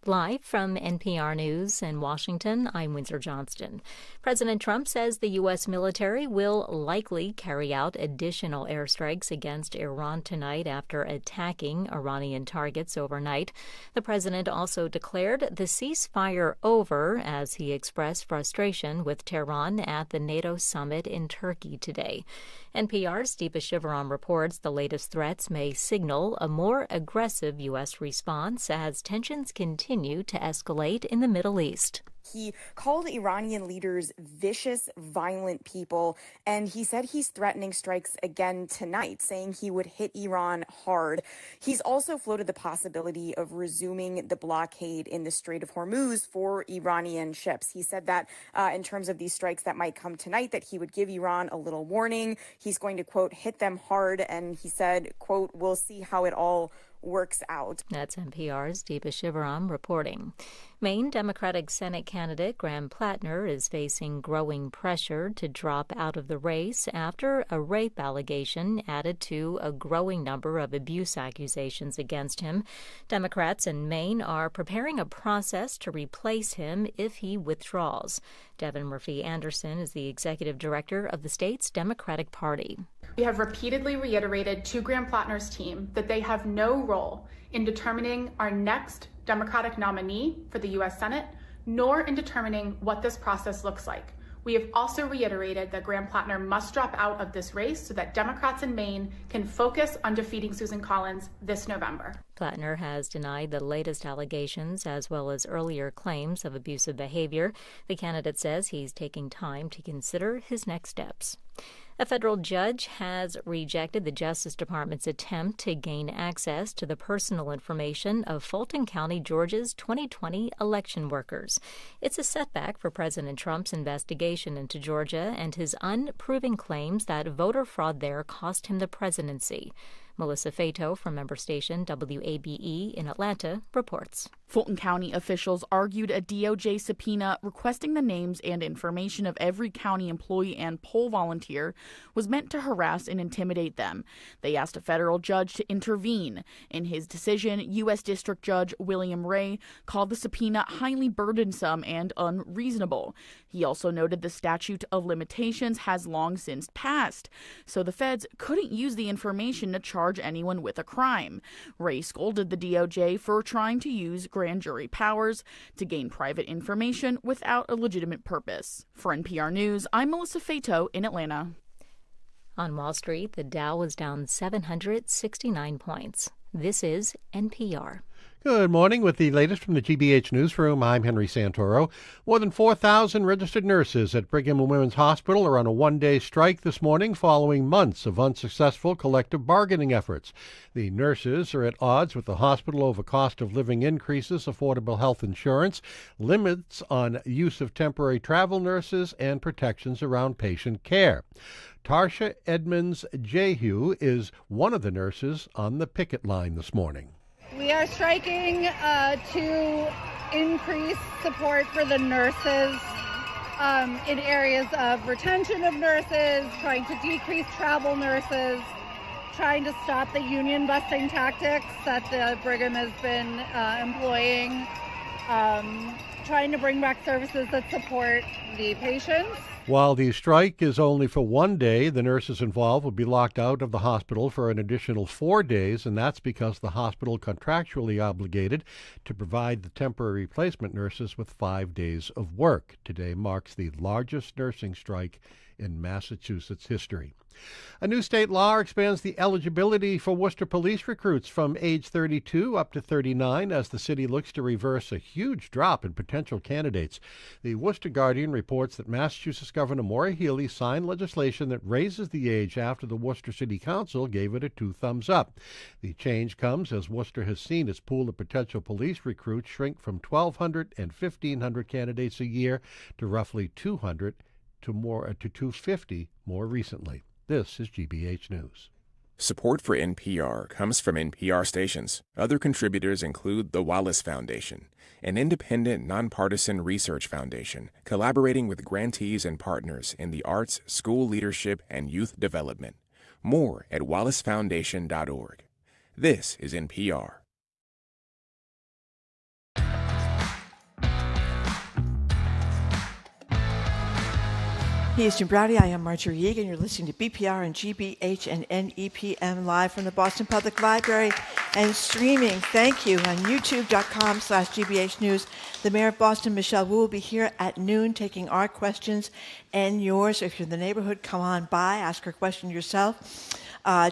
Live from NPR News in Washington, I'm Windsor Johnston. President Trump says the U.S. military will likely carry out additional airstrikes against Iran tonight after attacking Iranian targets overnight. The president also declared the ceasefire over as he expressed frustration with Tehran at the NATO summit in Turkey today. NPR's Deepa Shivaram reports the latest threats may signal a more aggressive U.S. response as tensions continue to escalate in the Middle East. He called Iranian leaders vicious, violent people, and he said he's threatening strikes again tonight, saying he would hit Iran hard. He's also floated the possibility of resuming the blockade in the Strait of Hormuz for Iranian ships. He said that in terms of these strikes that might come tonight, that he would give Iran a little warning. He's going to, quote, hit them hard, and he said, quote, we'll see how it all works out. That's NPR's Deepa Shivaram reporting. Maine Democratic Senate candidate Graham Plattner is facing growing pressure to drop out of the race after a rape allegation added to a growing number of abuse accusations against him. Democrats in Maine are preparing a process to replace him if he withdraws. Devin Murphy-Anderson is the executive director of the state's Democratic Party. We have repeatedly reiterated to Graham Plattner's team that they have no role in determining our next Democratic nominee for the U.S. Senate, nor in determining what this process looks like. We have also reiterated that Graham Plattner must drop out of this race so that Democrats in Maine can focus on defeating Susan Collins this November. Plattner has denied the latest allegations as well as earlier claims of abusive behavior. The candidate says he's taking time to consider his next steps. A federal judge has rejected the Justice Department's attempt to gain access to the personal information of Fulton County, Georgia's 2020 election workers. It's a setback for President Trump's investigation into Georgia and his unproven claims that voter fraud there cost him the presidency. Melissa Fato from member station WABE in Atlanta reports. Fulton County officials argued a DOJ subpoena requesting the names and information of every county employee and poll volunteer was meant to harass and intimidate them. They asked a federal judge to intervene. In his decision, U.S. District Judge William Ray called the subpoena highly burdensome and unreasonable. He also noted the statute of limitations has long since passed, so the feds couldn't use the information to charge anyone with a crime. Ray scolded the DOJ for trying to use grand jury powers to gain private information without a legitimate purpose. For NPR News, I'm Melissa Fato in Atlanta. On Wall Street, the Dow was down 769 points. This is NPR. Good morning. With the latest from the GBH Newsroom, I'm Henry Santoro. More than 4,000 registered nurses at Brigham and Women's Hospital are on a one-day strike this morning following months of unsuccessful collective bargaining efforts. The nurses are at odds with the hospital over cost of living increases, affordable health insurance, limits on use of temporary travel nurses, and protections around patient care. Tarsha Edmonds-Jehu is one of the nurses on the picket line this morning. We are striking to increase support for the nurses in areas of retention of nurses, trying to decrease travel nurses, trying to stop the union busting tactics that the Brigham has been employing, trying to bring back services that support the patients. While the strike is only for one day, the nurses involved will be locked out of the hospital for an additional 4 days, and that's because the hospital contractually obligated to provide the temporary replacement nurses with 5 days of work. Today marks the largest nursing strike in Massachusetts history. A new state law expands the eligibility for Worcester police recruits from age 32 up to 39 as the city looks to reverse a huge drop in potential candidates. The Worcester Guardian reports that Massachusetts Governor Maura Healey signed legislation that raises the age after the Worcester City Council gave it a 2 thumbs up. The change comes as Worcester has seen its pool of potential police recruits shrink from 1,200 and 1,500 candidates a year to roughly 200 to 250 more recently. This is GBH News. Support for NPR comes from NPR stations. Other contributors include the Wallace Foundation, an independent, nonpartisan research foundation collaborating with grantees and partners in the arts, school leadership, and youth development. More at wallacefoundation.org. This is NPR. He is Jim Browdy. I am Marjorie Yeagan. You're listening to BPR and GBH and NEPM live from the Boston Public Library and streaming. Thank you on youtube.com/GBH News. The Mayor of Boston, Michelle Wu, will be here at noon taking our questions and yours. If you're in the neighborhood, come on by, ask her question yourself.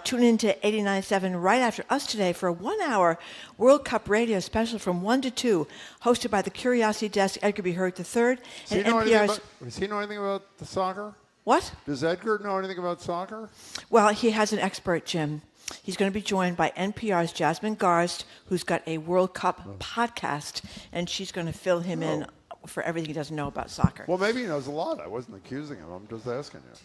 Tune in to 89.7 right after us today for a 1-hour World Cup radio special from 1 to 2, hosted by the Curiosity Desk, Edgar B. Herwick III. And NPR's... Does he know anything about the soccer? What? Does Edgar know anything about soccer? Well, he has an expert, Jim. He's going to be joined by NPR's Jasmine Garsd, who's got a World Cup podcast, and she's going to fill him in for everything he doesn't know about soccer. Well, maybe he knows a lot. I wasn't accusing him. I'm just asking you.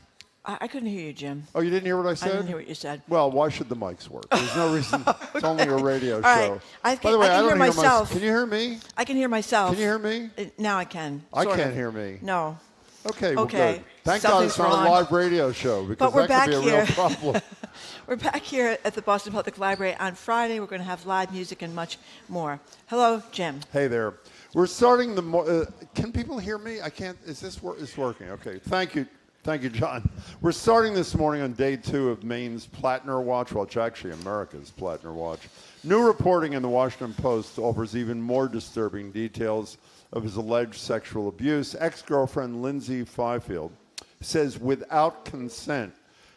I couldn't hear you, Jim. Oh, you didn't hear what I said? I didn't hear what you said. Well, why should the mics work? There's no reason. It's only a radio show. By the way, I don't hear myself. Can you hear me? I can hear myself. Can you hear me? Now I can. I can't hear me. No. Okay, well, good. Thank God it's not a live radio show, because that could be a real problem. We're back here at the Boston Public Library on Friday. We're going to have live music and much more. Hello, Jim. Hey there. We're starting the... can people hear me? I can't... Is this it's working? Okay. Thank you. Thank you, John. We're starting this morning on day 2 of Maine's Plattner Watch. Well, it's actually America's Plattner Watch. New reporting in the Washington Post offers even more disturbing details of his alleged sexual abuse. Ex-girlfriend Lindsay Fifield says without consent,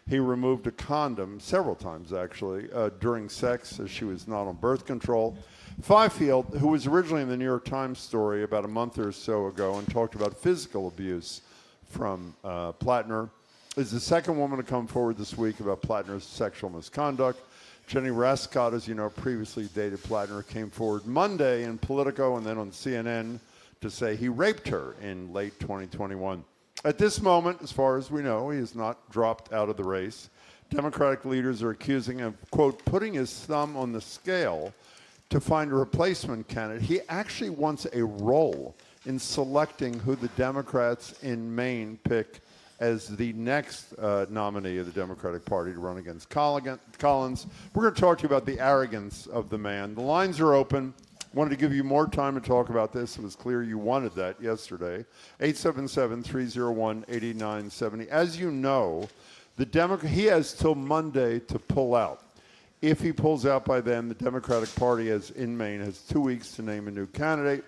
he removed a condom several times, actually, during sex, as she was not on birth control. Fifield, who was originally in the New York Times story about a month or so ago and talked about physical abuse from Plattner, is the second woman to come forward this week about Plattner's sexual misconduct. Jenny Rascott, as you know, previously dated Plattner, came forward Monday in Politico and then on CNN to say he raped her in late 2021. At this moment, as far as we know, he has not dropped out of the race. Democratic leaders are accusing him of, quote, putting his thumb on the scale to find a replacement candidate. He actually wants a role in selecting who the Democrats in Maine pick as the next nominee of the Democratic Party to run against Collins. We're going to talk to you about the arrogance of the man. The lines are open. Wanted to give you more time to talk about this. It was clear you wanted that yesterday. 877-301-8970. As you know, he has till Monday to pull out. If he pulls out by then, the Democratic Party in Maine has 2 weeks to name a new candidate.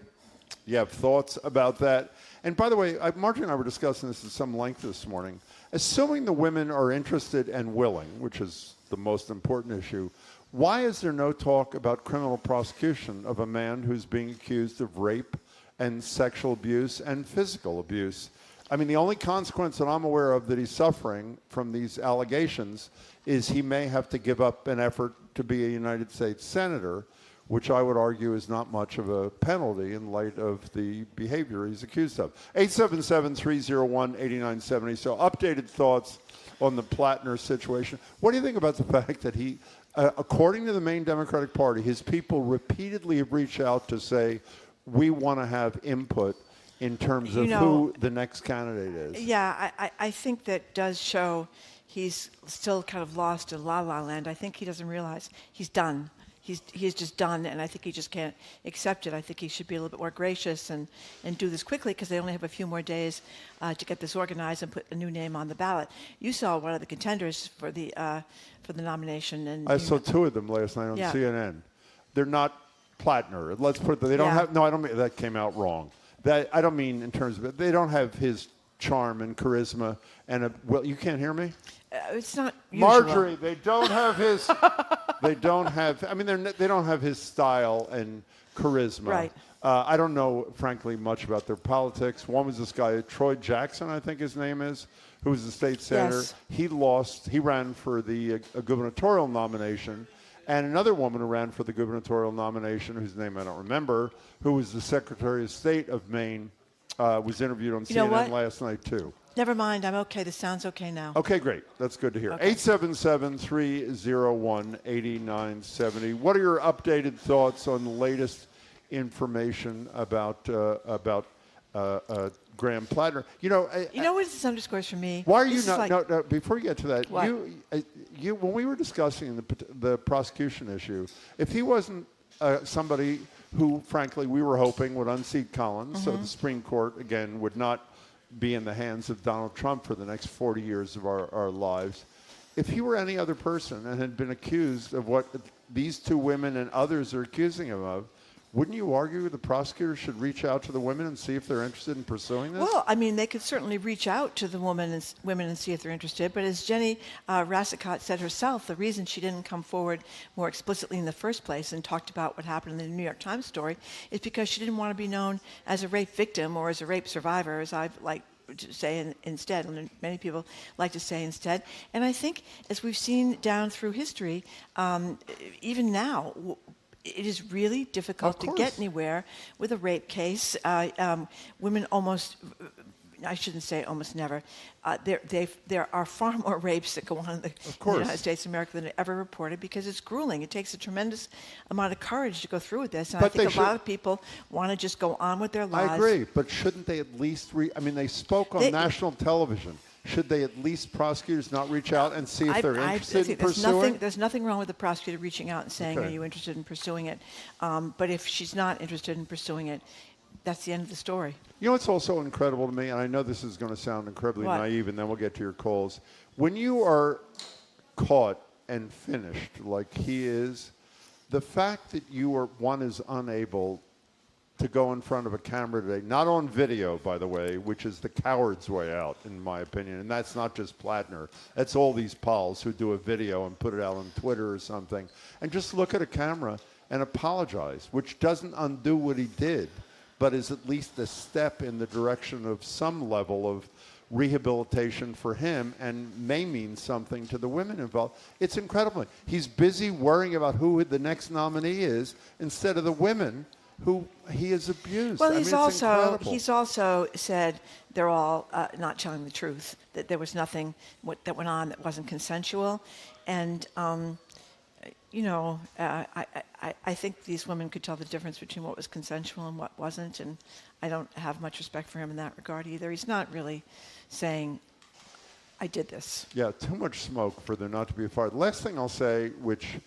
You have thoughts about that? And by the way, Marjorie and I were discussing this at some length this morning. Assuming the women are interested and willing, which is the most important issue, why is there no talk about criminal prosecution of a man who's being accused of rape and sexual abuse and physical abuse? I mean, the only consequence that I'm aware of that he's suffering from these allegations is he may have to give up an effort to be a United States senator, which I would argue is not much of a penalty in light of the behavior he's accused of. 877-301-8970. So updated thoughts on the Plattner situation. What do you think about the fact that he, according to the Maine Democratic Party, his people repeatedly have reached out to say, we want to have input in terms of who the next candidate is? Yeah, I think that does show he's still kind of lost in la-la land. I think he doesn't realize he's done. He's just done, and I think he just can't accept it. I think he should be a little bit more gracious and do this quickly, because they only have a few more days to get this organized and put a new name on the ballot. You saw one of the contenders for the nomination, and I saw 2 of them last night on CNN. They're not Plattner. Let's put it. They don't have. No, I don't mean that came out wrong. That I don't mean in terms of it. They don't have his charm and charisma and well, you can't hear me? It's not usual. Marjorie, they don't have his. They don't have. I mean, they don't have his style and charisma. Right. I don't know, frankly, much about their politics. One was this guy, Troy Jackson, I think his name is, who was the state senator. Yes. He lost. He ran for the gubernatorial nomination. And another woman who ran for the gubernatorial nomination, whose name I don't remember, who was the Secretary of State of Maine, was interviewed on CNN last night, too. Never mind. I'm okay. This sounds okay now. Okay, great. That's good to hear. Okay. 877-301-8970. What are your updated thoughts on the latest information about Graham Plattner? You know what is some discourse for me? Why are you not? No, before you get to that, what? you when we were discussing the prosecution issue, if he wasn't somebody who, frankly, we were hoping would unseat Collins, so the Supreme Court again would not be in the hands of Donald Trump for the next 40 years of our lives. If he were any other person and had been accused of what these two women and others are accusing him of, wouldn't you argue the prosecutor should reach out to the women and see if they're interested in pursuing this? Well, I mean, they could certainly reach out to the women and see if they're interested. But as Jenny Rassicot said herself, the reason she didn't come forward more explicitly in the first place and talked about what happened in the New York Times story is because she didn't want to be known as a rape victim or as a rape survivor, as I've to say instead, and many people like to say instead. And I think, as we've seen down through history, even now, it is really difficult to get anywhere with a rape case. Women almost, I shouldn't say almost never, there are far more rapes that go on in the United States of America than are ever reported because it's grueling. It takes a tremendous amount of courage to go through with this. And I think a lot of people want to just go on with their lives. I agree, but shouldn't they at least they spoke on national television. Should they at least, prosecutors, not reach out and see if they're interested in pursuing? There's nothing wrong with the prosecutor reaching out and saying, are you interested in pursuing it? But if she's not interested in pursuing it, that's the end of the story. You know what's also incredible to me, and I know this is going to sound incredibly naive, and then we'll get to your calls. When you are caught and finished like he is, the fact that one is unable to go in front of a camera today, not on video, by the way, which is the coward's way out, in my opinion. And that's not just Plattner. That's all these pals who do a video and put it out on Twitter or something. And just look at a camera and apologize, which doesn't undo what he did, but is at least a step in the direction of some level of rehabilitation for him and may mean something to the women involved. It's incredible. He's busy worrying about who the next nominee is instead of the women who he has abused. Well, he's also said they're all not telling the truth, that there was nothing that went on that wasn't consensual. And, I think these women could tell the difference between what was consensual and what wasn't, and I don't have much respect for him in that regard either. He's not really saying, I did this. Yeah, too much smoke for there not to be a fire. The last thing I'll say, which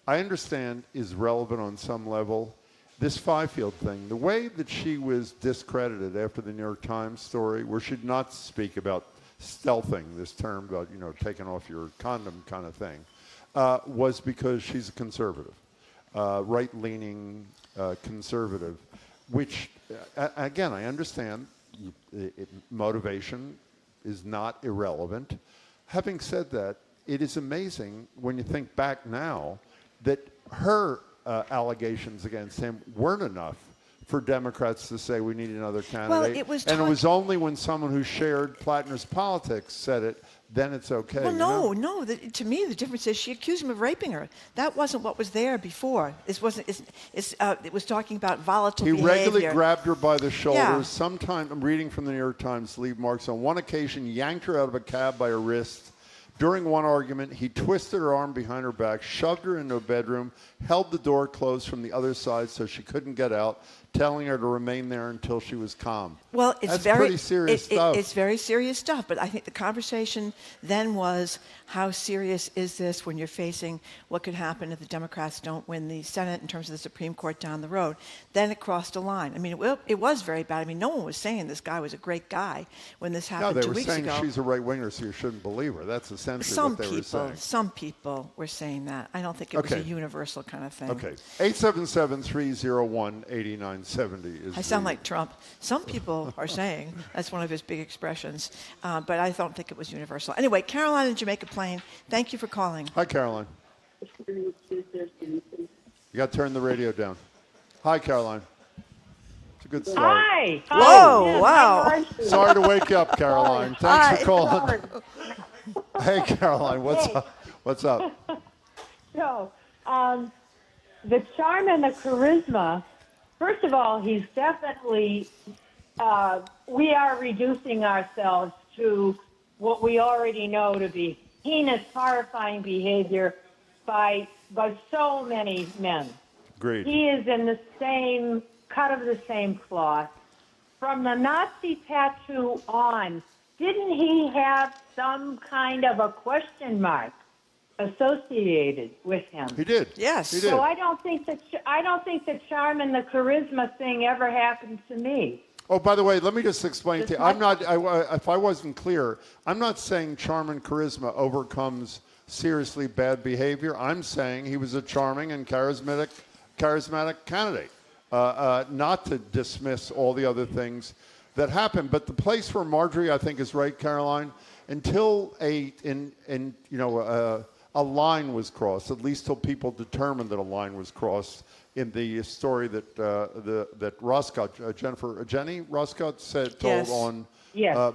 I understand is relevant on some level, this Fifield thing, the way that she was discredited after the New York Times story, where she did not speak about stealthing, this term about, taking off your condom kind of thing, was because she's a conservative, right-leaning conservative, which, again, I understand motivation is not irrelevant. Having said that, it is amazing when you think back now that her allegations against him weren't enough for Democrats to say we need another candidate. Well, it was only when someone who shared Plattner's politics said it, then it's okay. Well, no. To me, the difference is she accused him of raping her. That wasn't what was there before. It was talking about volatile behavior. He regularly grabbed her by the shoulders. Yeah. Sometime, I'm reading from the New York Times, lead marks, on one occasion yanked her out of a cab by her wrist. During one argument, he twisted her arm behind her back, shoved her into a bedroom, held the door closed from the other side so she couldn't get out, telling her to remain there until she was calm. Well, That's pretty serious stuff. It's very serious stuff, but I think the conversation then was, how serious is this when you're facing what could happen if the Democrats don't win the Senate in terms of the Supreme Court down the road? Then it crossed a line. I mean, it was very bad. I mean, no one was saying this guy was a great guy when this happened 2 weeks ago. No, they were saying she's a right-winger, so you shouldn't believe her. That's essentially what they were saying. Some people were saying that. I don't think it was a universal kind of thing. Okay. 877-301-8970 is I sound like Trump. Some people are saying that's one of his big expressions, but I don't think it was universal. Anyway, Caroline in Jamaica Plain, thank you for calling. Hi, Caroline. You got to turn the radio down. Hi, Caroline. It's a good start. Hi. Whoa, yes, wow. Sorry to wake you up, Caroline. Thanks for calling. Hey, Caroline, what's up? So, the charm and the charisma, first of all, he's definitely, we are reducing ourselves to what we already know to be heinous, horrifying behavior by so many men. Agreed. He is in the same, cut of the same cloth. From the Nazi tattoo on, didn't he have some kind of a question mark associated with him? He did. Yes. He did. So I don't think the charm and the charisma thing ever happened to me. Oh, by the way, let me just explain to you. If I wasn't clear, I'm not saying charm and charisma overcomes seriously bad behavior. I'm saying he was a charming and charismatic candidate. Not to dismiss all the other things that happened, but the place where Marjorie, I think, is right, Caroline. Until a line was crossed, at least till people determined that a line was crossed. In the story that Jenny Ruscott told on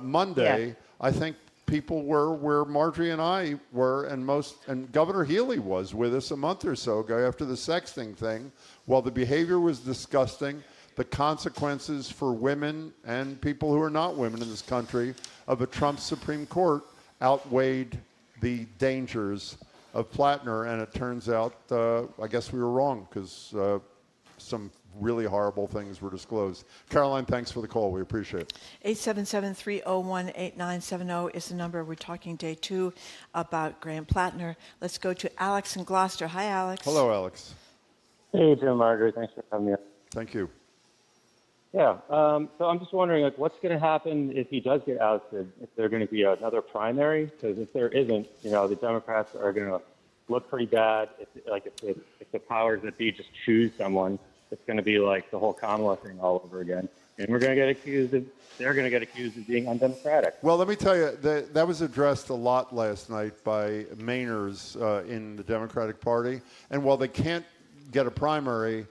Monday, I think people were where Marjorie and I were, and Governor Healy was with us a month or so ago after the sexting thing. While the behavior was disgusting, the consequences for women and people who are not women in this country of a Trump Supreme Court outweighed the dangers of Plattner, and it turns out, I guess we were wrong because some really horrible things were disclosed. Caroline, thanks for the call. We appreciate it. 877-301-8970 is the number. We're talking day 2 about Graham Plattner. Let's go to Alex in Gloucester. Hi, Alex. Hello, Alex. Hey, Jim, Margaret. Thanks for having me. Thank you. Yeah. So I'm just wondering, what's going to happen if he does get ousted? If there's going to be another primary? Because if there isn't, the Democrats are going to look pretty bad. If the powers that be just choose someone, it's going to be like the whole Kamala thing all over again. And they're going to get accused of being undemocratic. Well, let me tell you, that was addressed a lot last night by Mainers in the Democratic Party. And while they can't get a primary,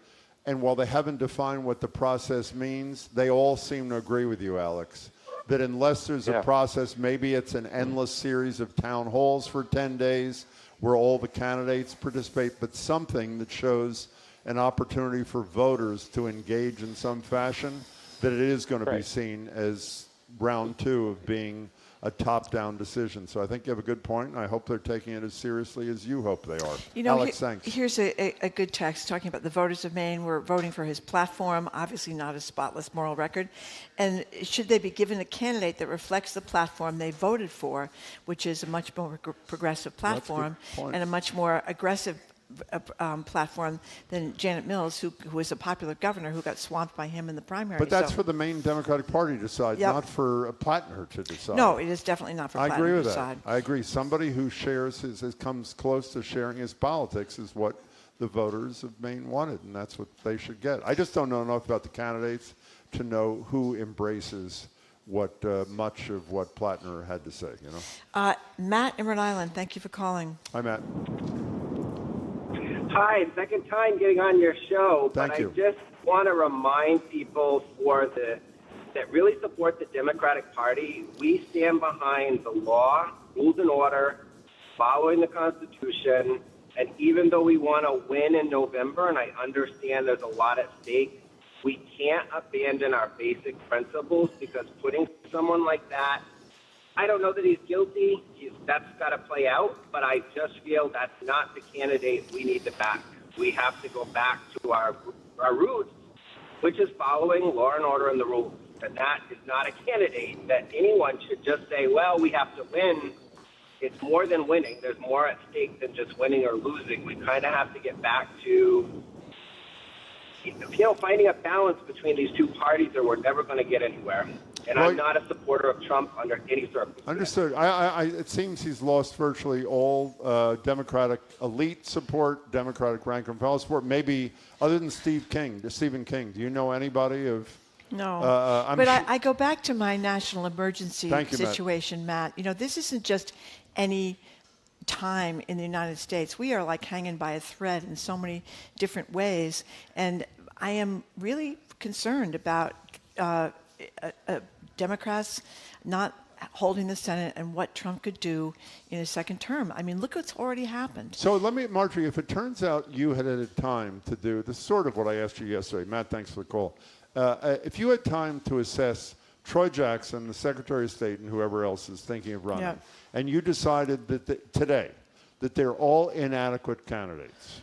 and while they haven't defined what the process means, they all seem to agree with you, Alex, that unless there's a process, maybe it's an endless series of town halls for 10 days where all the candidates participate, but something that shows an opportunity for voters to engage in some fashion, that it is going to be seen as round 2 of being a top-down decision. So I think you have a good point, and I hope they're taking it as seriously as you hope they are. Alex, thanks. Here's a good text talking about the voters of Maine were voting for his platform, obviously not a spotless moral record. And should they be given a candidate that reflects the platform they voted for, which is a much more progressive platform and a much more aggressive platform than Janet Mills, who was a popular governor who got swamped by him in the primary. But that's for the Maine Democratic Party to decide, not for Plattner to decide. No, it is definitely not for Plattner to decide. I agree. Somebody who shares comes close to sharing his politics is what the voters of Maine wanted, and that's what they should get. I just don't know enough about the candidates to know who embraces what much of what Plattner had to say. Matt in Rhode Island, thank you for calling. Hi, Matt. Hi, second time getting on your show, Thank you. I just want to remind people that really support the Democratic Party, we stand behind the law, rules and order, following the Constitution, and even though we want to win in November, and I understand there's a lot at stake, we can't abandon our basic principles because putting someone like that, I don't know that he's guilty. That's got to play out, but I just feel that's not the candidate we need to back. We have to go back to our roots, which is following law and order and the rules. And that is not a candidate that anyone should just say, well, we have to win. It's more than winning. There's more at stake than just winning or losing. We kind of have to get back to, finding a balance between these two parties or we're never going to get anywhere. And I'm not a supporter of Trump under any circumstance. Understood. It seems he's lost virtually all Democratic elite support, Democratic rank and file support, maybe other than Stephen King. Do you know anybody of... No, I go back to my national emergency situation, Matt. This isn't just any time in the United States. We are like hanging by a thread in so many different ways. And I am really concerned about Democrats not holding the Senate and what Trump could do in his second term. I mean, look what's already happened. So Marjorie, if it turns out you had time to do, this is sort of what I asked you yesterday. Matt, thanks for the call. If you had time to assess Troy Jackson, the Secretary of State, and whoever else is thinking of running, and you decided that today that they're all inadequate candidates,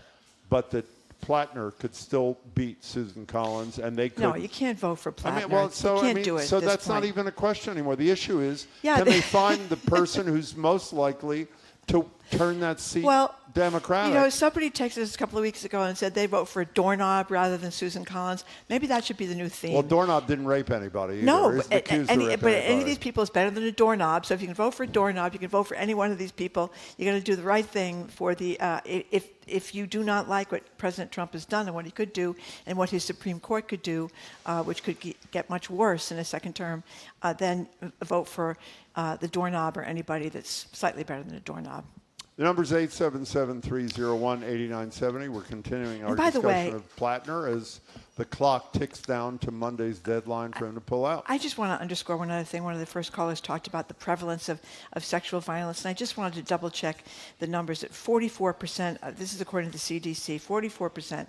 but that Plattner could still beat Susan Collins, and they could. No, you can't vote for Plattner. You can't do it. So that's not even a question anymore. The issue is, can they find the person who's most likely to turn that seat Democratic. You know, somebody texted us a couple of weeks ago and said they vote for a doorknob rather than Susan Collins. Maybe that should be the new theme. Well, doorknob didn't rape anybody either. No, but any of these people is better than a doorknob. So if you can vote for a doorknob, you can vote for any one of these people. You're going to do the right thing for the if you do not like what President Trump has done and what he could do and what his Supreme Court could do, which could get much worse in a second term, then vote for the doorknob or anybody that's slightly better than a doorknob. The number is 877-301-8970. We're continuing our discussion of Plattner as the clock ticks down to Monday's deadline for him to pull out. I just want to underscore one other thing. One of the first callers talked about the prevalence of sexual violence, and I just wanted to double check the numbers. At 44%, this is according to the CDC, 44%,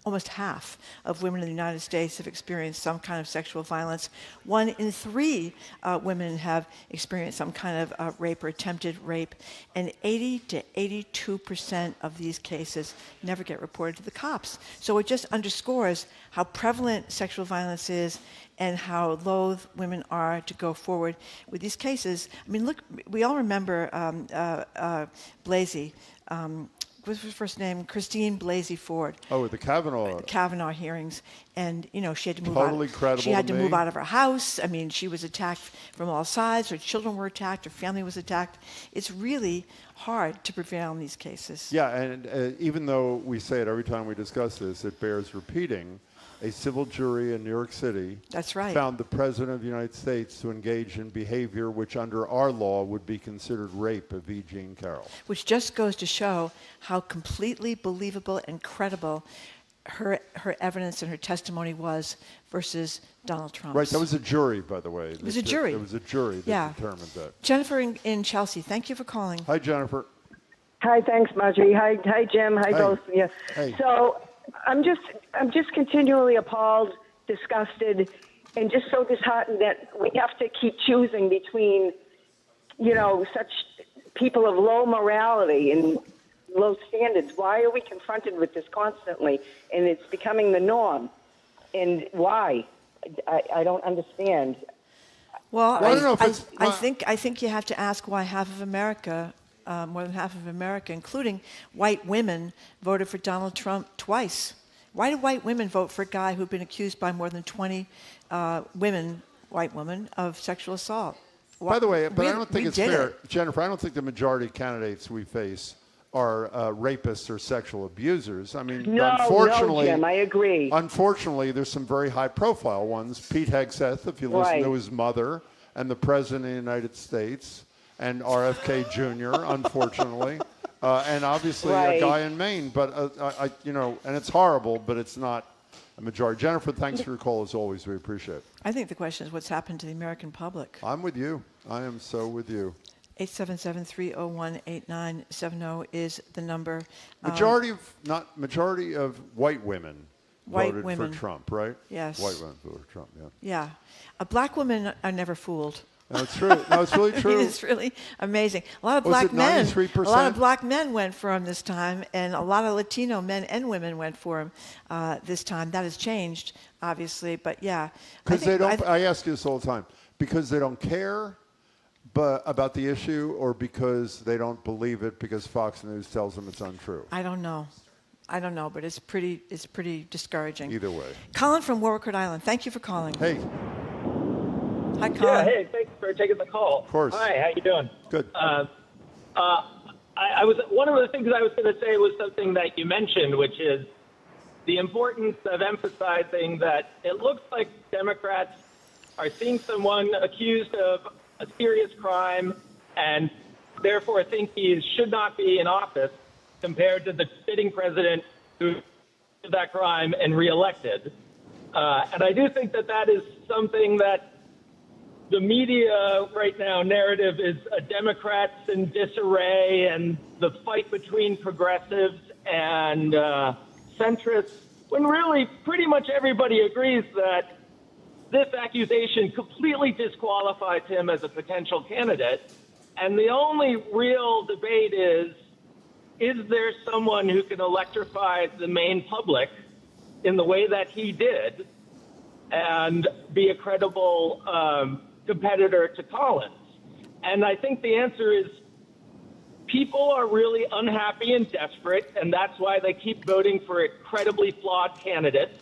almost half of women in the United States have experienced some kind of sexual violence. 1 in 3 women have experienced some kind of rape or attempted rape, and 80 to 82% of these cases never get reported to the cops. So it just underscores how prevalent sexual violence is and how loath women are to go forward with these cases. I mean, look, we all remember Blasey. What was her first name? Christine Blasey Ford. Oh, with the Kavanaugh hearings, and she had to move totally credible. She had to move out of her house. I mean, she was attacked from all sides. Her children were attacked. Her family was attacked. It's really hard to prevail in these cases. Yeah, and even though we say it every time we discuss this, it bears repeating. A civil jury in New York City found the President of the United States to engage in behavior which under our law would be considered rape of E. Jean Carroll. Which just goes to show how completely believable and credible her evidence and her testimony was versus Donald Trump. Right, that was a jury, by the way. It was a jury. It was a jury that determined that. Jennifer in Chelsea, thank you for calling. Hi, Jennifer. Hi, thanks, Marjorie. Hi, Jim. Hi, both of you. Hey. So I'm just continually appalled, disgusted, and just so disheartened that we have to keep choosing between, such people of low morality and low standards. Why are we confronted with this constantly? And it's becoming the norm. And why? I don't understand. Well, I think you have to ask why half of America, more than half of America, including white women, voted for Donald Trump twice. Why did white women vote for a guy who'd been accused by more than 20 white women, of sexual assault? By the way, but I don't think it's fair. Jennifer, I don't think the majority of candidates we face are rapists or sexual abusers. I mean, unfortunately, no, Jim, I agree. Unfortunately, there's some very high-profile ones. Pete Hegseth, if you listen to his mother, and the President of the United States, and RFK Jr., unfortunately, and obviously a guy in Maine. But, and it's horrible, but it's not a majority. Jennifer, thanks for your call as always. We appreciate it. I think the question is what's happened to the American public. I'm with you. I am so with you. 877-301-8970 is the number. Majority of white women voted for Trump, right? Yes. White women voted for Trump, yeah. Black women are never fooled. No, it's true. No, it's really true. It's really amazing. A lot of black men. 93%? A lot of black men went for him this time, and a lot of Latino men and women went for him this time. That has changed, obviously, but yeah. Because they don't. I ask you this all the time. Because they don't care, about the issue, or because they don't believe it because Fox News tells them it's untrue. I don't know, but it's pretty discouraging. Either way. Colin from Warwick, Rhode Island. Thank you for calling. Hey. Hi, Colin. Yeah, hey, thanks for taking the call. Of course. Hi, how you doing? Good. I was one of the things I was going to say was something that you mentioned, which is the importance of emphasizing that it looks like Democrats are seeing someone accused of a serious crime and therefore think he should not be in office compared to the sitting president who did that crime and reelected. And I do think that is something that the media right now narrative is Democrats in disarray and the fight between progressives and centrists, when really pretty much everybody agrees that this accusation completely disqualifies him as a potential candidate. And the only real debate is there someone who can electrify the main public in the way that he did and be a credible competitor to Collins? And I think the answer is people are really unhappy and desperate, and that's why they keep voting for incredibly flawed candidates.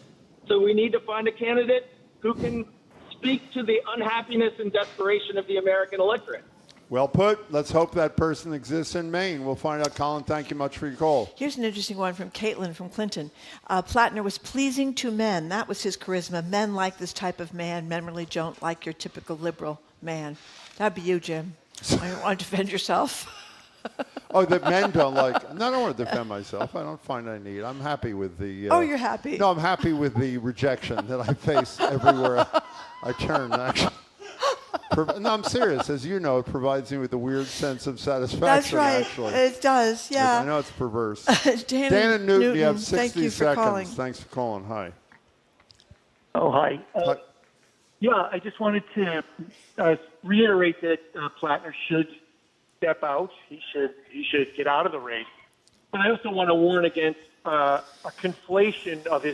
So we need to find a candidate who can speak to the unhappiness and desperation of the American electorate. Well put. Let's hope that person exists in Maine. We'll find out. Colin, thank you much for your call. Here's an interesting one from Caitlin from Clinton. Plattner was pleasing to men. That was his charisma. Men like this type of man. Men really don't like your typical liberal man. That'd be you, Jim. I don't want to defend yourself. Oh, that men don't like. No, I don't want to defend myself. I don't find I need. I'm happy with the. Oh, you're happy? No, I'm happy with the rejection that I face everywhere I turn. Actually. No, I'm serious. As you know, it provides me with a weird sense of satisfaction. That's right. Actually. It does, yeah. I know it's perverse. Dan and Newton, you have 60 thank you for seconds. calling. Thanks for calling. Hi. Oh, hi. Yeah, I just wanted to reiterate that Plattner should step out. He should get out of the race. But I also want to warn against a conflation of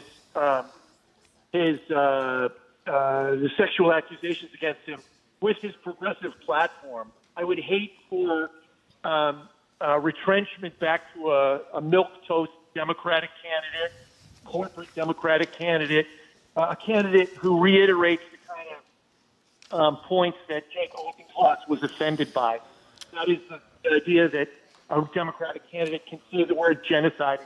the sexual accusations against him with his progressive platform. I would hate for retrenchment back to a milquetoast Democratic candidate, corporate Democratic candidate, a candidate who reiterates the kind of points that Jake Olsenkloss was offended by. That is the idea that a Democratic candidate can say the word genocide.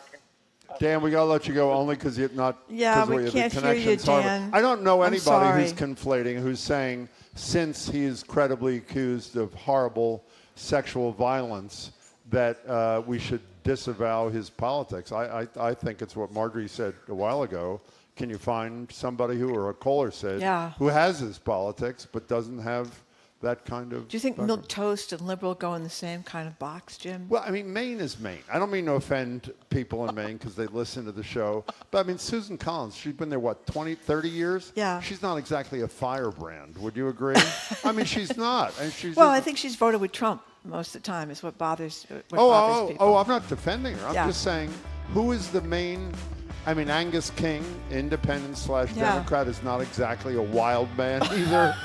Dan, we got to let you go only because you're not. Yeah, we can't hear you, Dan. I don't know I'm anybody sorry. who's conflating, who's saying since he is credibly accused of horrible sexual violence that we should disavow his politics. I think it's what Marjorie said a while ago. Can you find somebody who, or a caller said, who has his politics but doesn't have that kind of... Do you think milquetoast and liberal go in the same kind of box, Jim? Well, I mean, Maine is Maine. I don't mean to offend people in Maine because they listen to the show. But, I mean, Susan Collins, she's been there, what, 20, 30 years? Yeah. She's not exactly a firebrand. Would you agree? I mean, she's not. And she's I think she's voted with Trump most of the time is what bothers people. I'm not defending her. I'm just saying, who is the main... I mean, Angus King, independent/Democrat, is not exactly a wild man either.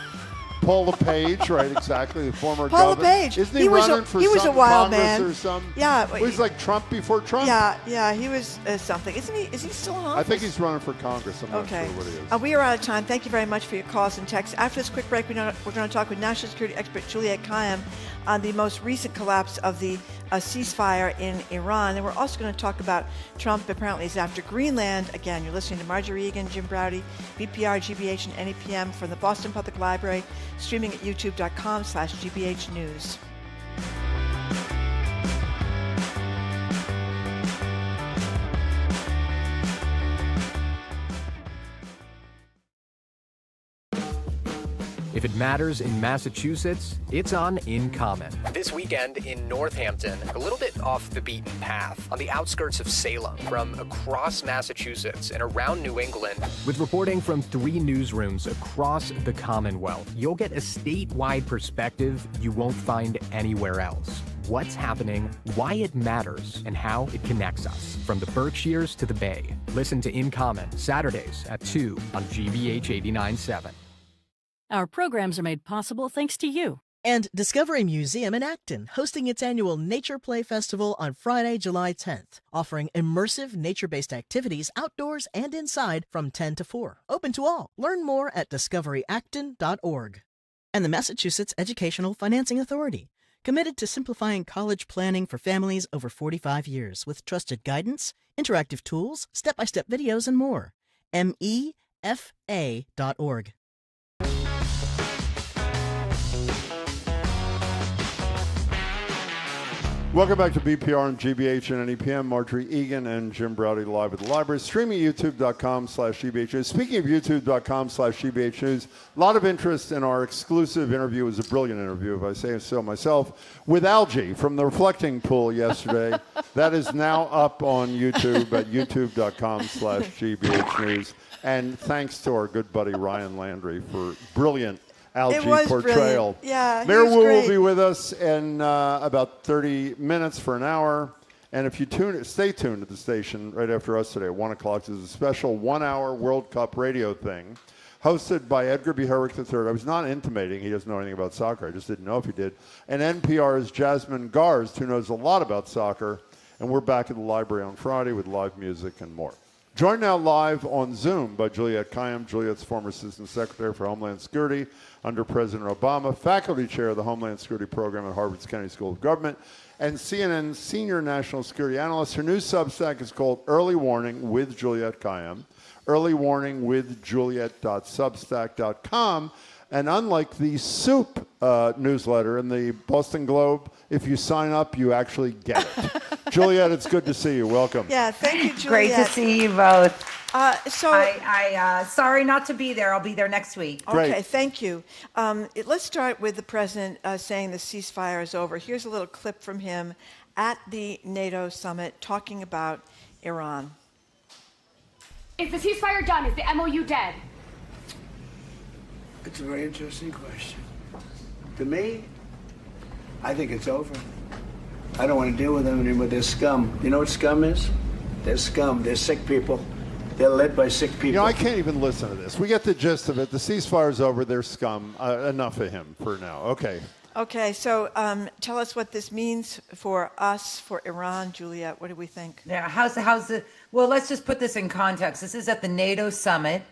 Paul LePage, right? Exactly, the former Paul governor. LePage. Isn't he running for he was some a wild Congress man. or some? Yeah. Well, he's like Trump before Trump. Yeah, he was something. Isn't he? Is he still in office? I think he's running for Congress. I'm not sure what he is. We are out of time. Thank you very much for your calls and texts. After this quick break, we're going to talk with national security expert Juliette Kayyem on the most recent collapse of the ceasefire in Iran. And we're also going to talk about Trump apparently is after Greenland. Again, you're listening to Marjorie Egan, Jim Browdy, BPR, GBH, and NEPM from the Boston Public Library, streaming at youtube.com/GBH News. If it matters in Massachusetts, it's on In Common. This weekend in Northampton, a little bit off the beaten path, on the outskirts of Salem, from across Massachusetts and around New England. With reporting from 3 newsrooms across the Commonwealth, you'll get a statewide perspective you won't find anywhere else. What's happening, why it matters, and how it connects us, from the Berkshires to the Bay. Listen to In Common, Saturdays at 2 on GBH 89.7. Our programs are made possible thanks to you. And Discovery Museum in Acton, hosting its annual Nature Play Festival on Friday, July 10th, offering immersive nature-based activities outdoors and inside from 10 to 4. Open to all. Learn more at discoveryacton.org. And the Massachusetts Educational Financing Authority, committed to simplifying college planning for families over 45 years with trusted guidance, interactive tools, step-by-step videos, and more. MEFA.org. Welcome back to BPR and GBH and NEPM. Marjorie Egan and Jim Browdy live at the library. Streaming youtube.com/GBH News. Speaking of youtube.com/GBH News, a lot of interest in our exclusive interview. It was a brilliant interview, if I say so myself, with Algie from the Reflecting Pool yesterday. That is now up on YouTube at youtube.com/GBH News. And thanks to our good buddy Ryan Landry for brilliant Algie portrayal. Brilliant. Yeah, Mayor he was Wu great. will be with us in about 30 minutes for an hour. And if you stay tuned to the station right after us today at 1 o'clock. There's a special 1-hour World Cup radio thing hosted by Edgar B. Herwick III. I was not intimating he doesn't know anything about soccer. I just didn't know if he did. And NPR's Jasmine Garsd, who knows a lot about soccer. And we're back at the library on Friday with live music and more. Joined now live on Zoom by Juliette Kayyem. Juliette's former Assistant Secretary for Homeland Security under President Obama, Faculty Chair of the Homeland Security Program at Harvard's Kennedy School of Government, and CNN's Senior National Security Analyst. Her new Substack is called Early Warning with Juliette Kayyem, Early Warning with Juliette.substack.com. And unlike the Soup newsletter in the Boston Globe, if you sign up, you actually get it. Juliette, it's good to see you. Welcome. Yeah, thank you, Juliette. Great to see you both. So I sorry not to be there. I'll be there next week. Okay, thank you. Let's start with the president saying the ceasefire is over. Here's a little clip from him at the NATO summit talking about Iran. Is the ceasefire done? Is the MOU dead? It's a very interesting question. To me, I think it's over. I don't want to deal with them anymore. They're scum. You know what scum is? They're scum. They're sick people. They're led by sick people. You know, I can't even listen to this. We get the gist of it. The ceasefire's over. They're scum. Enough of him for now. Okay. Okay, so tell us what this means for us, for Iran. Juliette, what do we think? Yeah, how's the? Well, let's just put this in context. This is at the NATO summit.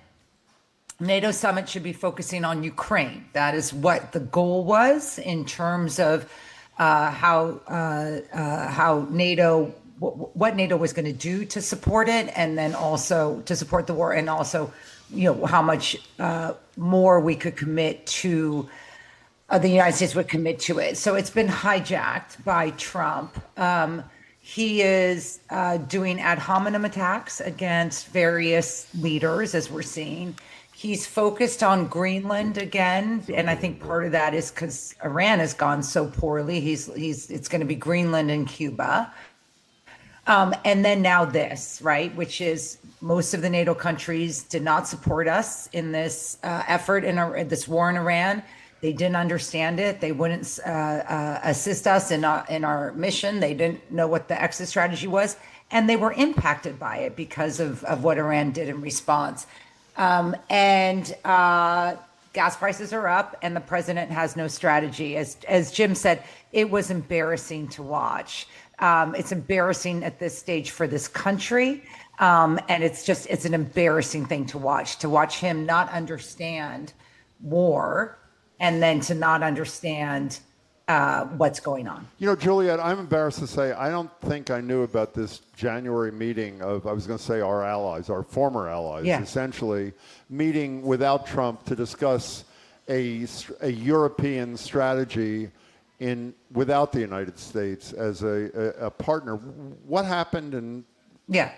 NATO summit should be focusing on Ukraine. That is what the goal was in terms of how NATO, what NATO was going to do to support it, and then also to support the war, and also, how much more we could commit to. The United States would commit to it. So it's been hijacked by Trump. He is doing ad hominem attacks against various leaders, as we're seeing. He's focused on Greenland again, and I think part of that is because Iran has gone so poorly. It's going to be Greenland and Cuba, and then now this, right, which is most of the NATO countries did not support us in this effort in this war in Iran. They didn't understand it. They wouldn't assist us in our mission. They didn't know what the exit strategy was, and they were impacted by it because of what Iran did in response. Gas prices are up, and the president has no strategy. As Jim said, it was embarrassing to watch. It's embarrassing at this stage for this country, and it's an embarrassing thing to watch him not understand war, and then to not understand what's going on. You know, Juliette, I'm embarrassed to say I don't think I knew about this January meeting of, I was going to say our allies, our former allies, essentially meeting without Trump to discuss a European strategy without the United States as a partner. What happened, and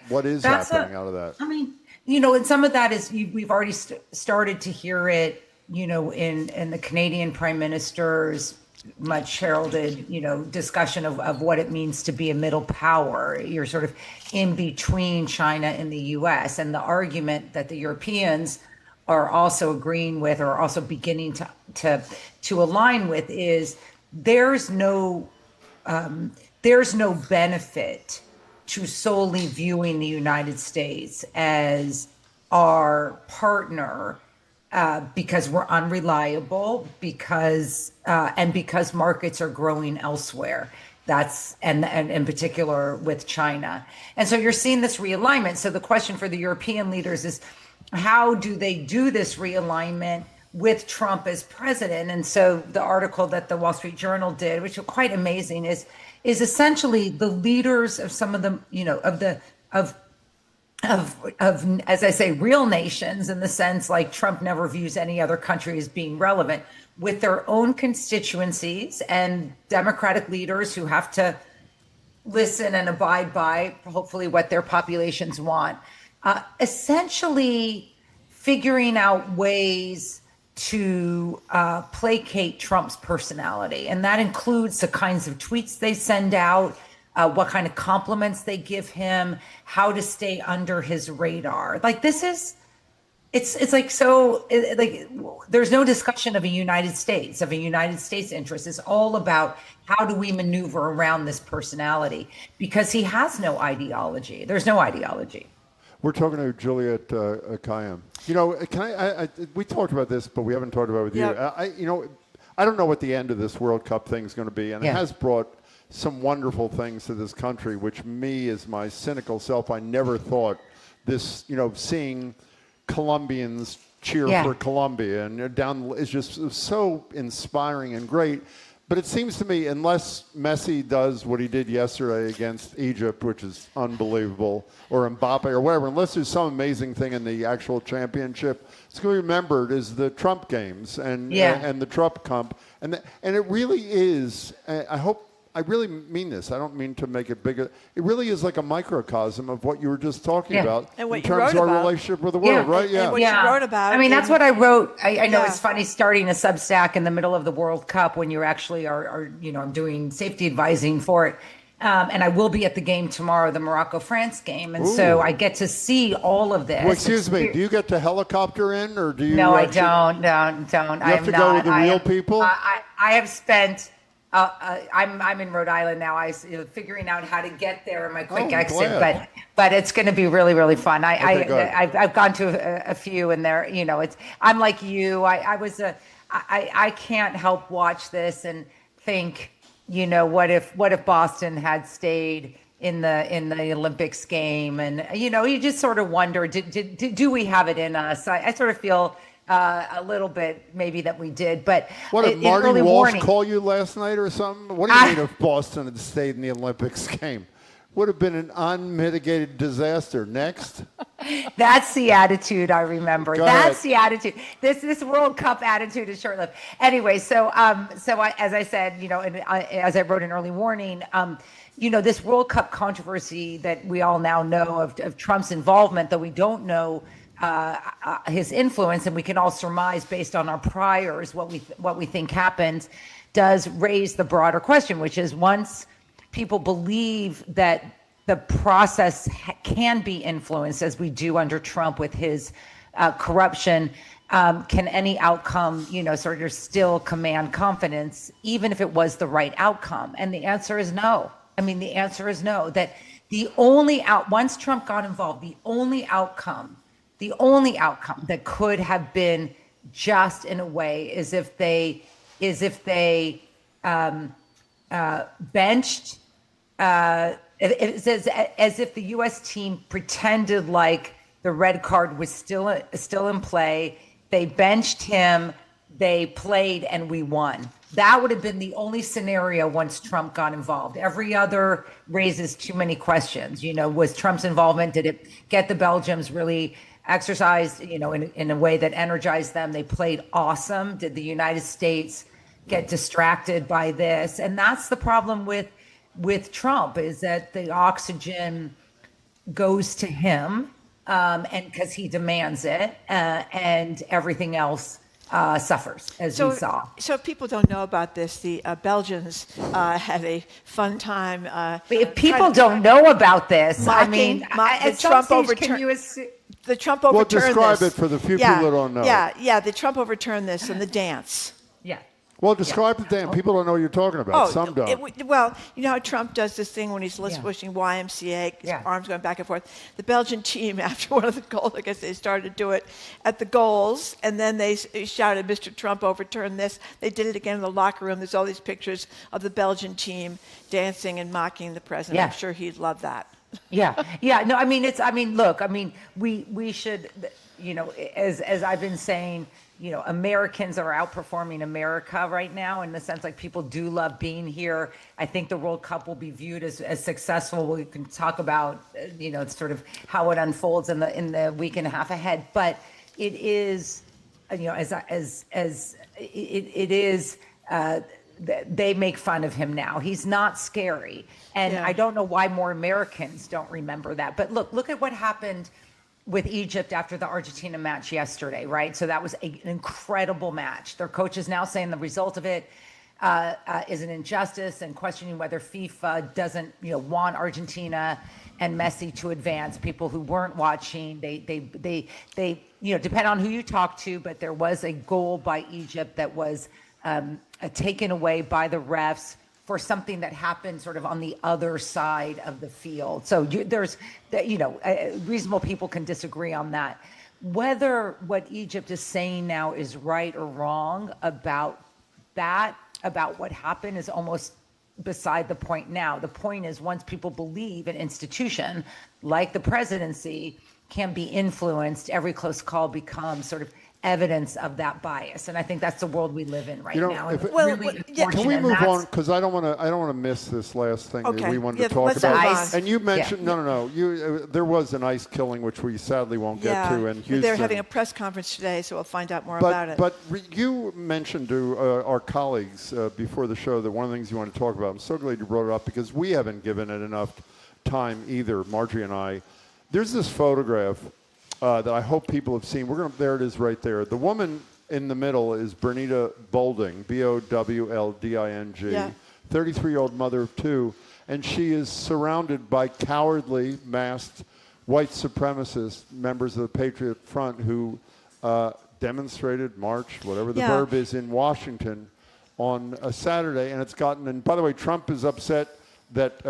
what is happening out of that? I mean, and some of that is we've already started to hear it, in the Canadian Prime Minister's much heralded, discussion of what it means to be a middle power. You're sort of in between China and the U.S. And the argument that the Europeans are also agreeing with, or also beginning to align with, is there's no benefit to solely viewing the United States as our partner. Because we're unreliable, because markets are growing elsewhere. That's and in particular with China. And so you're seeing this realignment. So the question for the European leaders is, how do they do this realignment with Trump as president? And so the article that the Wall Street Journal did, which was quite amazing, is essentially the leaders of some of the, of as I say, real nations, in the sense like Trump never views any other country as being relevant, with their own constituencies, and Democratic leaders who have to listen and abide by hopefully what their populations want, essentially figuring out ways to placate Trump's personality. And that includes the kinds of tweets they send out, what kind of compliments they give him, how to stay under his radar. Like, this is, it's like, so like, there's no discussion of a United States interest. It's all about how do we maneuver around this personality, because he has no ideology. There's no ideology. We're talking to Juliette Kayyem. You know, we talked about this, but we haven't talked about it with you. I don't know what the end of this World Cup thing is going to be, and it has brought some wonderful things to this country, which me, as my cynical self, I never thought this, seeing Colombians cheer for Colombia and down is just so inspiring and great. But it seems to me, unless Messi does what he did yesterday against Egypt, which is unbelievable, or Mbappe or whatever, unless there's some amazing thing in the actual championship, it's going to be remembered as the Trump games and the Trump Cup. And it really is, I really mean this. I don't mean to make it bigger. It really is like a microcosm of what you were just talking about and what in terms of our relationship with the world, right? And what you wrote about. I mean, that's what I wrote. I know it's funny starting a Substack in the middle of the World Cup when you actually are I'm doing safety advising for it. And I will be at the game tomorrow, the Morocco-France game. And so I get to see all of this. Well, excuse me, do you get to helicopter in or do you? No, I don't. You have to go with the real people? I have spent... I'm in Rhode Island now. Figuring out how to get there in my quick exit, but it's going to be really, really fun. I've gone to a few, and there, I'm like you. I can't help watch this and think, what if Boston had stayed in the Olympics game, and you just sort of wonder, do we have it in us? I sort of feel. A little bit, maybe that we did, but what did Marty Walsh call you last night or something? What do you mean if Boston had stayed in the Olympics game? Would have been an unmitigated disaster. Next. That's the attitude I remember. That's the attitude. This World Cup attitude is short-lived. Anyway, so as I said, as I wrote in early warning, this World Cup controversy that we all now know of Trump's involvement, though we don't know. His influence, and we can all surmise based on our priors what we think happened, does raise the broader question, which is once people believe that the process can be influenced, as we do under Trump with his corruption, can any outcome, sort of still command confidence, even if it was the right outcome? And the answer is no. I mean, the answer is no. That once Trump got involved, the only outcome that could have been just in a way is if they benched, as if the U.S. team pretended like the red card was still in play. They benched him, they played, and we won. That would have been the only scenario once Trump got involved. Every other raises too many questions. Was Trump's involvement, did it get the Belgians really exercised, in a way that energized them? They played awesome. Did the United States get distracted by this? And that's the problem with Trump, is that the oxygen goes to him, and because he demands it, and everything else suffers, as we saw. So if people don't know about this, the Belgians had a fun time. But if people don't know about this, the Trump overturned this. Well, describe it for the few people that don't know. Yeah, the Trump overturned this and the dance. Yeah. Well, describe the dance. People don't know what you're talking about. Some don't. Well, you know how Trump does this thing when he's pushing YMCA, his arms going back and forth. The Belgian team, after one of the goals, I guess they started to do it at the goals, and then they shouted, "Mr. Trump overturned this." They did it again in the locker room. There's all these pictures of the Belgian team dancing and mocking the president. I'm sure he'd love that. Yeah. No, look, we should, as I've been saying, Americans are outperforming America right now, in the sense like people do love being here. I think the World Cup will be viewed as successful. We can talk about, sort of how it unfolds in the week and a half ahead. But it is, they make fun of him now. He's not scary. And I don't know why more Americans don't remember that. But look at what happened with Egypt after the Argentina match yesterday, right? So that was an incredible match. Their coach is now saying the result of it is an injustice, and questioning whether FIFA doesn't, want Argentina and Messi to advance. People who weren't watching, they depend on who you talk to, but there was a goal by Egypt that was taken away by the refs for something that happened sort of on the other side of the field. So reasonable people can disagree on that. Whether what Egypt is saying now is right or wrong about what happened, is almost beside the point now. The point is, once people believe an institution like the presidency can be influenced, every close call becomes sort of evidence of that bias, and I think that's the world we live in now. Can we move on? Because I don't want to miss this last thing that we wanted to talk about. And you mentioned there was an ICE killing, which we sadly won't get to in Houston. They're having a press conference today, so we'll find out more about it. But you mentioned to our colleagues before the show that one of the things you want to talk about. I'm so glad you brought it up because we haven't given it enough time either, Marjorie and I. There's this photograph that I hope people have seen. There it is right there. The woman in the middle is Bernita Bolding, Bowlding, 33-year-old mother of two, and she is surrounded by cowardly, masked white supremacist members of the Patriot Front who demonstrated, marched, whatever the verb is, in Washington on a Saturday. And it's gotten, and by the way, Trump is upset that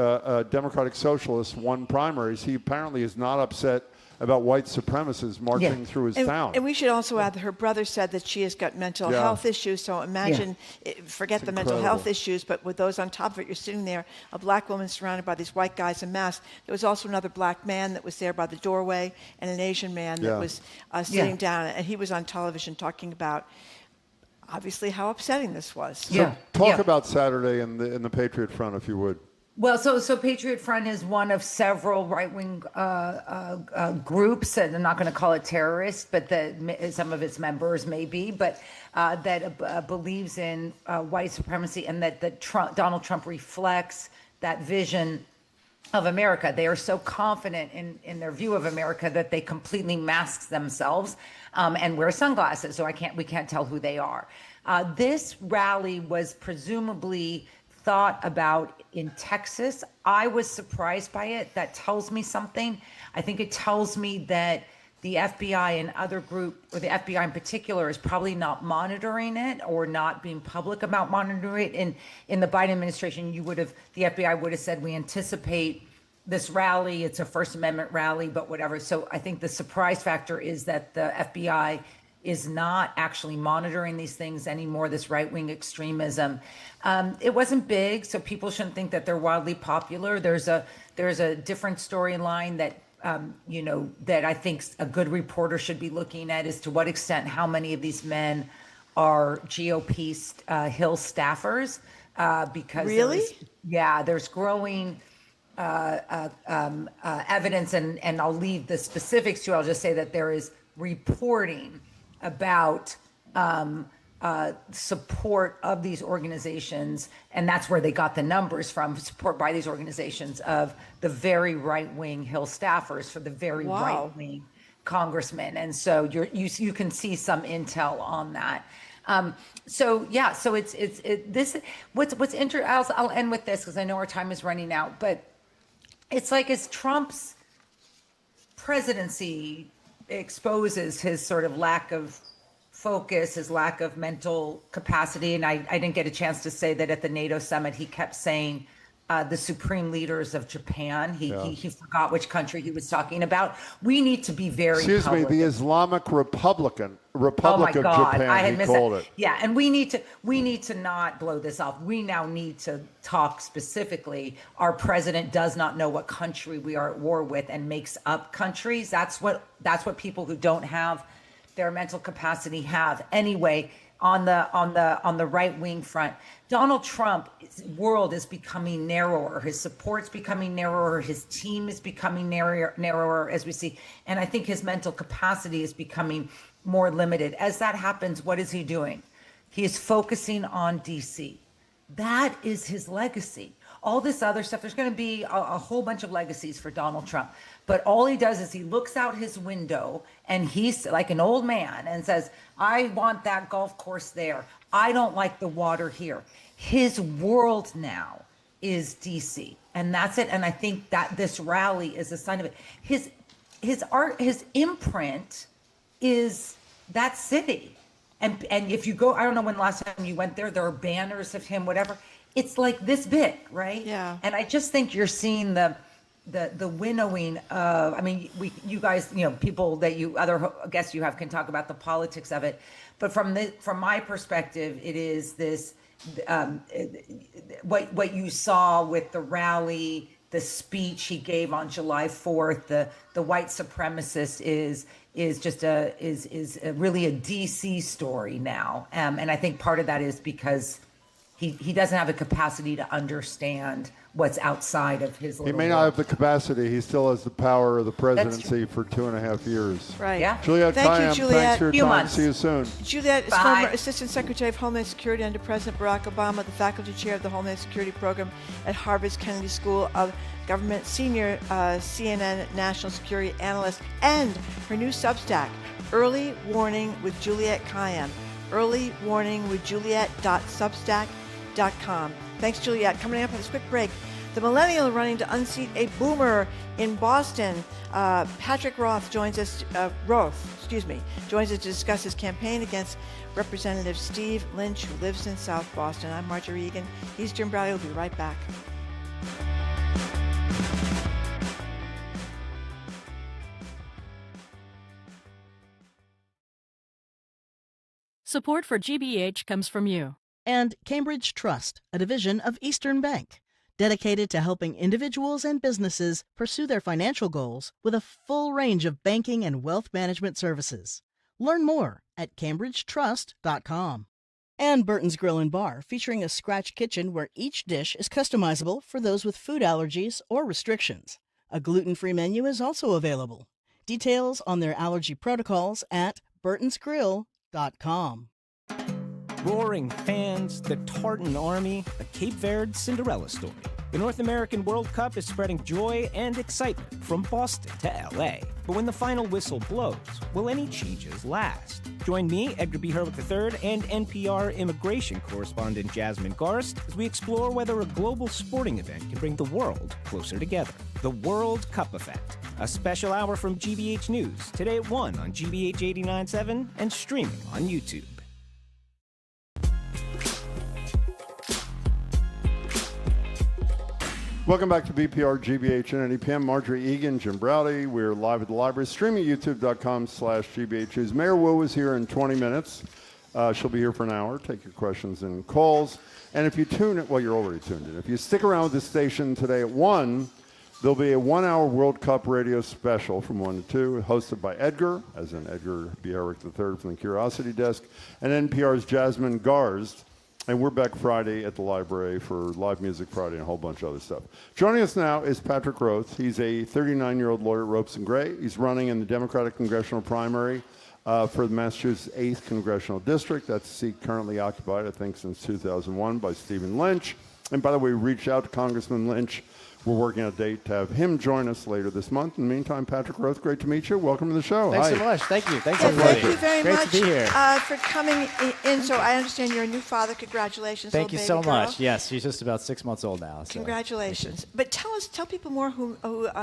Democratic Socialists won primaries. He apparently is not upset about white supremacists marching through his town. And we should also add that her brother said that she has got mental health issues. So imagine, forget the mental health issues, but with those on top of it, you're sitting there, a black woman surrounded by these white guys in masks. There was also another black man that was there by the doorway, and an Asian man that was sitting down, and he was on television talking about obviously how upsetting this was. So talk about Saturday in the Patriot Front, if you would. Well, so Patriot Front is one of several right-wing groups, and I'm not going to call it terrorist, but some of its members may be, but that believes in white supremacy, and that Donald Trump reflects that vision of America. They are so confident in their view of America that they completely mask themselves and wear sunglasses, so we can't tell who they are. This rally was presumably thought about in Texas. I was surprised by it. That tells me something. I think it tells me that the FBI and other group, or the FBI in particular, is probably not monitoring it or not being public about monitoring it. In the Biden administration, the FBI would have said, we anticipate this rally. It's a First Amendment rally, but whatever. So I think the surprise factor is that the FBI is not actually monitoring these things anymore, this right-wing extremism. It wasn't big, so people shouldn't think that they're wildly popular. There's a different storyline that that I think a good reporter should be looking at, is to what extent how many of these men are GOP Hill staffers. Because there's growing evidence, and I'll leave the specifics to. I'll just say that there is reporting about support of these organizations, and that's where they got the numbers from, support by these organizations of the very right-wing Hill staffers for the very right-wing congressmen. And so you can see some intel on that. So it's what's interesting. I'll end with this because I know our time is running out, but it's like, as Trump's presidency exposes his sort of lack of focus, his lack of mental capacity. And I didn't get a chance to say that at the NATO summit, he kept saying the supreme leaders of Japan. He forgot which country he was talking about. We need to be very the Islamic Republic of Japan, he called it. Yeah, and we need to not blow this off. We now need to talk specifically. Our president does not know what country we are at war with and makes up countries. That's what people who don't have their mental capacity have. Anyway, on the right wing front, Donald Trump's world is becoming narrower. His support's becoming narrower. His team is becoming narrower, as we see. And I think his mental capacity is becoming more limited. As that happens, what is he doing? He is focusing on DC. That is his legacy. All this other stuff, there's going to be a whole bunch of legacies for Donald Trump. But all he does is he looks out his window and he's like an old man and says, I want that golf course there. I don't like the water here. His world now is DC. And that's it. And I think that this rally is a sign of it. His art, his imprint is that city. And if you go, I don't know when the last time you went there, there are banners of him, whatever. it's like this big, right? Yeah. And I just think you're seeing the winnowing of, I mean, you guys, people that other guests you have can talk about the politics of it. But from my perspective, it is this, what you saw with the rally, the speech he gave on July 4th, the white supremacist is really a DC story now. And I think part of that is because he doesn't have the capacity to understand what's outside of his little He may not have the capacity. He still has the power of the presidency for 2.5 years. Right. Yeah. Juliette Thank Kayyem, you, Juliette. thanks for your Few time. months. See you soon. Juliette is Bye. former Assistant Secretary of Homeland Security under President Barack Obama, the faculty chair of the Homeland Security Program at Harvard's Kennedy School of Government, senior CNN national security analyst, and her new Substack, Early Warning with Juliette Kayyem. Early Warning with Juliette.substack.com. Thanks, Juliette. Coming up on this quick break, the millennial running to unseat a boomer in Boston. Patrick Roath joins us. Joins us to discuss his campaign against Representative Steve Lynch, who lives in South Boston. I'm Marjorie Egan. He's Jim Browdy. We'll be right back. Support for GBH comes from you. And Cambridge Trust, a division of Eastern Bank, dedicated to helping individuals and businesses pursue their financial goals with a full range of banking and wealth management services. Learn more at cambridgetrust.com. And Burton's Grill and Bar, featuring a scratch kitchen where each dish is customizable for those with food allergies or restrictions. A gluten-free menu is also available. Details on their allergy protocols at burtonsgrill.com. Roaring fans, the Tartan Army, a Cape Verde Cinderella story. The North American World Cup is spreading joy and excitement from Boston to LA. But when the final whistle blows, will any changes last? Join me, Edgar B. Herwick III, and NPR immigration correspondent Jasmine Garsd as we explore whether a global sporting event can bring the world closer together. The World Cup Effect, a special hour from GBH News, today at 1 on GBH 89.7 and streaming on YouTube. Welcome back to BPR, GBH, and NEPM. Marjorie Egan, Jim Browdy. We're live at the library, streaming youtube.com/GBH News. Mayor Wu is here in 20 minutes. She'll be here for an hour. Take your questions and calls. And if you tune in, well, you're already tuned in. If you stick around with the station today at 1, there'll be a 1-hour World Cup radio special from 1 to 2, hosted by Edgar, as in Edgar B. Herwick III from the Curiosity Desk, and NPR's Jasmine Garsd. And we're back Friday at the library for Live Music Friday and a whole bunch of other stuff. Joining us now is Patrick Roath. He's a 39-year-old lawyer at Ropes and Gray. He's running in the Democratic congressional primary for the Massachusetts 8th Congressional District. That's a seat currently occupied, I think, since 2001 by Stephen Lynch. And by the way, we reached out to Congressman Lynch. We're working on a date to have him join us later this month. In the meantime, Patrick Roath, great to meet you. Welcome to the show. Thanks Hi. so much. Thank you. Thanks, Thank you very great much to be here. For coming in. So I understand you're a new father. Congratulations. Thank you little so baby girl. much. Yes, she's just about 6 months old now. So. Congratulations. But tell people more who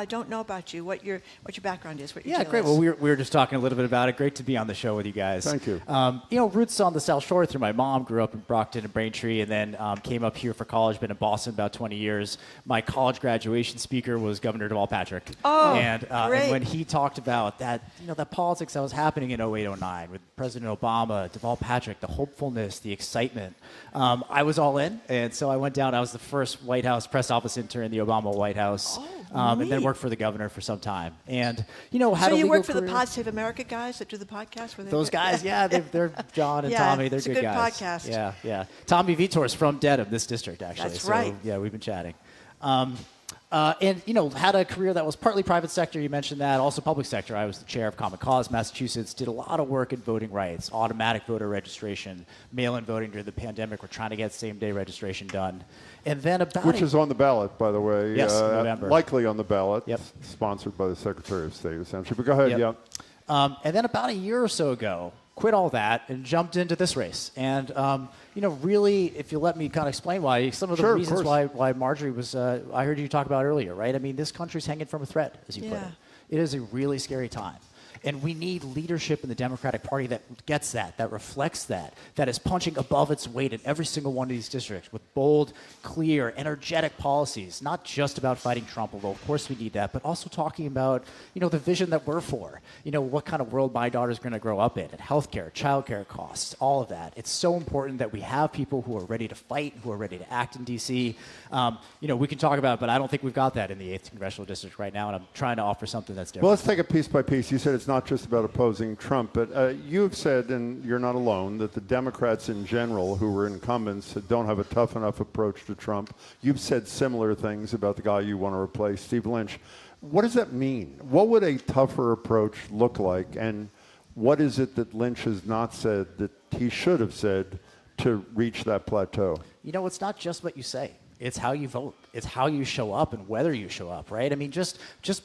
don't know about you, what your background is, what your deal great. is. Well, we were just talking a little bit about it. Great to be on the show with you guys. Thank you. Roots on the South Shore through my mom. Grew up in Brockton and Braintree, and then came up here for college. Been in Boston about 20 years. My college graduation speaker was Governor Deval Patrick. Oh, and great. when he talked about that, that politics that was happening in 08-09 with President Obama, Deval Patrick, the hopefulness, the excitement, I was all in. And so I went down. I was the first White House press office intern in the Obama White House, and then worked for the governor for some time. And had so a you legal work for the career. Pod Save America guys that do the podcast? Those guys, yeah, they're John and Yeah, Tommy. They're it's a good good guys. podcast. Yeah. Tommy Vitor's from Dedham, this district, actually. That's so, right. Yeah, we've been chatting. And had a career that was partly private sector, you mentioned that, also public sector. I was the chair of Common Cause Massachusetts, did a lot of work in voting rights, automatic voter registration, mail-in voting during the pandemic. We're trying to get same-day registration done. And then Which is on the ballot, by the way. Yes, in November. Likely on the ballot. Yep. Sponsored by the Secretary of State, essentially. But go ahead, Yep. And then about a year or so ago, quit all that and jumped into this race. And, really, if you let me kind of explain why, some of the reasons why Marjorie was, I heard you talk about earlier, right? I mean, this country's hanging from a thread, as you put it. It is a really scary time. And we need leadership in the Democratic Party that gets that reflects that is punching above its weight in every single one of these districts with bold, clear, energetic policies, not just about fighting Trump, although of course we need that, but also talking about, the vision that we're for, what kind of world my daughter's going to grow up in, and healthcare, childcare costs, all of that. It's so important that we have people who are ready to fight, who are ready to act in D.C. We can talk about it, but I don't think we've got that in the 8th Congressional District right now, and I'm trying to offer something that's different. Well, let's take it piece by piece. You said it's not just about opposing Trump, but you have said, and you're not alone, that the Democrats in general who were incumbents don't have a tough enough approach to Trump. You've said similar things about the guy you want to replace, Steve Lynch. What does that mean? What would a tougher approach look like, and what is it that Lynch has not said that he should have said to reach that plateau? It's not just what you say. It's how you vote. It's how you show up and whether you show up, right? I mean, just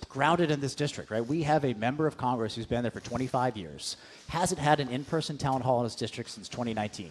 grounded in this district, right? We have a member of Congress who's been there for 25 years, hasn't had an in-person town hall in his district since 2019.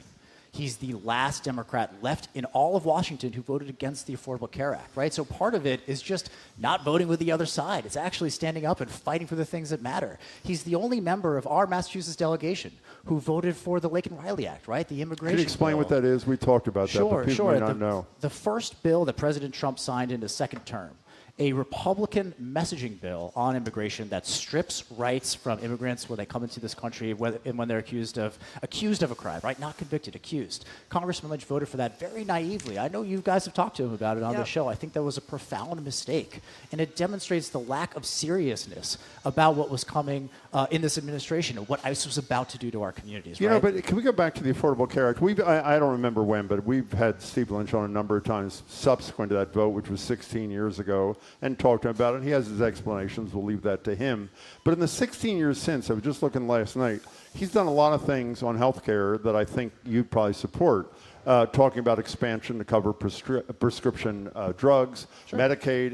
He's the last Democrat left in all of Washington who voted against the Affordable Care Act, right? So part of it is just not voting with the other side. It's actually standing up and fighting for the things that matter. He's the only member of our Massachusetts delegation who voted for the Lake and Riley Act, right? The immigration Can you explain bill. what that is? We talked about that, but people may not know. The first bill that President Trump signed in his second term, a Republican messaging bill on immigration that strips rights from immigrants when they come into this country and when they're accused of a crime, right? Not convicted, accused. Congressman Lynch voted for that very naively. I know you guys have talked to him about it on the show. I think that was a profound mistake. And it demonstrates the lack of seriousness about what was coming in this administration and what ICE was about to do to our communities, right? But can we go back to the Affordable Care Act? I don't remember when, but we've had Steve Lynch on a number of times subsequent to that vote, which was 16 years ago, and talked to him about it. He has his explanations. We'll leave that to him. But in the 16 years since, I was just looking last night, he's done a lot of things on health care that I think you'd probably support. Talking about expansion to cover prescription drugs, Medicaid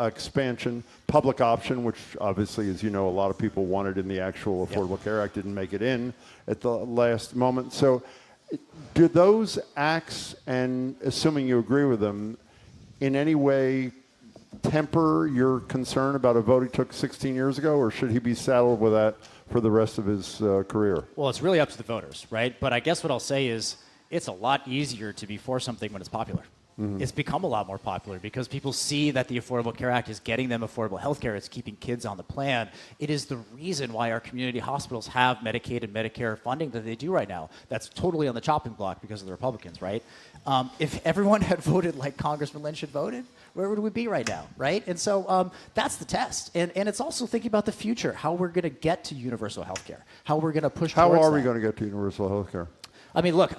expansion, public option, which obviously, as you know, a lot of people wanted in the actual Affordable Care Act, didn't make it in at the last moment. So do those acts, and assuming you agree with them, in any way temper your concern about a vote he took 16 years ago, or should he be saddled with that for the rest of his career? Well, it's really up to the voters, right? But I guess what I'll say is it's a lot easier to be for something when it's popular. Mm-hmm. It's become a lot more popular because people see that the Affordable Care Act is getting them affordable health care. It's keeping kids on the plan. It is the reason why our community hospitals have Medicaid and Medicare funding that they do right now. That's totally on the chopping block because of the Republicans, right? If everyone had voted like Congressman Lynch had voted, where would we be right now, right? And so that's the test. And it's also thinking about the future, how we're going to get to universal health care, how we're going to push towards that. How are we going to get to universal health care? I mean, look,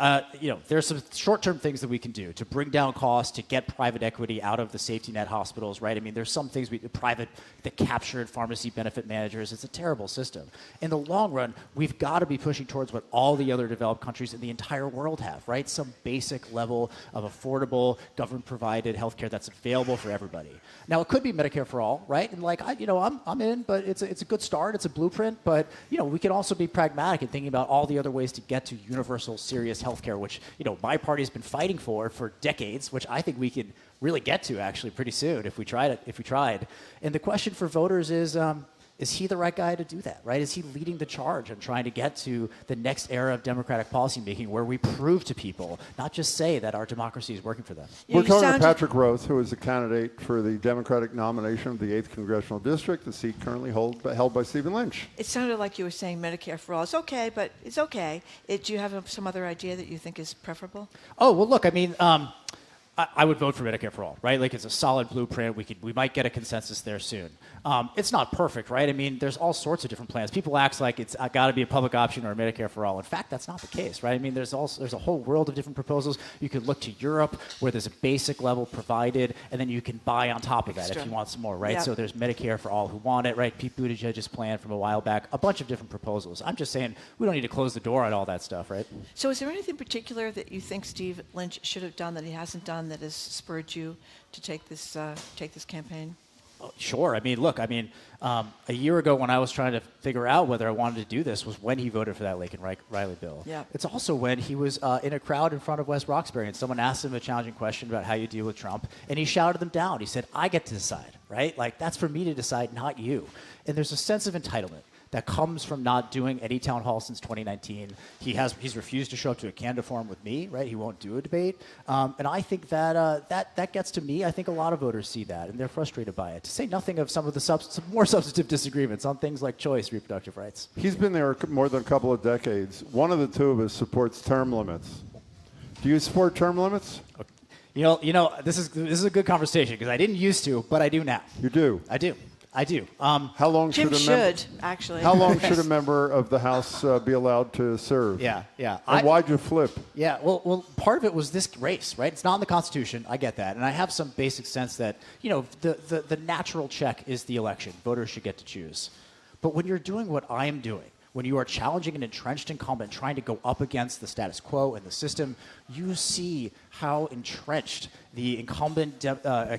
there's some short-term things that we can do to bring down costs, to get private equity out of the safety net hospitals, right? I mean, there's some things the captured pharmacy benefit managers. It's a terrible system. In the long run, we've got to be pushing towards what all the other developed countries in the entire world have, right? Some basic level of affordable, government-provided healthcare that's available for everybody. Now, it could be Medicare for all, right? And I'm in, but it's a good start. It's a blueprint, but we can also be pragmatic in thinking about all the other ways to get to universal, serious healthcare, which my party's been fighting for decades, which I think we can really get to actually pretty soon if we tried. And the question for voters is he the right guy to do that, right? Is he leading the charge on trying to get to the next era of democratic policymaking where we prove to people, not just say that our democracy is working for them? We're talking to Patrick Roath, who is a candidate for the Democratic nomination of the 8th Congressional District, the seat currently held by Stephen Lynch. It sounded like you were saying Medicare for all. It's okay, but it's okay. Do you have some other idea that you think is preferable? Oh, well, look, I mean, I would vote for Medicare for all, right? Like, it's a solid blueprint. We might get a consensus there soon. It's not perfect, right? I mean, there's all sorts of different plans. People act like it's got to be a public option or a Medicare for all. In fact, that's not the case, right? I mean, there's a whole world of different proposals. You could look to Europe, where there's a basic level provided, and then you can buy on top of that if you want some more, right? Yep. So there's Medicare for all who want it, right? Pete Buttigieg's plan from a while back, a bunch of different proposals. I'm just saying we don't need to close the door on all that stuff, right? So is there anything particular that you think Steve Lynch should have done that he hasn't done that has spurred you to take this campaign? Oh, sure. I mean, look, a year ago when I was trying to figure out whether I wanted to do this was when he voted for that Lake and Riley bill. Yeah. It's also when he was in a crowd in front of West Roxbury and someone asked him a challenging question about how you deal with Trump, and he shouted them down. He said, I get to decide, right? Like, that's for me to decide, not you. And there's a sense of entitlement that comes from not doing any town hall since 2019. He's refused to show up to a candidate forum with me, right? He won't do a debate. And I think that gets to me. I think a lot of voters see that, and they're frustrated by it. To say nothing of some of the some more substantive disagreements on things like choice, reproductive rights. He's been there more than a couple of decades. One of the two of us supports term limits. Do you support term limits? You know, this is a good conversation because I didn't used to, but I do now. You do? I do. How long Jim should actually. How long should a member of the House be allowed to serve? Yeah. And why'd you flip? Yeah, well, part of it was this race, right? It's not in the Constitution. I get that. And I have some basic sense that, the natural check is the election. Voters should get to choose. But when you're doing what I am doing, when you are challenging an entrenched incumbent trying to go up against the status quo and the system, you see how entrenched the incumbent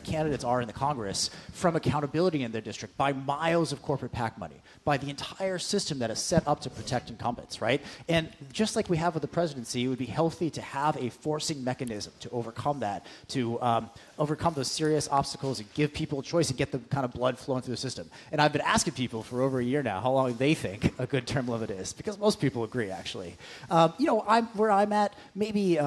candidates are in the Congress from accountability in their district by miles of corporate PAC money, by the entire system that is set up to protect incumbents, right? And just like we have with the presidency, it would be healthy to have a forcing mechanism to overcome that, to overcome those serious obstacles and give people a choice and get the kind of blood flowing through the system. And I've been asking people for over a year now how long they think a good term limit is, because most people agree, actually. Where I'm at, maybe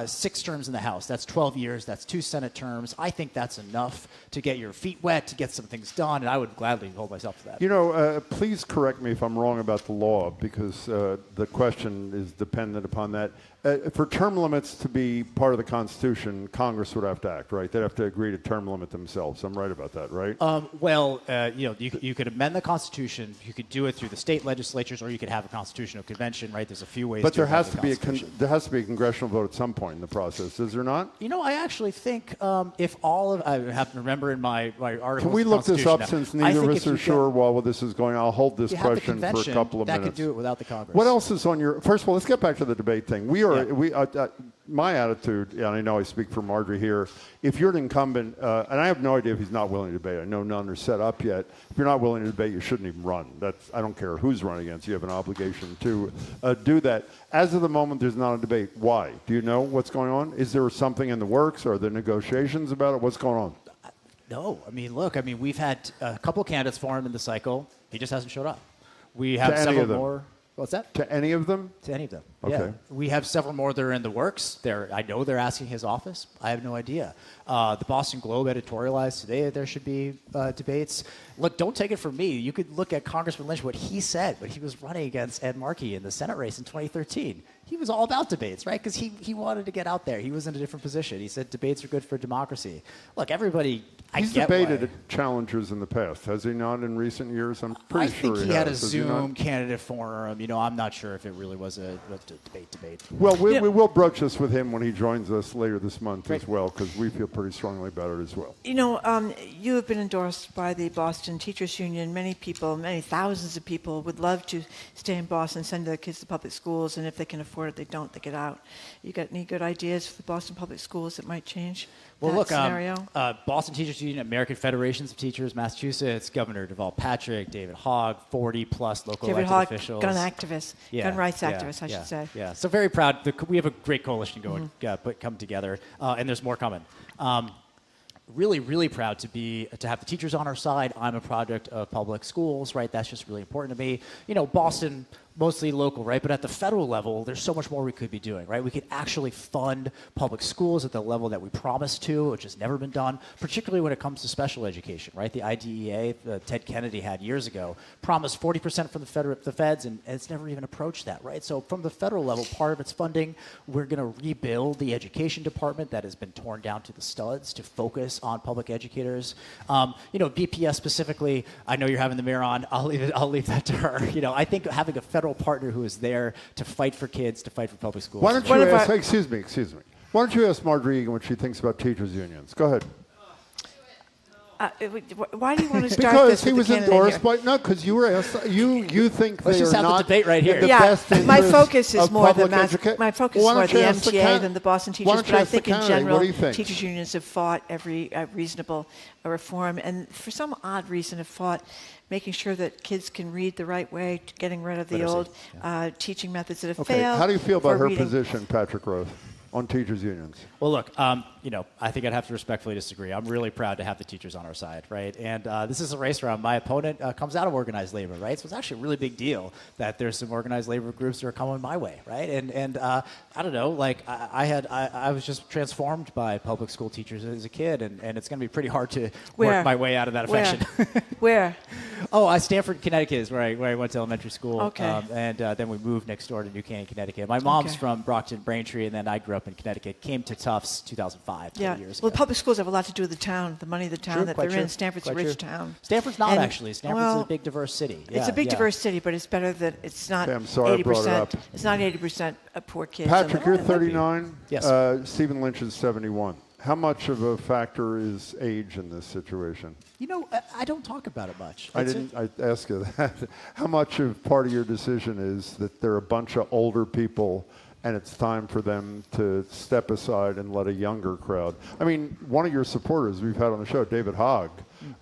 6 terms in the House. That's 12 years. That's 2 Senate terms. I think that's enough to get your feet wet, to get some things done, and I would gladly hold myself to that. Please correct me if I'm wrong about the law, because the question is dependent upon that. For term limits to be part of the Constitution, Congress would have to act, right? They'd have to agree to term limit themselves. I'm right about that, right? You could amend the Constitution. You could do it through the state legislatures, or you could have a constitutional convention, right? There's a few ways. But to there has to be a congressional vote at some point in the process, is there not? I actually think if all of I have to remember in my article. Can we look this up since neither of us are sure while this is going? I'll hold this question for a couple of minutes. That could do it without the Congress. What else is on your? First of all, let's get back to the debate thing. My attitude, and I know I speak for Marjorie here, if you're an incumbent, and I have no idea if he's not willing to debate. I know none are set up yet. If you're not willing to debate, you shouldn't even run. I don't care who's running against you. You have an obligation to do that. As of the moment, there's not a debate. Why? Do you know what's going on? Is there something in the works? Are there negotiations about it? What's going on? No. We've had a couple candidates for him in the cycle. He just hasn't showed up. We have several more. What's that? To any of them? To any of them. Okay. Yeah. We have several more that are in the works. I know they're asking his office. I have no idea. The Boston Globe editorialized today that there should be debates. Look, don't take it from me. You could look at Congressman Lynch, what he said when he was running against Ed Markey in the Senate race in 2013. He was all about debates, right? Because he wanted to get out there. He was in a different position. He said debates are good for democracy. Look, everybody, He's debated challengers in the past, has he not, in recent years? I'm pretty sure he has. I think he had a Zoom candidate forum. I'm not sure if it really was a debate. Well, we will broach this with him when he joins us later this month as well, because we feel pretty strongly about it as well. You have been endorsed by the Boston Teachers Union. Many people, many thousands of people would love to stay in Boston, send their kids to public schools, and if they can afford it, they don't, they get out. You got any good ideas for the Boston public schools that might change that scenario? Boston Teachers Union, American Federations of Teachers, Massachusetts, Governor Deval Patrick, David Hogg, 40-plus local elected officials. Gun activists, gun rights activists, I should say. Yeah, so very proud. We have a great coalition going, come together, and there's more coming. Really, really proud to have the teachers on our side. I'm a product of public schools, right? That's just really important to me. Boston, mostly local, right? But at the federal level, there's so much more we could be doing, right? We could actually fund public schools at the level that we promised to, which has never been done, particularly when it comes to special education, right? The IDEA, Ted Kennedy had years ago, promised 40% from the feds, and it's never even approached that, right? So from the federal level, part of its funding, we're going to rebuild the education department that has been torn down to the studs to focus on public educators. BPS specifically, I know you're having the mayor on. I'll leave that to her. I think having a federal partner who is there to fight for kids, to fight for public schools. Why don't you ask, excuse me. Why don't you ask Marjorie Egan what she thinks about teachers' unions? Go ahead. Why do you want to start because this he with was endorsed by because you were asked, you think let's just have the debate right here. My focus is more the MTA than the Boston teachers, but I think in general teachers unions have fought every reasonable reform, and for some odd reason have fought making sure that kids can read the right way, getting rid of the old teaching methods that have failed. How do you feel about her position, Patrick Roath? on teachers' unions? Well, look, I think I'd have to respectfully disagree. I'm really proud to have the teachers on our side, right? And this is a race around. My opponent comes out of organized labor, right? So it's actually a really big deal that there's some organized labor groups that are coming my way, right? And I don't know, like I was just transformed by public school teachers as a kid, and it's going to be pretty hard to work my way out of that affection. Where? Oh, Stanford, Connecticut is where I went to elementary school. Okay. And then we moved next door to New Canaan, Connecticut. My mom's from Brockton, Braintree, and then I grew up in Connecticut. Came to Tufts 2005, 20 years ago. Well, public schools have a lot to do with the town, the money of the town that they're in. Stanford's a rich town. Stanford's not actually. Stanford's a big, diverse city. It's a big, diverse city, but it's better that it's not 80%. It's not 80% of poor kids. Patrick, you're 39. Yes. Stephen Lynch is 71. How much of a factor is age in this situation? I don't talk about it much. I ask you that. How much of part of your decision is that there are a bunch of older people and it's time for them to step aside and let a younger crowd? I mean, one of your supporters we've had on the show, David Hogg,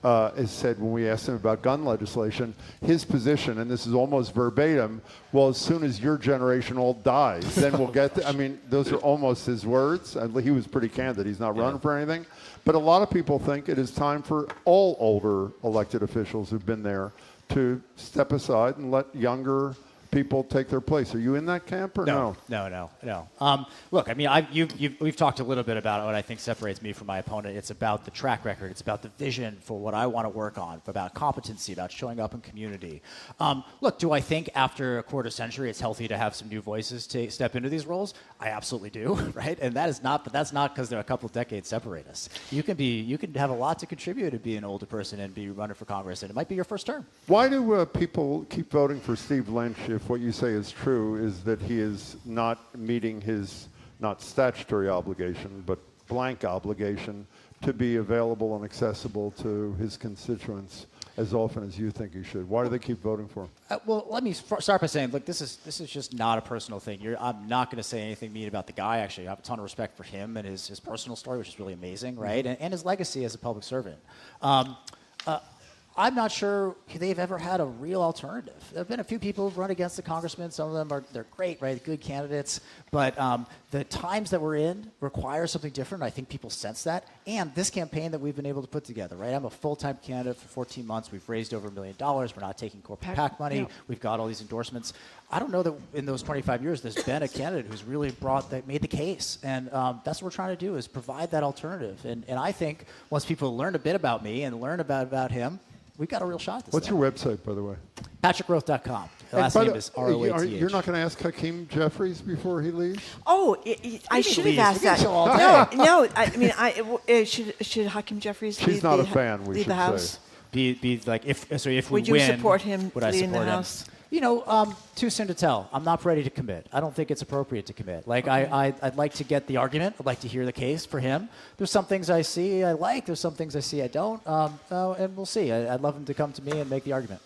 has said when we asked him about gun legislation, his position, and this is almost verbatim, well, as soon as your generation all dies, then we'll get I mean, those are almost his words. He was pretty candid. He's not running for anything. But a lot of people think it is time for all older elected officials who've been there to step aside and let younger people take their place. Are you in that camp or no? No. Look, I mean, we've talked a little bit about what I think separates me from my opponent. It's about the track record. It's about the vision for what I want to work on, about competency, about showing up in community. Look, do I think after a quarter century it's healthy to have some new voices to step into these roles? I absolutely do, right? And that's not because there are a couple of decades separate us. You can have a lot to contribute to be an older person and be running for Congress, and it might be your first term. Why do people keep voting for Steve Lynch if what you say is true, is that he is not meeting his, not statutory obligation, but blank obligation to be available and accessible to his constituents as often as you think he should? Why do they keep voting for him? Well, let me start by saying, look, this is just not a personal thing. I'm not going to say anything mean about the guy. Actually, I have a ton of respect for him and his personal story, which is really amazing, right? And his legacy as a public servant. I'm not sure they've ever had a real alternative. There have been a few people who've run against the congressman. Some of them they're great, right? Good candidates. But the times that we're in require something different. I think people sense that. And this campaign that we've been able to put together, right? I'm a full-time candidate for 14 months. We've raised over $1 million. We're not taking corporate PAC money. No. We've got all these endorsements. I don't know that in those 25 years there's been a candidate who's really made the case. And that's what we're trying to do, is provide that alternative. And I think once people learn a bit about me and learn about him, we've got a real shot at this. What's your website, by the way? PatrickRoath.com. Last name is Roath. You're not going to ask Hakeem Jeffries before he leaves? Oh, I should have asked that. No. I mean, should Hakeem Jeffries leave the not a fan, we leave should the House? Say. Be like, if we would win, you support him would I leading support the him? House? Too soon to tell. I'm not ready to commit. I don't think it's appropriate to commit. Like, okay. I'd like to get the argument. I'd like to hear the case for him. There's some things I see I like. There's some things I see I don't. And we'll see. I'd love him to come to me and make the argument.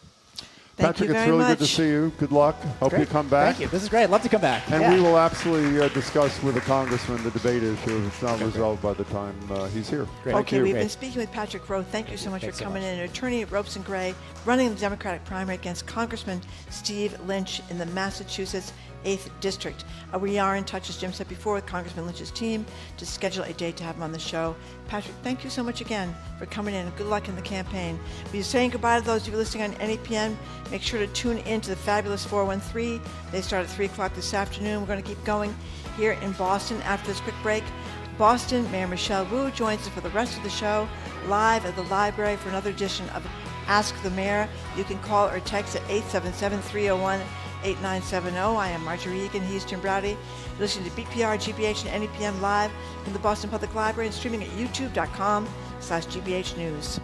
Patrick, it's really good to see you. Good luck. Hope you come back. Thank you. This is great. I'd love to come back. And we will absolutely discuss with the congressman the debate issue if it's not resolved by the time he's here. Great. Okay, we've been speaking with Patrick Roath. Thank you so much for coming in. An attorney at Ropes & Gray, running the Democratic primary against Congressman Steve Lynch in the Massachusetts 8th District. We are in touch, as Jim said before, with Congressman Lynch's team to schedule a date to have him on the show. Patrick, thank you so much again for coming in, and good luck in the campaign. We're saying goodbye to those of you listening on NEPN. Make sure to tune in to the Fabulous 413. They start at 3 o'clock this afternoon. We're going to keep going here in Boston after this quick break. Boston Mayor Michelle Wu joins us for the rest of the show live at the library for another edition of Ask the Mayor. You can call or text at 877-301-8970. I am Marjorie Egan. He's Jim Browdy. You're listening to BPR, GBH, and NEPM live from the Boston Public Library and streaming at youtube.com/GBH News.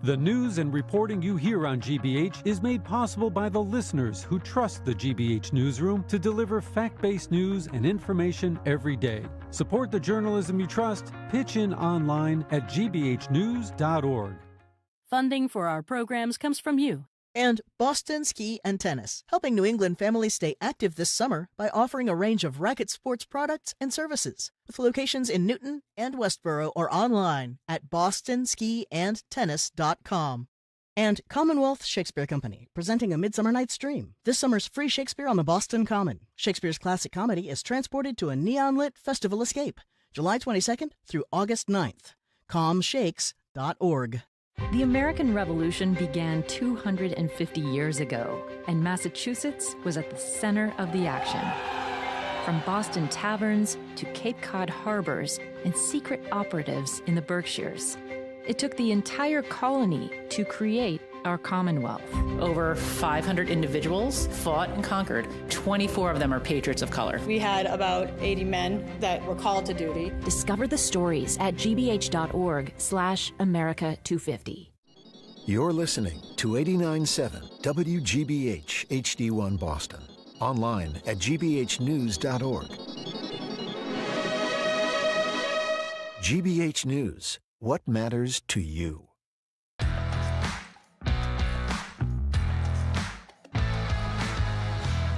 The news and reporting you hear on GBH is made possible by the listeners who trust the GBH newsroom to deliver fact-based news and information every day. Support the journalism you trust. Pitch in online at gbhnews.org. Funding for our programs comes from you. And Boston Ski and Tennis, helping New England families stay active this summer by offering a range of racket sports products and services, with locations in Newton and Westboro or online at bostonskiandtennis.com. And Commonwealth Shakespeare Company, presenting A Midsummer Night's Dream. This summer's free Shakespeare on the Boston Common. Shakespeare's classic comedy is transported to a neon-lit festival escape, July 22nd through August 9th. comshakes.org. The American Revolution began 250 years ago, and Massachusetts was at the center of the action. From Boston taverns to Cape Cod harbors and secret operatives in the Berkshires, it took the entire colony to create our Commonwealth. Over 500 individuals fought and conquered. 24 of them are patriots of color. We had about 80 men that were called to duty. Discover the stories at gbh.org/America250. You're listening to 89.7 WGBH HD1 Boston. Online at gbhnews.org. GBH News. What matters to you?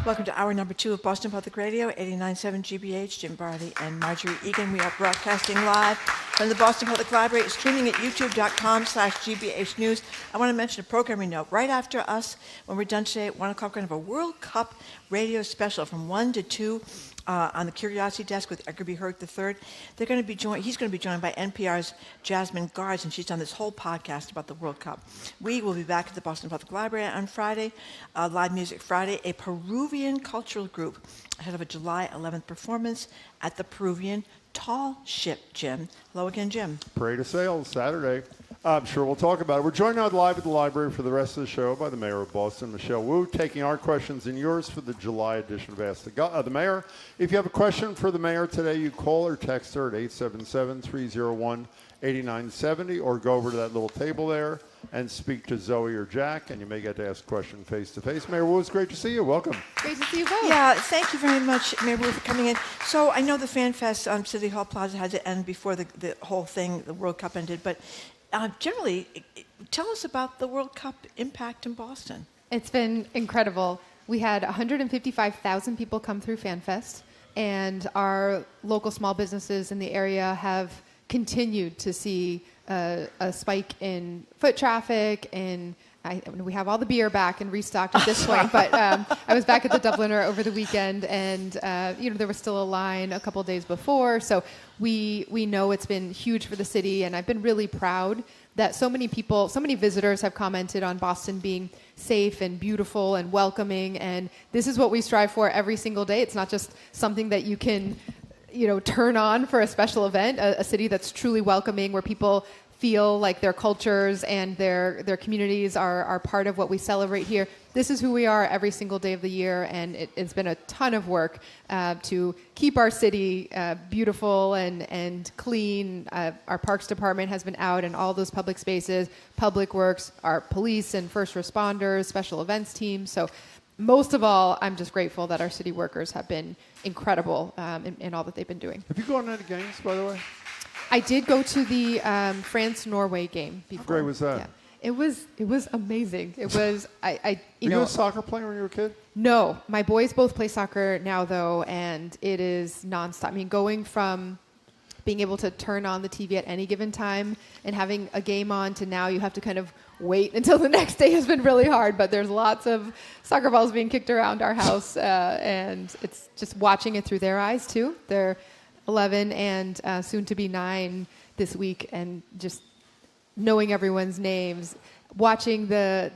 Welcome to hour number 2 of Boston Public Radio, 89.7 GBH. Jim Barley and Marjorie Egan. We are broadcasting live from the Boston Public Library, streaming at youtube.com/GBH News. I want to mention a programming note. Right after us, when we're done today at 1 o'clock, we're going to have a World Cup radio special from 1 to 2 on the Curiosity Desk with Edgar B. III. They're going to be he's going to be joined by NPR's Jasmine Garsd, and she's done this whole podcast about the World Cup. We will be back at the Boston Public Library on Friday, Live Music Friday, a Peruvian cultural group ahead of a July 11th performance at the Peruvian Tall Ship, Jim. Hello again, Jim. Parade of Sales, Saturday. I'm sure we'll talk about it. We're joined now live at the library for the rest of the show by the Mayor of Boston, Michelle Wu, taking our questions and yours for the July edition of Ask the Mayor. If you have a question for the Mayor today, you call or text her at 877-301-8970 or go over to that little table there and speak to Zoe or Jack, and you may get to ask a question face-to-face. Mayor Wu, it's great to see you. Welcome. Great to see you both. Yeah, thank you very much, Mayor Wu, for coming in. So I know the Fan Fest on City Hall Plaza had to end before the whole thing, the World Cup ended, but generally, tell us about the World Cup impact in Boston. It's been incredible. We had 155,000 people come through FanFest, and our local small businesses in the area have continued to see a spike in foot traffic, and we have all the beer back and restocked at this point, but I was back at the Dubliner over the weekend, and there was still a line a couple days before, so we know it's been huge for the city, and I've been really proud that so many visitors have commented on Boston being safe and beautiful and welcoming, and this is what we strive for every single day. It's not just something that you can turn on for a special event, a city that's truly welcoming, where people feel like their cultures and their communities are part of what we celebrate here. This is who we are every single day of the year, and it's been a ton of work to keep our city beautiful and clean. Our Parks Department has been out in all those public spaces, Public Works, our police and first responders, special events teams. So most of all, I'm just grateful that our city workers have been incredible in all that they've been doing. Have you gone to any games, by the way? I did go to the France-Norway game before. How great was that? Yeah. It was amazing. It was Were you a soccer player when you were a kid? No, my boys both play soccer now though, and it is nonstop. I mean, going from being able to turn on the TV at any given time and having a game on to now you have to kind of wait until the next day has been really hard, but there's lots of soccer balls being kicked around our house, and it's just watching it through their eyes too. They're 11 and soon to be 9 this week, and just knowing everyone's names, watching the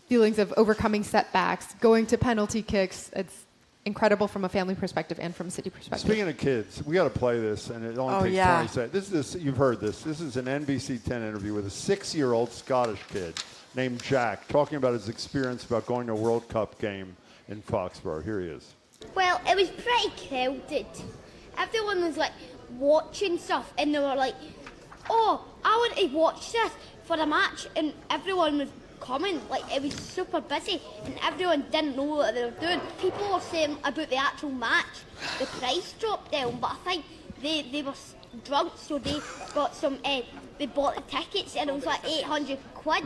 feelings of overcoming setbacks, going to penalty kicks. It's incredible from a family perspective and from a city perspective. Speaking of kids, we got to play this, and it only takes 20 seconds. You've heard this. This is an NBC 10 interview with a 6-year-old Scottish kid named Jack talking about his experience about going to a World Cup game in Foxborough. Here he is. Well, it was pretty crowded. Everyone was like watching stuff, and they were like, "Oh, I want to watch this for a match," and everyone was coming. Like, it was super busy, and everyone didn't know what they were doing. People were saying about the actual match, the price dropped down, but I think they were drunk, so they got some. They bought the tickets, and it was like 800 quid.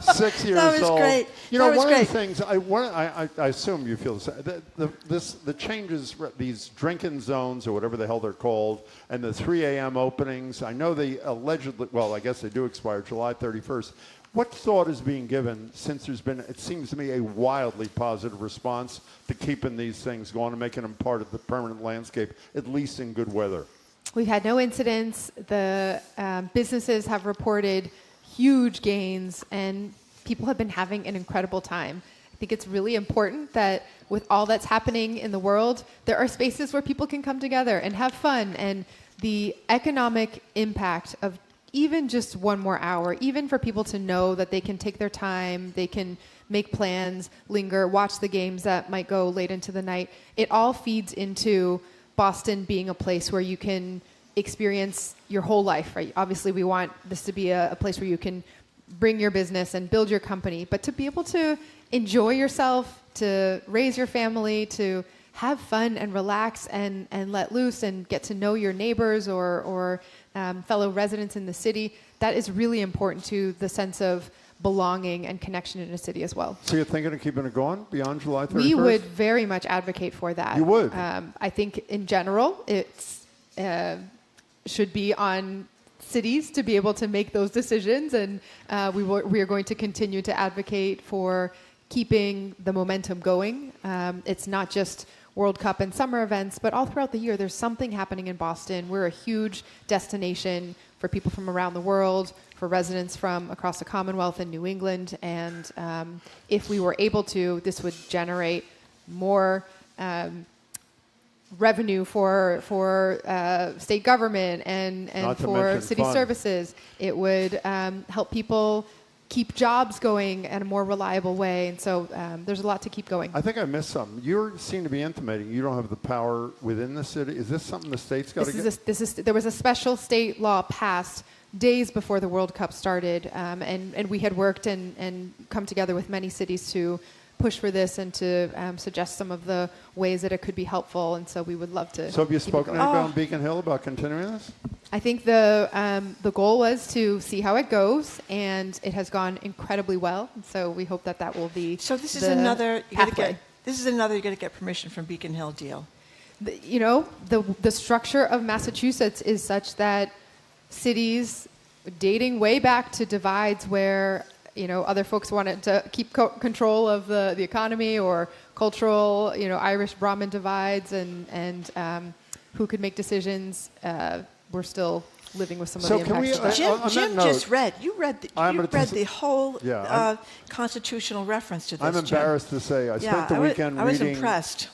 6 years That was old. great. You know, That was one great. of the things I assume you feel the same. The changes, these drinking zones or whatever the hell they're called, and the 3 a.m. openings. I know they allegedly, well, I guess they do expire July 31st. What thought is being given since there's been, it seems to me, a wildly positive response to keeping these things going and making them part of the permanent landscape, at least in good weather? We've had no incidents. The businesses have reported huge gains, and people have been having an incredible time. I think it's really important that with all that's happening in the world, there are spaces where people can come together and have fun. And the economic impact of even just one more hour, even for people to know that they can take their time, they can make plans, linger, watch the games that might go late into the night, it all feeds into Boston being a place where you can experience your whole life, right? Obviously, we want this to be a place where you can bring your business and build your company, but to be able to enjoy yourself, to raise your family, to have fun and relax and let loose and get to know your neighbors or fellow residents in the city, that is really important to the sense of belonging and connection in a city as well. So you're thinking of keeping it going beyond July 31st? We would very much advocate for that. You would? I think in general, it's should be on cities to be able to make those decisions, and we are going to continue to advocate for keeping the momentum going. It's not just World Cup and summer events, but all throughout the year, there's something happening in Boston. We're a huge destination for people from around the world, for residents from across the Commonwealth and New England. And if we were able to, this would generate more revenue for state government and for city services. It would help people keep jobs going in a more reliable way. And so there's a lot to keep going. I think I missed something. You seem to be intimating you don't have the power within the city. Is this something the state's got to get? There was a special state law passed days before the World Cup started, and we had worked and come together with many cities to push for this and to suggest some of the ways that it could be helpful. And so we would love to. So have you spoken to anybody on Beacon Hill about continuing this? I think the goal was to see how it goes, and it has gone incredibly well. So we hope that will be. So this is another. You got to get permission from Beacon Hill deal. The structure of Massachusetts is such that cities, dating way back to divides where other folks wanted to keep control of the economy, or cultural, Irish Brahmin divides, and who could make decisions. We're still living with some of the impacts of that. Jim just read. You read the whole constitutional reference to this. I'm embarrassed to say I spent the weekend reading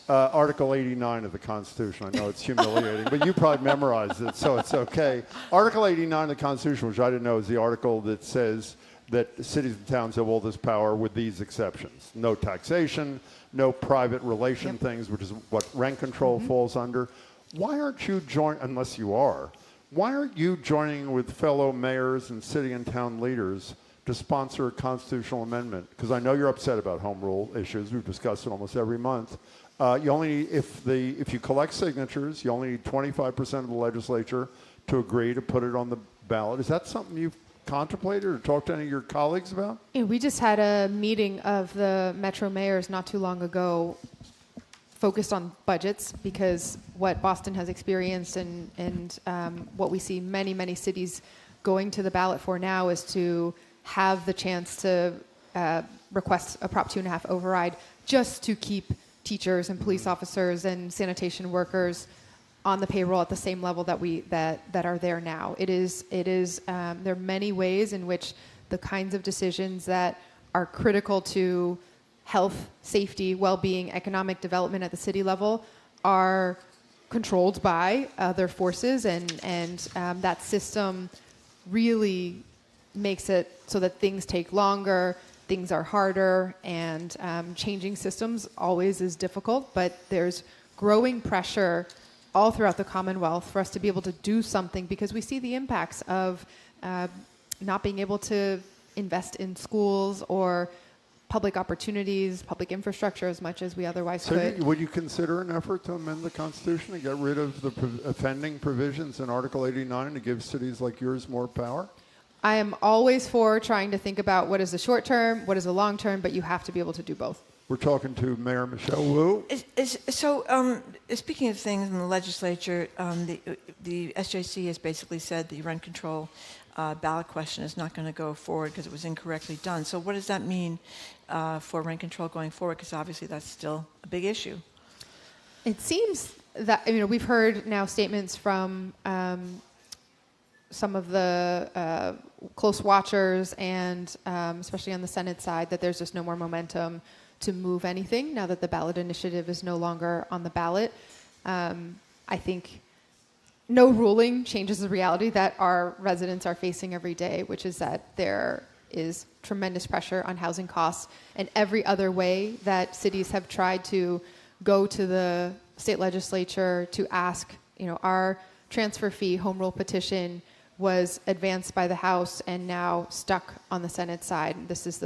Article 89 of the Constitution. I know it's humiliating, but you probably memorized it, so it's okay. Article 89 of the Constitution, which I didn't know, is the article that says that cities and towns have all this power with these exceptions. No taxation, no private relation things, which is what rent control falls under. Why aren't you unless you are, why aren't you joining with fellow mayors and city and town leaders to sponsor a constitutional amendment? Because I know you're upset about home rule issues. We've discussed it almost every month. You only need, if you collect signatures, you only need 25% of the legislature to agree to put it on the ballot. Is that something you've contemplated or talked to any of your colleagues about? Yeah, we just had a meeting of the Metro mayors not too long ago focused on budgets, because what Boston has experienced and what we see many cities going to the ballot for now is to have the chance to request a Prop 2.5 override just to keep teachers and police officers and sanitation workers on the payroll at the same level that are there now. There are many ways in which the kinds of decisions that are critical to health, safety, well-being, economic development at the city level are controlled by other forces, and that system really makes it so that things take longer, things are harder, and changing systems always is difficult, but there's growing pressure all throughout the Commonwealth for us to be able to do something, because we see the impacts of not being able to invest in schools or public opportunities, public infrastructure as much as we otherwise So could. would you consider an effort to amend the Constitution to get rid of the offending provisions in Article 89 to give cities like yours more power? I am always for trying to think about what is the short term, what is the long term, but you have to be able to do both. We're talking to Mayor Michelle Wu. Speaking of things in the legislature, the SJC has basically said the rent control ballot question is not going to go forward because it was incorrectly done. So what does that mean for rent control going forward? Because obviously that's still a big issue. It seems that, we've heard now statements from some of the close watchers and especially on the Senate side that there's just no more momentum to move anything now that the ballot initiative is no longer on the ballot. I think no ruling changes the reality that our residents are facing every day, which is that there is tremendous pressure on housing costs, and every other way that cities have tried to go to the state legislature to ask, our transfer fee home rule petition was advanced by the House and now stuck on the Senate side. This is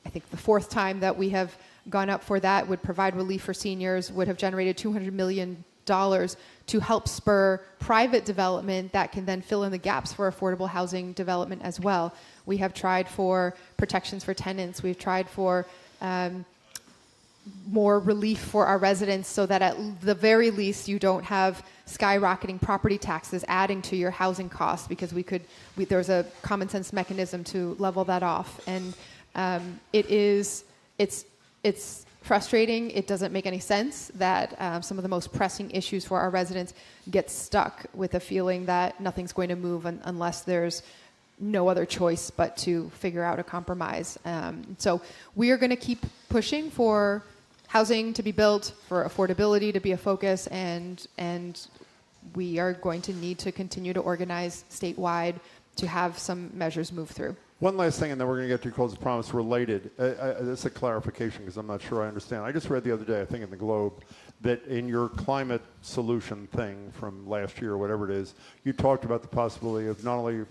I think the fourth time that we have gone up for that, would provide relief for seniors, would have generated $200 million to help spur private development that can then fill in the gaps for affordable housing development as well. We have tried for protections for tenants. We've tried for more relief for our residents so that at the very least you don't have skyrocketing property taxes adding to your housing costs, because there's a common sense mechanism to level that off. And it's frustrating. It doesn't make any sense that some of the most pressing issues for our residents get stuck with a feeling that nothing's going to move unless there's no other choice but to figure out a compromise. So we are going to keep pushing for housing to be built, for affordability to be a focus, and we are going to need to continue to organize statewide to have some measures move through. One last thing, and then we're going to get to your calls of promise related. This is a clarification because I'm not sure I understand. I just read the other day, I think in the Globe, that in your climate solution thing from last year or whatever it is, you talked about the possibility of not only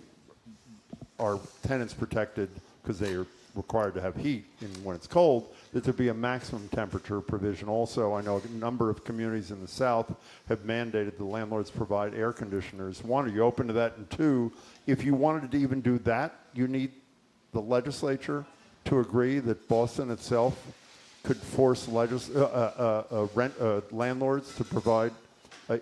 are tenants protected because they are required to have heat when it's cold, that there be a maximum temperature provision. Also, I know a number of communities in the South have mandated the landlords provide air conditioners. One, are you open to that? And two, if you wanted to even do that, you need the legislature to agree that Boston itself could force landlords to provide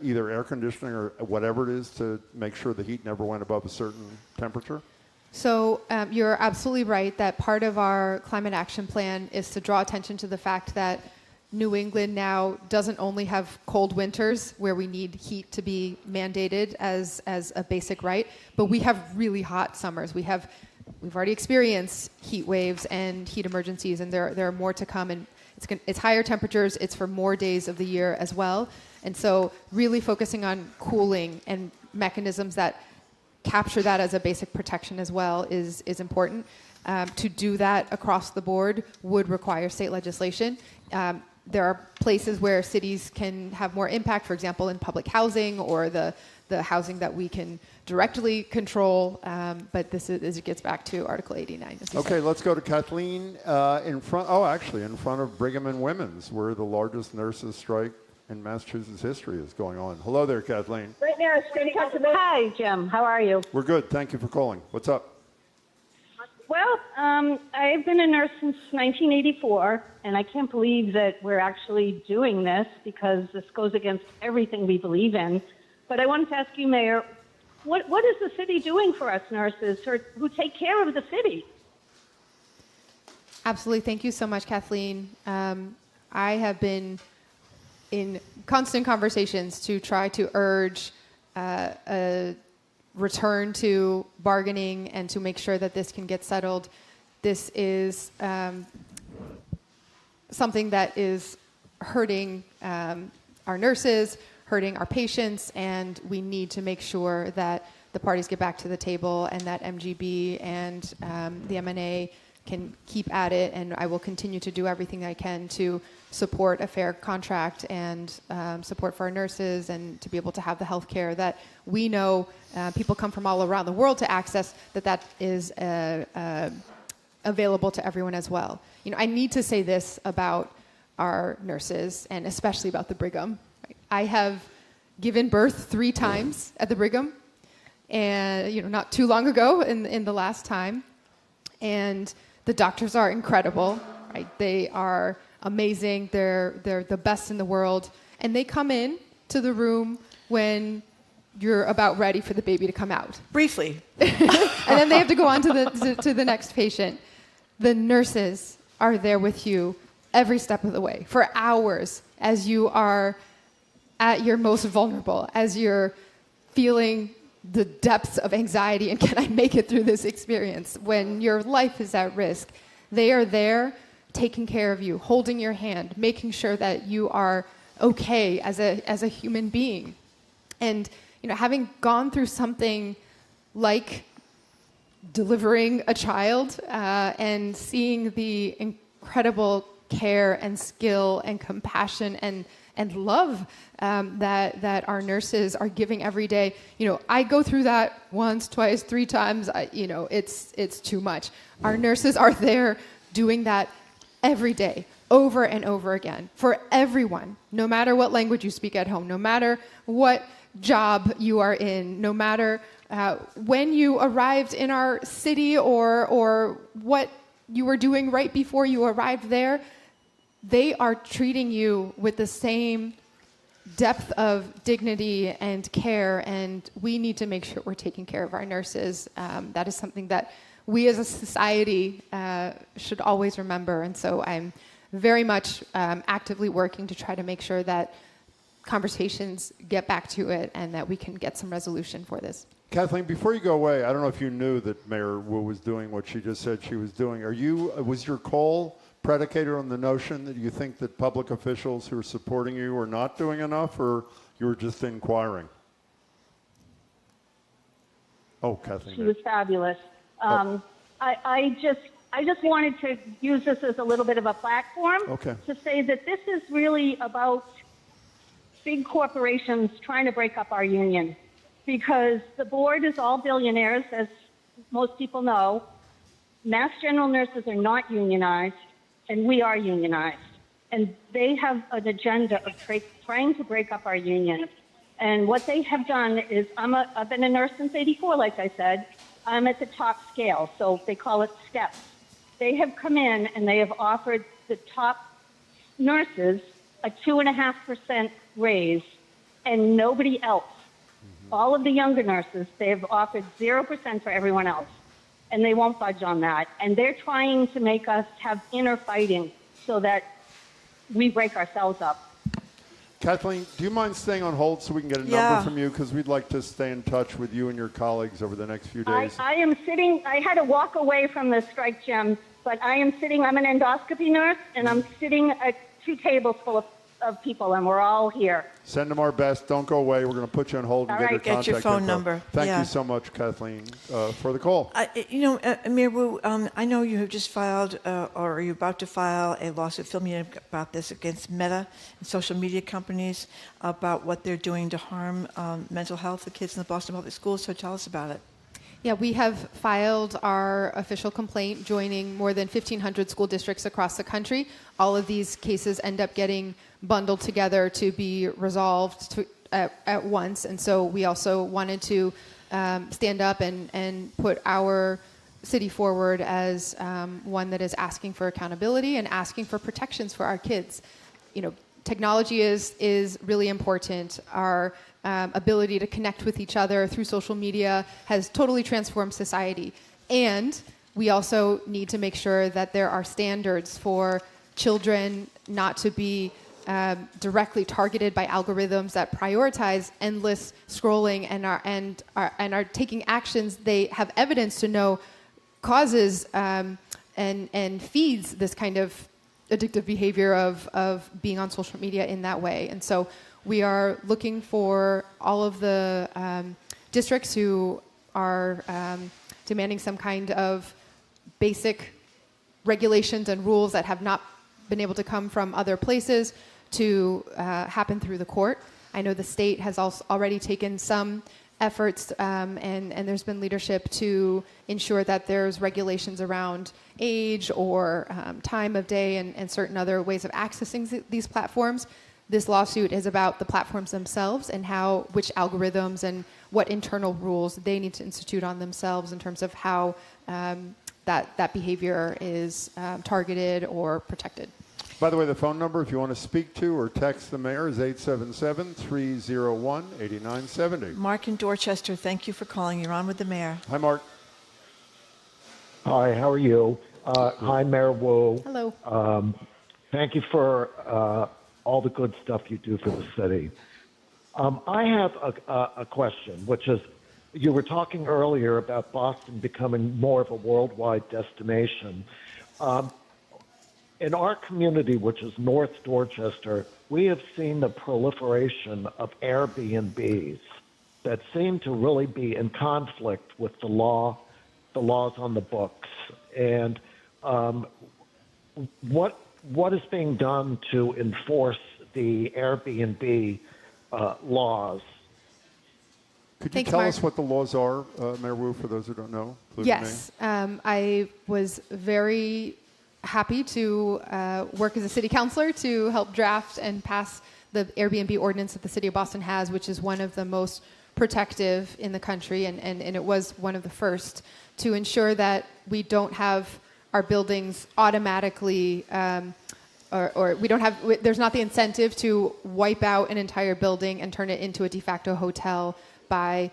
either air conditioning or whatever it is to make sure the heat never went above a certain temperature? So you're absolutely right that part of our climate action plan is to draw attention to the fact that New England now doesn't only have cold winters where we need heat to be mandated as a basic right, but we have really hot summers. We've already experienced heat waves and heat emergencies, and there are more to come. And it's higher temperatures. It's for more days of the year as well. And so really focusing on cooling and mechanisms that capture that as a basic protection as well is important. To do that across the board would require state legislation. There are places where cities can have more impact, for example, in public housing or the housing that we can directly control. But it gets back to Article 89. Okay, let's go to Kathleen in front of Brigham and Women's, where the largest nurses strike in Massachusetts history is going on. Hello there, Kathleen. Right now, it's going to come to me. Hi, Jim. How are you? We're good. Thank you for calling. What's up? Well, I've been a nurse since 1984, and I can't believe that we're actually doing this because this goes against everything we believe in. But I wanted to ask you, Mayor, what is the city doing for us nurses who take care of the city? Absolutely. Thank you so much, Kathleen. I have been in constant conversations to try to urge a return to bargaining and to make sure that this can get settled. This is something that is hurting our nurses, hurting our patients, and we need to make sure that the parties get back to the table and that MGB and the MNA can keep at it, and I will continue to do everything I can to support a fair contract and support for our nurses and to be able to have the health care that we know people come from all around the world to access, that is available to everyone as well. I need to say this about our nurses, and especially about the Brigham. I have given birth 3 times at the Brigham, and not too long ago in the last time. And the doctors are incredible, right? They are amazing. They're the best in the world, and they come in to the room when you're about ready for the baby to come out. Briefly. And then they have to go on to the next patient. The nurses are there with you every step of the way for hours as you are at your most vulnerable, as you're feeling the depths of anxiety and can I make it through this experience when your life is at risk. They are there taking care of you, holding your hand, making sure that you are okay as a human being. And having gone through something like delivering a child and seeing the incredible care and skill and compassion and love that our nurses are giving every day. I go through that once, twice, 3 times. It's too much. Our nurses are there doing that every day, over and over again, for everyone, no matter what language you speak at home, no matter what job you are in, no matter when you arrived in our city or what you were doing right before you arrived there. They are treating you with the same depth of dignity and care, and we need to make sure we're taking care of our nurses. That is something that we as a society should always remember, and so I'm very much actively working to try to make sure that conversations get back to it and that we can get some resolution for this. Kathleen, before you go away, I don't know if you knew that Mayor Wu was doing what she just said she was doing. Was your call predicated on the notion that you think that public officials who are supporting you are not doing enough, or you were just inquiring? Oh, Kathleen. She was fabulous. I just wanted to use this as a little bit of a platform to say that this is really about big corporations trying to break up our union, because the board is all billionaires, as most people know. Mass General nurses are not unionized, and we are unionized. And they have an agenda of trying to break up our union. And what they have done is, I've been a nurse since '84, like I said. I'm at the top scale, so they call it steps. They have come in and they have offered the top nurses a 2.5% raise, and nobody else. All of the younger nurses, they have offered 0% for everyone else, and they won't budge on that. And they're trying to make us have inner fighting so that we break ourselves up. Kathleen, do you mind staying on hold so we can get a number from you? Because we'd like to stay in touch with you and your colleagues over the next few days. I am sitting, I had to walk away from the strike, Jim, but I am sitting, I'm an endoscopy nurse, and I'm sitting at 2 tables full of people, and we're all here. Send them our best. Don't go away. We're going to put you on hold and get your contact your phone info. number. Thank you so much, Kathleen, for the call. Mayor Wu, I know you have just filed, or are you about to file, a lawsuit filming about this against Meta and social media companies about what they're doing to harm mental health of kids in the Boston Public Schools. So tell us about it. Yeah, we have filed our official complaint joining more than 1,500 school districts across the country. All of these cases end up getting bundled together to be resolved at once. And so we also wanted to stand up and put our city forward as one that is asking for accountability and asking for protections for our kids. Technology is really important. Our ability to connect with each other through social media has totally transformed society. And we also need to make sure that there are standards for children not to be directly targeted by algorithms that prioritize endless scrolling and are taking actions they have evidence to know causes and feeds this kind of addictive behavior of being on social media in that way. And so we are looking for all of the districts who are demanding some kind of basic regulations and rules that have not been able to come from other places to happen through the court. I know the state has also already taken some efforts, and there's been leadership to ensure that there's regulations around age or time of day and certain other ways of accessing these platforms. This lawsuit is about the platforms themselves and which algorithms and what internal rules they need to institute on themselves in terms of how that behavior is targeted or protected. By the way, the phone number, if you want to speak to or text the mayor, is 877-301-8970. Mark in Dorchester, thank you for calling. You're on with the mayor. Hi, Mark. Hi, how are you? Hi, Mayor Wu. Hello. Thank you for all the good stuff you do for the city. I have a question, which is, you were talking earlier about Boston becoming more of a worldwide destination. In our community, which is North Dorchester, we have seen the proliferation of Airbnbs that seem to really be in conflict with the laws on the books. And what is being done to enforce the Airbnb laws? Could you tell us what the laws are, Mayor Wu, for those who don't know? Yes. I was very happy to work as a city councilor to help draft and pass the Airbnb ordinance that the city of Boston has, which is one of the most protective in the country, and it was one of the first to ensure that we don't have our buildings automatically or we don't have, there's not the incentive to wipe out an entire building and turn it into a de facto hotel by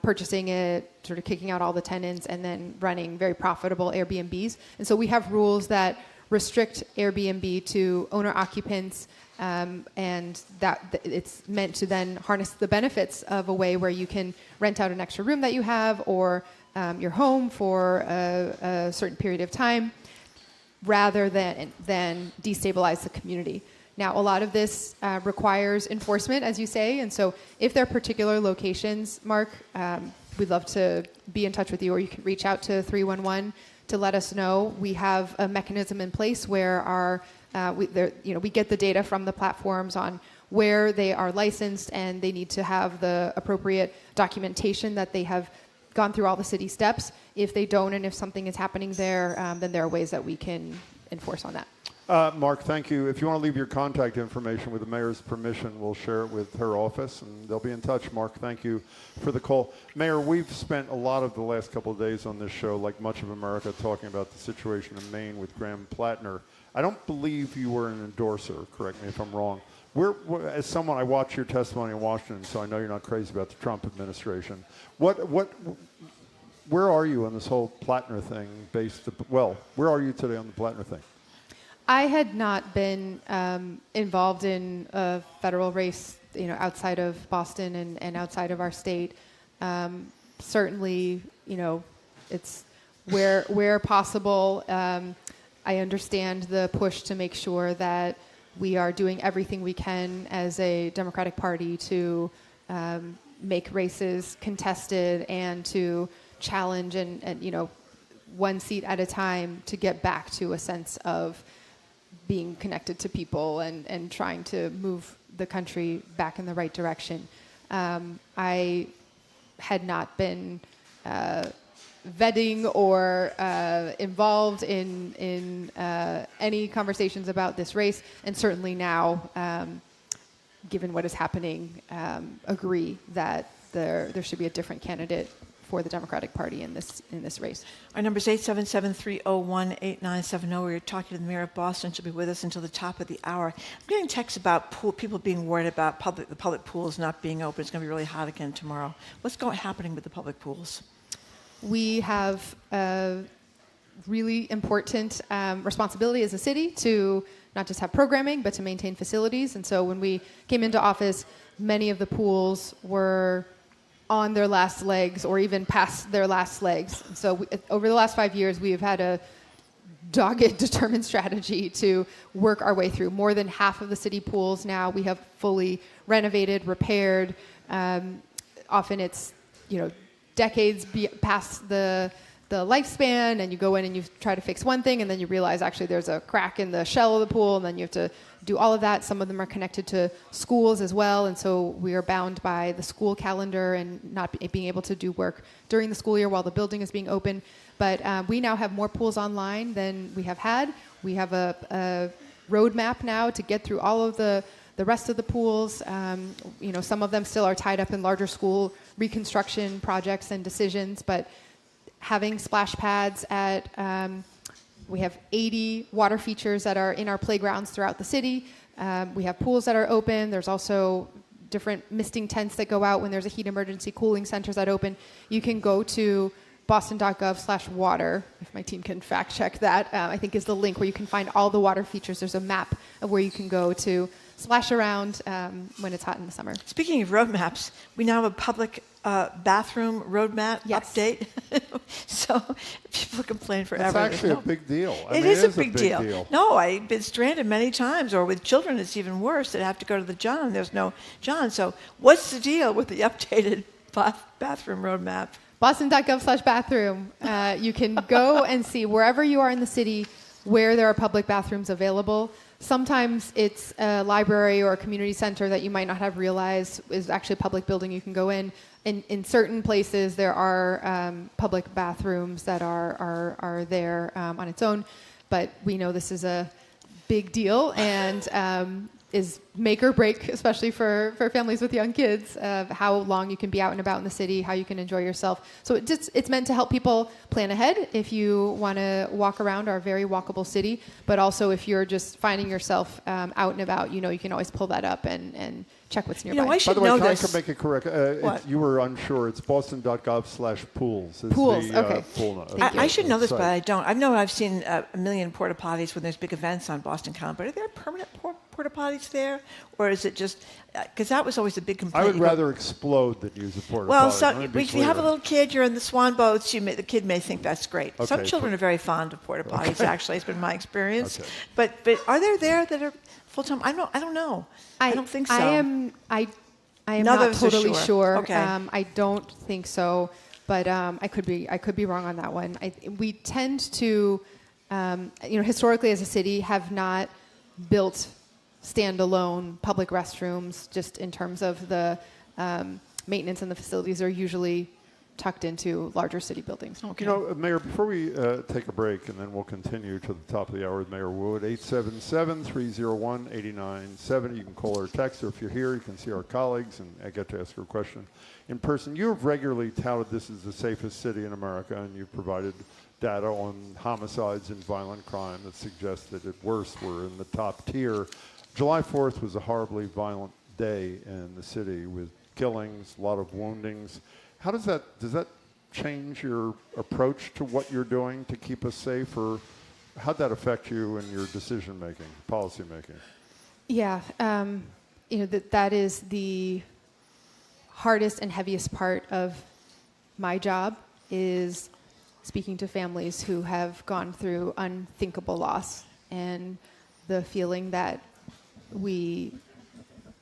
purchasing it, sort of kicking out all the tenants, and then running very profitable Airbnbs. And so we have rules that restrict Airbnb to owner-occupants, and that it's meant to then harness the benefits of a way where you can rent out an extra room that you have or your home for a certain period of time, rather than destabilize the community. Now, a lot of this requires enforcement, as you say, and so if there are particular locations, Mark, we'd love to be in touch with you, or you can reach out to 311 to let us know. We have a mechanism in place where we get the data from the platforms on where they are licensed, and they need to have the appropriate documentation that they have gone through all the city steps. If they don't, and if something is happening there, then there are ways that we can enforce on that. Mark, thank you. If you want to leave your contact information with the mayor's permission, we'll share it with her office, and they'll be in touch. Mark, thank you for the call. Mayor, we've spent a lot of the last couple of days on this show, like much of America, talking about the situation in Maine with Graham Plattner. I don't believe you were an endorser. Correct me if I'm wrong. As someone, I watch your testimony in Washington, so I know you're not crazy about the Trump administration. Where are you on this whole Plattner thing? Where are you today on the Plattner thing? I had not been involved in a federal race, outside of Boston and outside of our state. Certainly, it's where possible. I understand the push to make sure that we are doing everything we can as a Democratic Party to make races contested and to challenge and one seat at a time to get back to a sense of being connected to people and trying to move the country back in the right direction. I had not been vetting or involved in any conversations about this race, and certainly now, given what is happening, agree that there should be a different candidate for the Democratic Party in this race. Our number is 877-301-8970. We're talking to the mayor of Boston. She'll be with us until the top of the hour. I'm getting texts about people being worried about the public pools not being open. It's going to be really hot again tomorrow. What's happening with the public pools? We have a really important responsibility as a city to not just have programming, but to maintain facilities. And so when we came into office, many of the pools were on their last legs or even past their last legs. So over the last 5 years, we have had a dogged, determined strategy to work our way through. More than half of the city pools now we have fully renovated, repaired. Often it's, decades past the the lifespan, and you go in and you try to fix one thing, and then you realize actually there's a crack in the shell of the pool, and then you have to do all of that. Some of them are connected to schools as well, and so we are bound by the school calendar and not being able to do work during the school year while the building is being open. But we now have more pools online than we have had. We have a roadmap now to get through all of the rest of the pools. Some of them still are tied up in larger school reconstruction projects and decisions, but having splash pads we have 80 water features that are in our playgrounds throughout the city. We have pools that are open. There's also different misting tents that go out when there's a heat emergency, cooling centers that open. You can go to boston.gov/water, if my team can fact check that, I think is the link where you can find all the water features. There's a map of where you can go to splash around when it's hot in the summer. Speaking of roadmaps, we now have a public bathroom roadmap update. So people complain forever. It's actually a big deal. It is a big deal. No, I've been stranded many times, or with children it's even worse. They have to go to the John. There's no John. So what's the deal with the updated bathroom roadmap? Boston.gov/bathroom. You can go and see wherever you are in the city where there are public bathrooms available. Sometimes it's a library or a community center that you might not have realized is actually a public building you can go in. In certain places, there are public bathrooms that are there on its own, but we know this is a big deal and is make or break, especially for families with young kids, of how long you can be out and about in the city, how you can enjoy yourself. So it's meant to help people plan ahead if you want to walk around our very walkable city, but also if you're just finding yourself out and about, you can always pull that up and check what's nearby. I should By the way, know can this. I make it correct? You were unsure. It's boston.gov/pools. Pools, okay. I should know this, but I don't. I've seen a million porta potties when there's big events on Boston Common, but are there permanent porta potties there? Or is it just, because that was always a big complaint. I would rather explode than use a porta well, potty. If you have a little kid, you're in the swan boats, the kid may think that's great. Okay, Some children are very fond of porta potties, actually. It's been my experience. Okay. But are there that are full-time? I don't know. I don't think so. I am None not of us are totally sure. Okay. I don't think so, but I could be wrong on that one. We tend to, historically as a city, have not built standalone public restrooms. Just in terms of the maintenance and the facilities are usually tucked into larger city buildings. Okay. Mayor, before we take a break, and then we'll continue to the top of the hour with Mayor Wood, 877-301-8970. You can call or text, or if you're here, you can see our colleagues and I get to ask her a question in person. You have regularly touted this as the safest city in America, and you've provided data on homicides and violent crime that suggests that at worst we're in the top tier. July 4th was a horribly violent day in the city with killings, a lot of woundings. How does that change your approach to what you're doing to keep us safe, or how'd that affect you in your decision making, policy making? Yeah, that is the hardest and heaviest part of my job, is speaking to families who have gone through unthinkable loss, and the feeling that we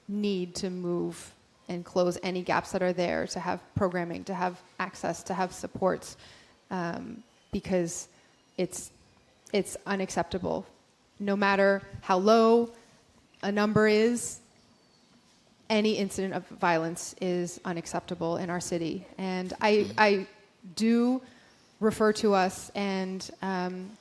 need to move and close any gaps that are there, to have programming, to have access, to have supports, because it's unacceptable. No matter how low a number is, any incident of violence is unacceptable in our city. And I do refer to us and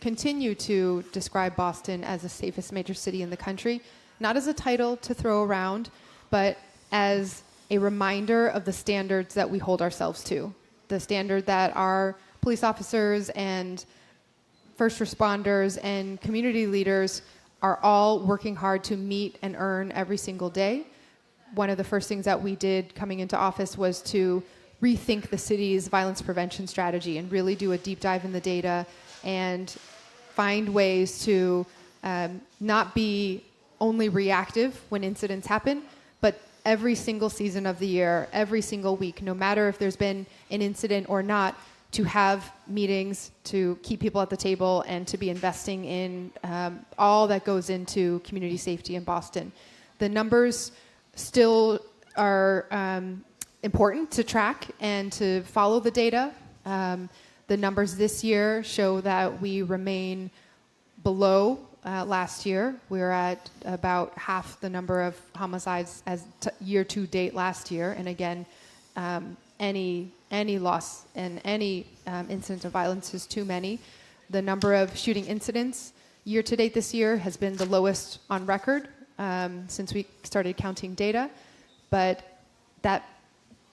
continue to describe Boston as the safest major city in the country, not as a title to throw around, but as a reminder of the standards that we hold ourselves to, the standard that our police officers and first responders and community leaders are all working hard to meet and earn every single day. One of the first things that we did coming into office was to rethink the city's violence prevention strategy and really do a deep dive in the data and find ways to not be only reactive when incidents happen, but every single season of the year, every single week, no matter if there's been an incident or not, to have meetings, to keep people at the table, and to be investing in all that goes into community safety in Boston. The numbers still are important to track and to follow the data. The numbers this year show that we remain below last year. We're at about half the number of homicides as year to date last year. And again, any loss and any incident of violence is too many. The number of shooting incidents year to date this year has been the lowest on record since we started counting data. But that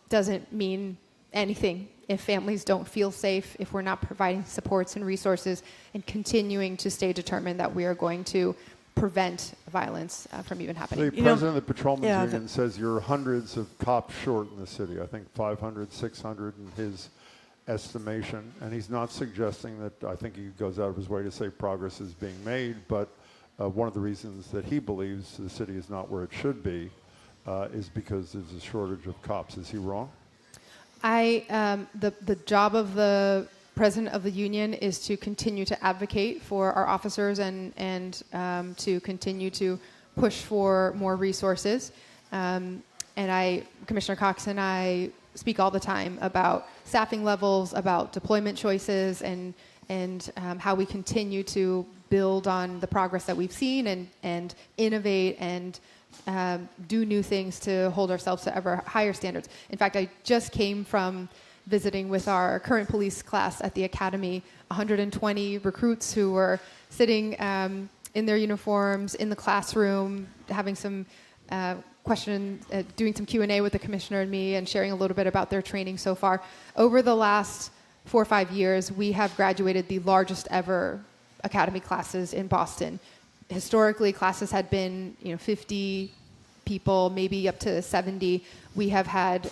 doesn't mean anything if families don't feel safe, if we're not providing supports and resources and continuing to stay determined that we are going to prevent violence from even happening. The president of the Patrolmen's Union says you're hundreds of cops short in the city. I think 500, 600 in his estimation. And he's not suggesting that, I think he goes out of his way to say progress is being made, but one of the reasons that he believes the city is not where it should be is because there's a shortage of cops. Is he wrong? The job of the president of the union is to continue to advocate for our officers and to continue to push for more resources. Commissioner Cox and I speak all the time about staffing levels, about deployment choices, and how we continue to build on the progress that we've seen and innovate and do new things to hold ourselves to ever higher standards. In fact, I just came from visiting with our current police class at the academy, 120 recruits who were sitting in their uniforms in the classroom, having some doing some Q&A with the commissioner and me and sharing a little bit about their training so far. Over the last 4 or 5 years, we have graduated the largest ever academy classes in Boston. Historically, classes had been 50 people, maybe up to 70. We have had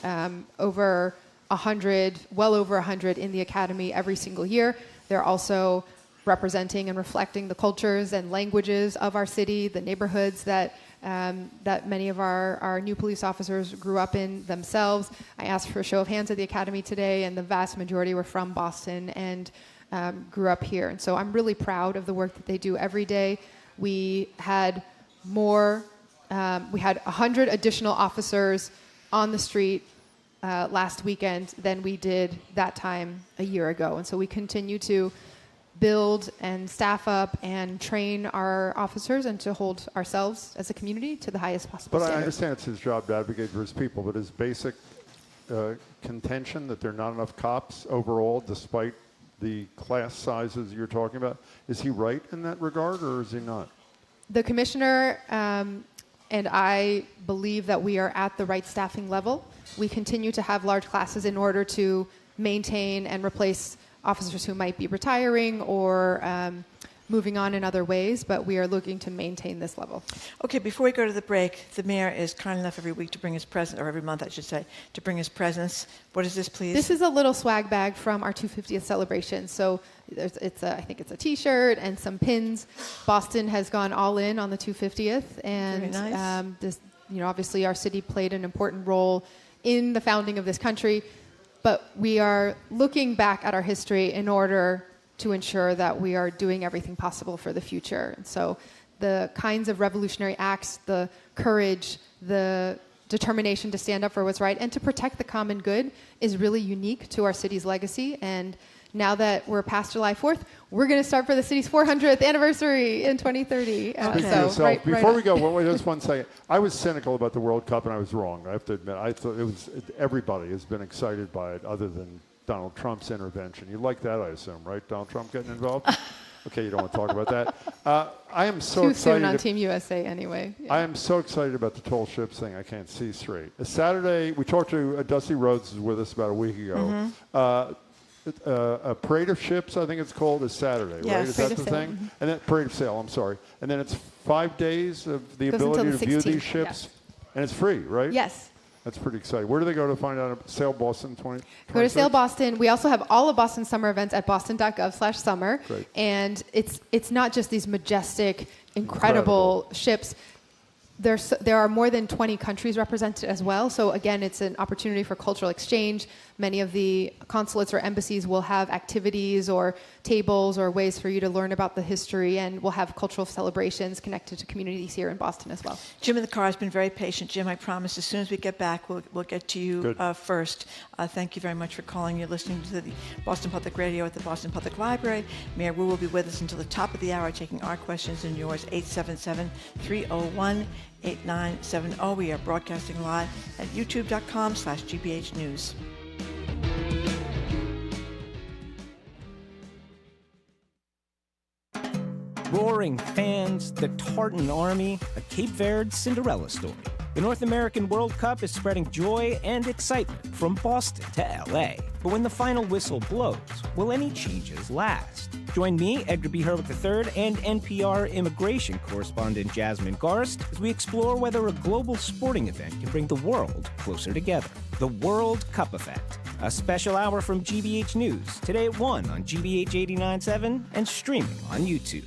over 100, well over 100 in the academy every single year. They're also representing and reflecting the cultures and languages of our city, the neighborhoods that many of our new police officers grew up in themselves. I asked for a show of hands at the academy today, and the vast majority were from Boston and grew up here. And so I'm really proud of the work that they do every day. We had 100 additional officers on the street last weekend than we did that time a year ago. And so we continue to build and staff up and train our officers and to hold ourselves as a community to the highest possible standard. But I understand it's his job to advocate for his people, but his basic contention that there are not enough cops overall, despite the class sizes you're talking about, is he right in that regard, or is he not? The commissioner and I believe that we are at the right staffing level. We continue to have large classes in order to maintain and replace officers who might be retiring or moving on in other ways, but we are looking to maintain this level. Okay, before we go to the break, the mayor is kind enough every week to bring his present, or every month I should say, to bring his presents. What is this, please? This is a little swag bag from our 250th celebration. So I think it's a T-shirt and some pins. Boston has gone all in on the 250th, and very nice. Obviously our city played an important role in the founding of this country, but we are looking back at our history in order to ensure that we are doing everything possible for the future. And so the kinds of revolutionary acts, the courage, the determination to stand up for what's right and to protect the common good is really unique to our city's legacy. And now that we're past July 4th, we're going to start for the city's 400th anniversary in 2030. Before we go, wait just one second. I was cynical about the World Cup, and I was wrong. I have to admit. I thought everybody has been excited by it other than Donald Trump's intervention. You like that, I assume, right? Donald Trump getting involved? Okay, you don't want to talk about that. I am so Too excited. soon on Team USA anyway. Yeah. I am so excited about the tall ships thing. I can't see straight. Saturday, we talked to Dusty Rhodes was with us about a week ago. A parade of ships, I think it's called, is Saturday, right? Is that the thing? Mm-hmm. And then parade of sail, I'm sorry. And then it's 5 days of the ability to view these ships, and it's free, right? Yes. That's pretty exciting. Where do they go to find out? Sail Boston 20? Go to Sail Boston. We also have all of Boston's summer events at boston.gov/summer. Great. And it's not just these majestic, incredible ships. There are more than 20 countries represented as well. So again, it's an opportunity for cultural exchange. Many of the consulates or embassies will have activities or tables or ways for you to learn about the history, and we'll have cultural celebrations connected to communities here in Boston as well. Jim in the car has been very patient. Jim, I promise as soon as we get back, we'll get to you first. Thank you very much for calling. You're listening to the Boston Public Radio at the Boston Public Library. Mayor Wu will be with us until the top of the hour, taking our questions and yours, 877-301-8970. We are broadcasting live at youtube.com/GBH News. Roaring fans, the Tartan Army, a Cape Verde Cinderella story. The North American World Cup is spreading joy and excitement from Boston to LA. But when the final whistle blows, will any changes last? Join me, Edgar B. Herwick III, and NPR immigration correspondent Jasmine Garsd as we explore whether a global sporting event can bring the world closer together. The World Cup Effect. A special hour from GBH News, today at 1 on GBH 89.7 and streaming on YouTube.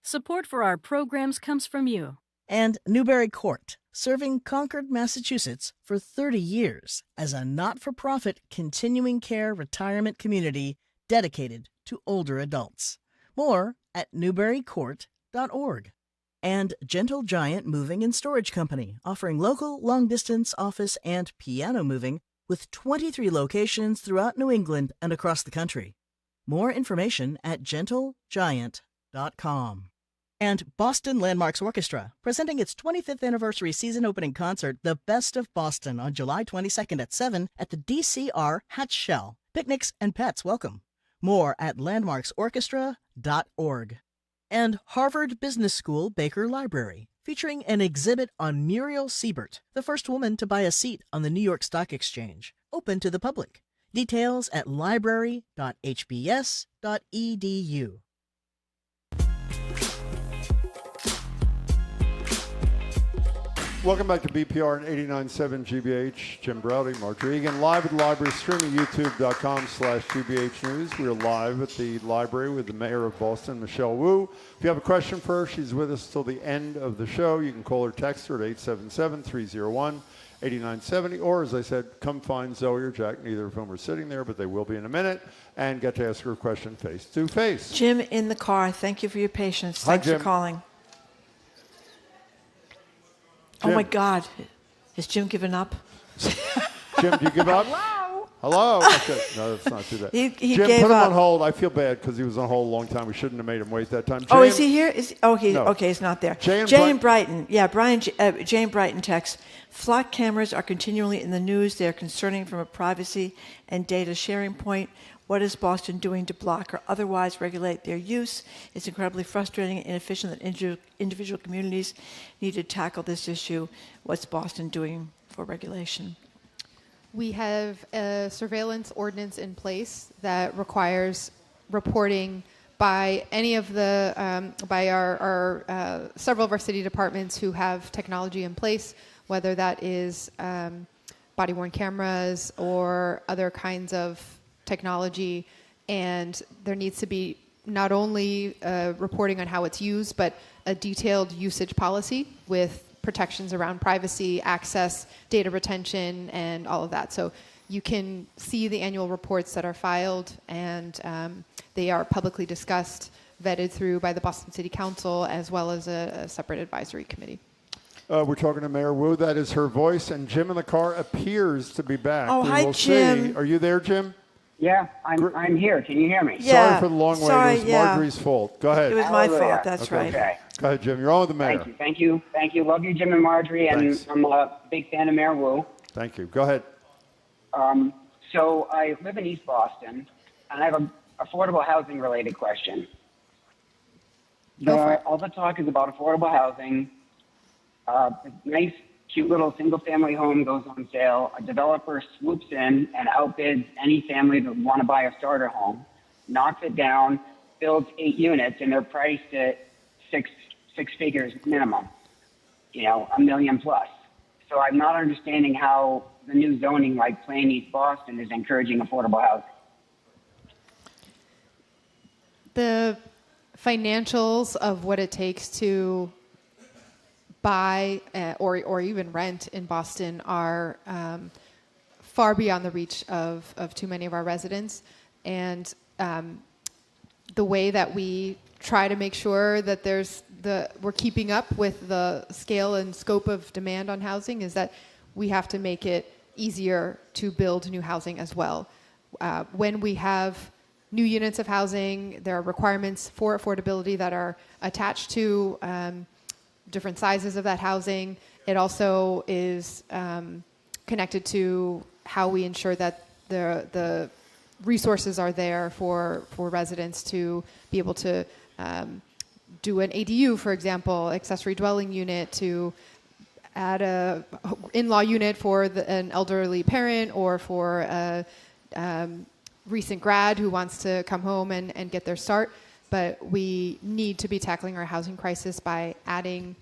Support for our programs comes from you. And Newbury Court, serving Concord, Massachusetts for 30 years as a not-for-profit continuing care retirement community dedicated to older adults. More at newburycourt.org. And Gentle Giant Moving and Storage Company, offering local, long-distance office and piano moving with 23 locations throughout New England and across the country. More information at gentlegiant.com. And Boston Landmarks Orchestra, presenting its 25th anniversary season-opening concert, The Best of Boston, on July 22nd at 7 at the DCR Hatch Shell. Picnics and pets welcome. More at landmarksorchestra.org. And Harvard Business School Baker Library, featuring an exhibit on Muriel Siebert, the first woman to buy a seat on the New York Stock Exchange, open to the public. Details at library.hbs.edu. Welcome back to BPR and 89.7 GBH. Jim Browdy, Marjorie Egan, live at the library, streaming youtube.com/GBH News. We are live at the library with the mayor of Boston, Michelle Wu. If you have a question for her, she's with us till the end of the show. You can call her, text her at 877-301-8970, or as I said, come find Zoe or Jack, neither of whom are sitting there, but they will be in a minute, and get to ask her a question face to face. Jim in the car, thank you for your patience. Hi, Thanks Jim. for calling. Jim. Oh my God, has Jim given up? Jim, do you give up? Hello? Okay. No, let's not do that. He Jim, gave put him up. on hold. I feel bad because he was on hold a long time. We shouldn't have made him wait that time. Oh, Jay is he here? No. Okay, he's not there. Jay in Brighton. Yeah, Jay in Brighton texts, flock cameras are continually in the news. They are concerning from a privacy and data sharing point. What is Boston doing to block or otherwise regulate their use? It's incredibly frustrating and inefficient that individual communities need to tackle this issue. What's Boston doing for regulation? We have a surveillance ordinance in place that requires reporting by any of the, by our several of our city departments who have technology in place, whether that is body-worn cameras or other kinds of technology, and there needs to be not only reporting on how it's used, but a detailed usage policy with protections around privacy, access, data retention, and all of that. So you can see the annual reports that are filed, and they are publicly discussed, vetted through by the Boston City Council, as well as a separate advisory committee. We're talking to Mayor Wu. That is her voice, and Jim in the car appears to be back. Oh, we hi, will Jim. See. Are you there, Jim? Yeah, I'm here. Can you hear me? Yeah. Sorry for the long wait. Sorry, It was yeah. Marjorie's fault. Go ahead. It was my fault, that's Okay. right. Okay. Go ahead, Jim. You're on with the mayor. Thank you. Love you, Jim and Marjorie, and Thanks. I'm a big fan of Mayor Wu. Thank you. Go ahead. So I live in East Boston, and I have an affordable housing related question. All the talk is about affordable housing. A nice, cute little single family home goes on sale. A developer swoops in and outbids any family that want to buy a starter home, knocks it down, builds 8 units, and they're priced at six figures minimum, $1 million plus. So I'm not understanding how the new zoning like Plain East Boston is encouraging affordable housing. The financials of what it takes to buy or even rent in Boston are far beyond the reach of too many of our residents. And the way that we try to make sure that we're keeping up with the scale and scope of demand on housing is that we have to make it easier to build new housing as well. When we have new units of housing, there are requirements for affordability that are attached to different sizes of that housing. It also is connected to how we ensure that the resources are there for residents to be able to do an ADU, for example, accessory dwelling unit, to add a in-law unit for an elderly parent, or for a recent grad who wants to come home and get their start. But we need to be tackling our housing crisis by adding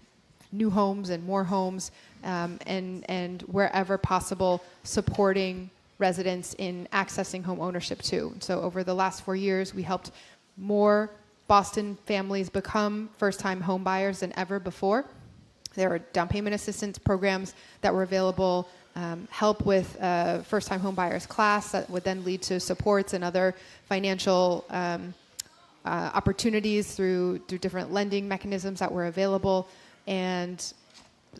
new homes and more homes, and wherever possible, supporting residents in accessing home ownership too. So over the last 4 years, we helped more Boston families become first-time home buyers than ever before. There were down payment assistance programs that were available, help with first-time home buyers class that would then lead to supports and other financial opportunities through different lending mechanisms that were available. And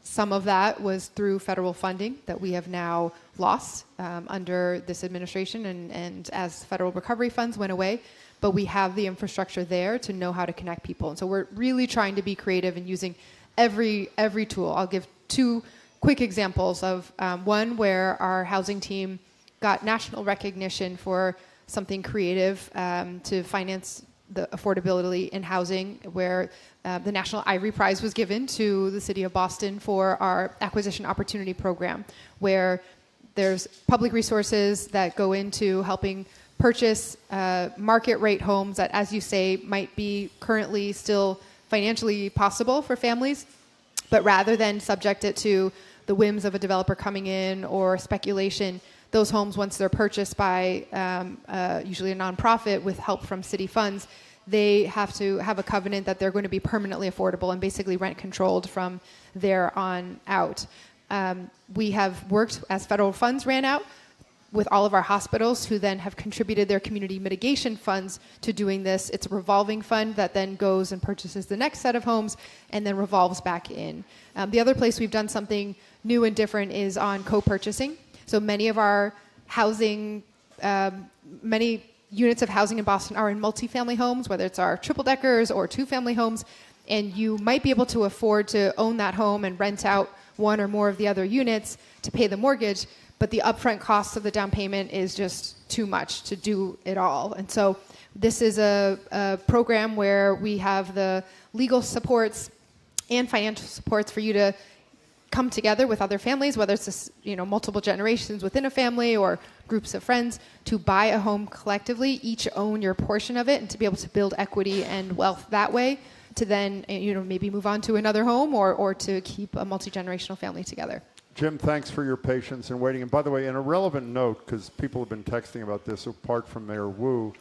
some of that was through federal funding that we have now lost under this administration and as federal recovery funds went away. But we have the infrastructure there to know how to connect people. And so we're really trying to be creative and using every tool. I'll give two quick examples of one where our housing team got national recognition for something creative to finance the affordability in housing, where the National Ivory Prize was given to the City of Boston for our Acquisition Opportunity Program, where there's public resources that go into helping purchase market rate homes that, as you say, might be currently still financially possible for families, but rather than subject it to the whims of a developer coming in or speculation, those homes, once they're purchased by usually a nonprofit with help from city funds, they have to have a covenant that they're going to be permanently affordable and basically rent controlled from there on out. We have worked, as federal funds ran out, with all of our hospitals, who then have contributed their community mitigation funds to doing this. It's a revolving fund that then goes and purchases the next set of homes and then revolves back in. The other place we've done something new and different is on co-purchasing. So many of our housing, many units of housing in Boston are in multifamily homes, whether it's our triple deckers or two-family homes, and you might be able to afford to own that home and rent out one or more of the other units to pay the mortgage, but the upfront cost of the down payment is just too much to do it all. And so this is a program where we have the legal supports and financial supports for you to come together with other families, whether it's multiple generations within a family or groups of friends, to buy a home collectively, each own your portion of it, and to be able to build equity and wealth that way, to then maybe move on to another home or to keep a multi-generational family together. Jim, thanks for your patience and waiting. And by the way, in a relevant note, because people have been texting about this apart from Mayor Wu,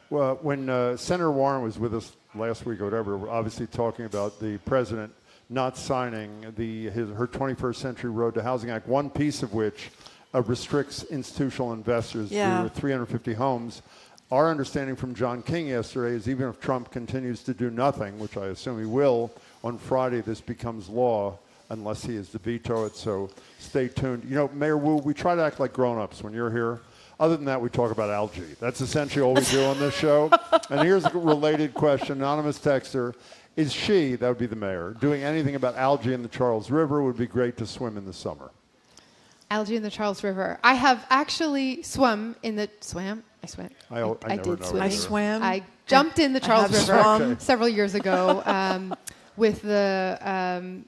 when Senator Warren was with us last week or whatever, we're obviously talking about the president not signing her 21st Century Road to Housing Act, one piece of which restricts institutional investors to 350 homes. Our understanding from John King yesterday is even if Trump continues to do nothing, which I assume he will, on Friday this becomes law, unless he is to veto it, so stay tuned. Mayor Wu, we try to act like grown-ups when you're here. Other than that, we talk about algae. That's essentially all we do on this show. And here's a related question. Anonymous texter, is she, that would be the mayor, doing anything about algae in the Charles River? Would be great to swim in the summer. Algae in the Charles River. I have actually swum in the... I swam. I did swim. I swam. I jumped in the Charles River several years ago with the...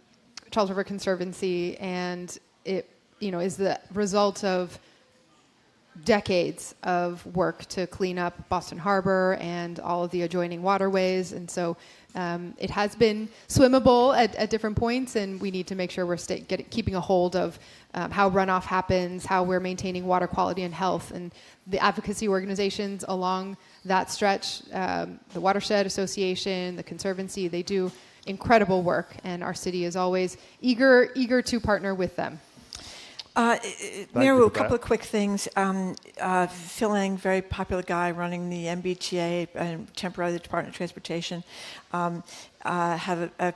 Charles River Conservancy, and it is the result of decades of work to clean up Boston Harbor and all of the adjoining waterways, and so it has been swimmable at different points, and we need to make sure we're keeping a hold of how runoff happens, how we're maintaining water quality and health, and the advocacy organizations along that stretch, the Watershed Association, the Conservancy, they do incredible work, and our city is always eager to partner with them. Mayor, a couple of quick things. Phil Eng, very popular guy running the MBTA and temporarily the Department of Transportation, had a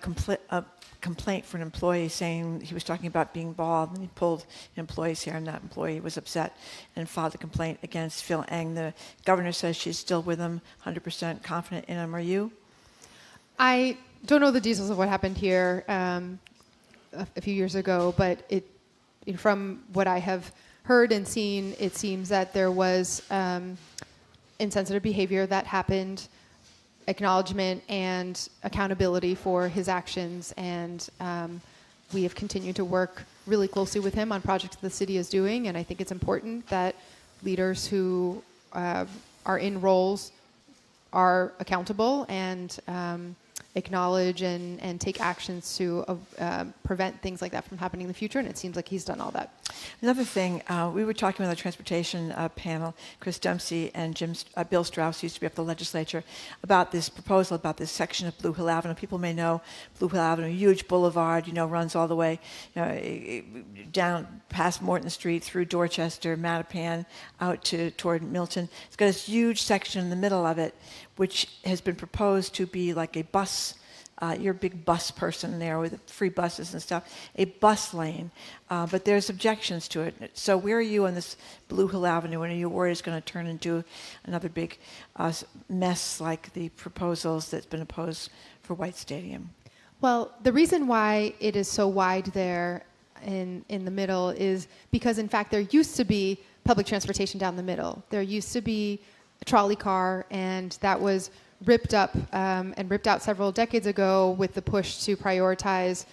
complaint for an employee saying he was talking about being bald, and he pulled an employee's hair, and that employee was upset and filed a complaint against Phil Eng. The governor says she's still with him, 100% confident in him. Are you? I don't know the details of what happened here a few years ago, but from what I have heard and seen, it seems that there was insensitive behavior that happened, acknowledgement and accountability for his actions, and we have continued to work really closely with him on projects the city is doing, and I think it's important that leaders who are in roles are accountable and acknowledge and take actions to prevent things like that from happening in the future, and it seems like he's done all that. Another thing, we were talking with our transportation panel, Chris Dempsey and Bill Strauss, used to be up the legislature, about this proposal, about this section of Blue Hill Avenue. People may know Blue Hill Avenue, huge boulevard, runs all the way down past Morton Street, through Dorchester, Mattapan, out toward Milton. It's got this huge section in the middle of it, which has been proposed to be like a bus. You're a big bus person there with free buses and stuff, a bus lane. But there's objections to it. So where are you on this Blue Hill Avenue, and are you worried it's going to turn into another big mess like the proposals that's been opposed for White Stadium? Well, the reason why it is so wide there in the middle is because, in fact, there used to be public transportation down the middle. There used to be a trolley car, and that was ripped up and ripped out several decades ago with the push to prioritize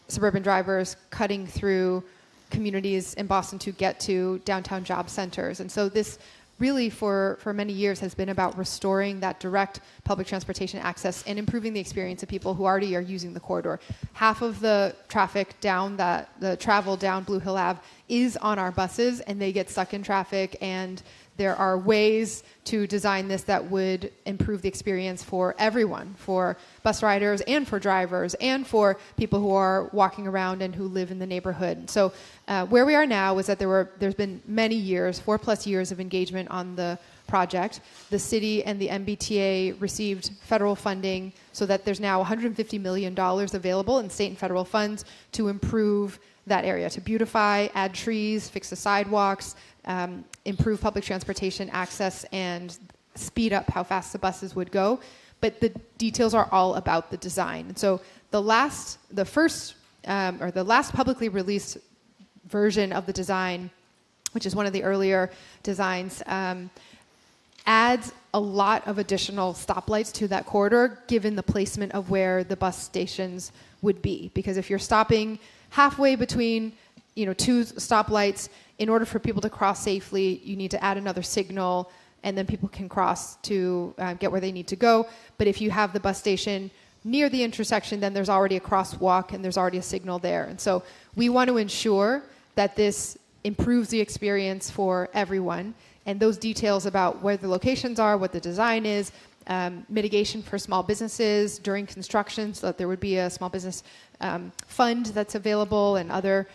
suburban drivers cutting through communities in Boston to get to downtown job centers. And so this really for many years has been about restoring that direct public transportation access and improving the experience of people who already are using the corridor. Half of the traffic the travel down Blue Hill Ave is on our buses, and they get stuck in traffic, and there are ways to design this that would improve the experience for everyone, for bus riders and for drivers and for people who are walking around and who live in the neighborhood. So where we are now is that there's been many years, 4+ years of engagement on the project. The city and the MBTA received federal funding so that there's now $150 million available in state and federal funds to improve that area, to beautify, add trees, fix the sidewalks, improve public transportation access, and speed up how fast the buses would go. But the details are all about the design. And so the last publicly released version of the design, which is one of the earlier designs, adds a lot of additional stoplights to that corridor, given the placement of where the bus stations would be. Because if you're stopping halfway between two stoplights, in order for people to cross safely, you need to add another signal, and then people can cross to get where they need to go. But if you have the bus station near the intersection, then there's already a crosswalk and there's already a signal there. And so we want to ensure that this improves the experience for everyone. And those details about where the locations are, what the design is, mitigation for small businesses during construction, so that there would be a small business fund that's available, and other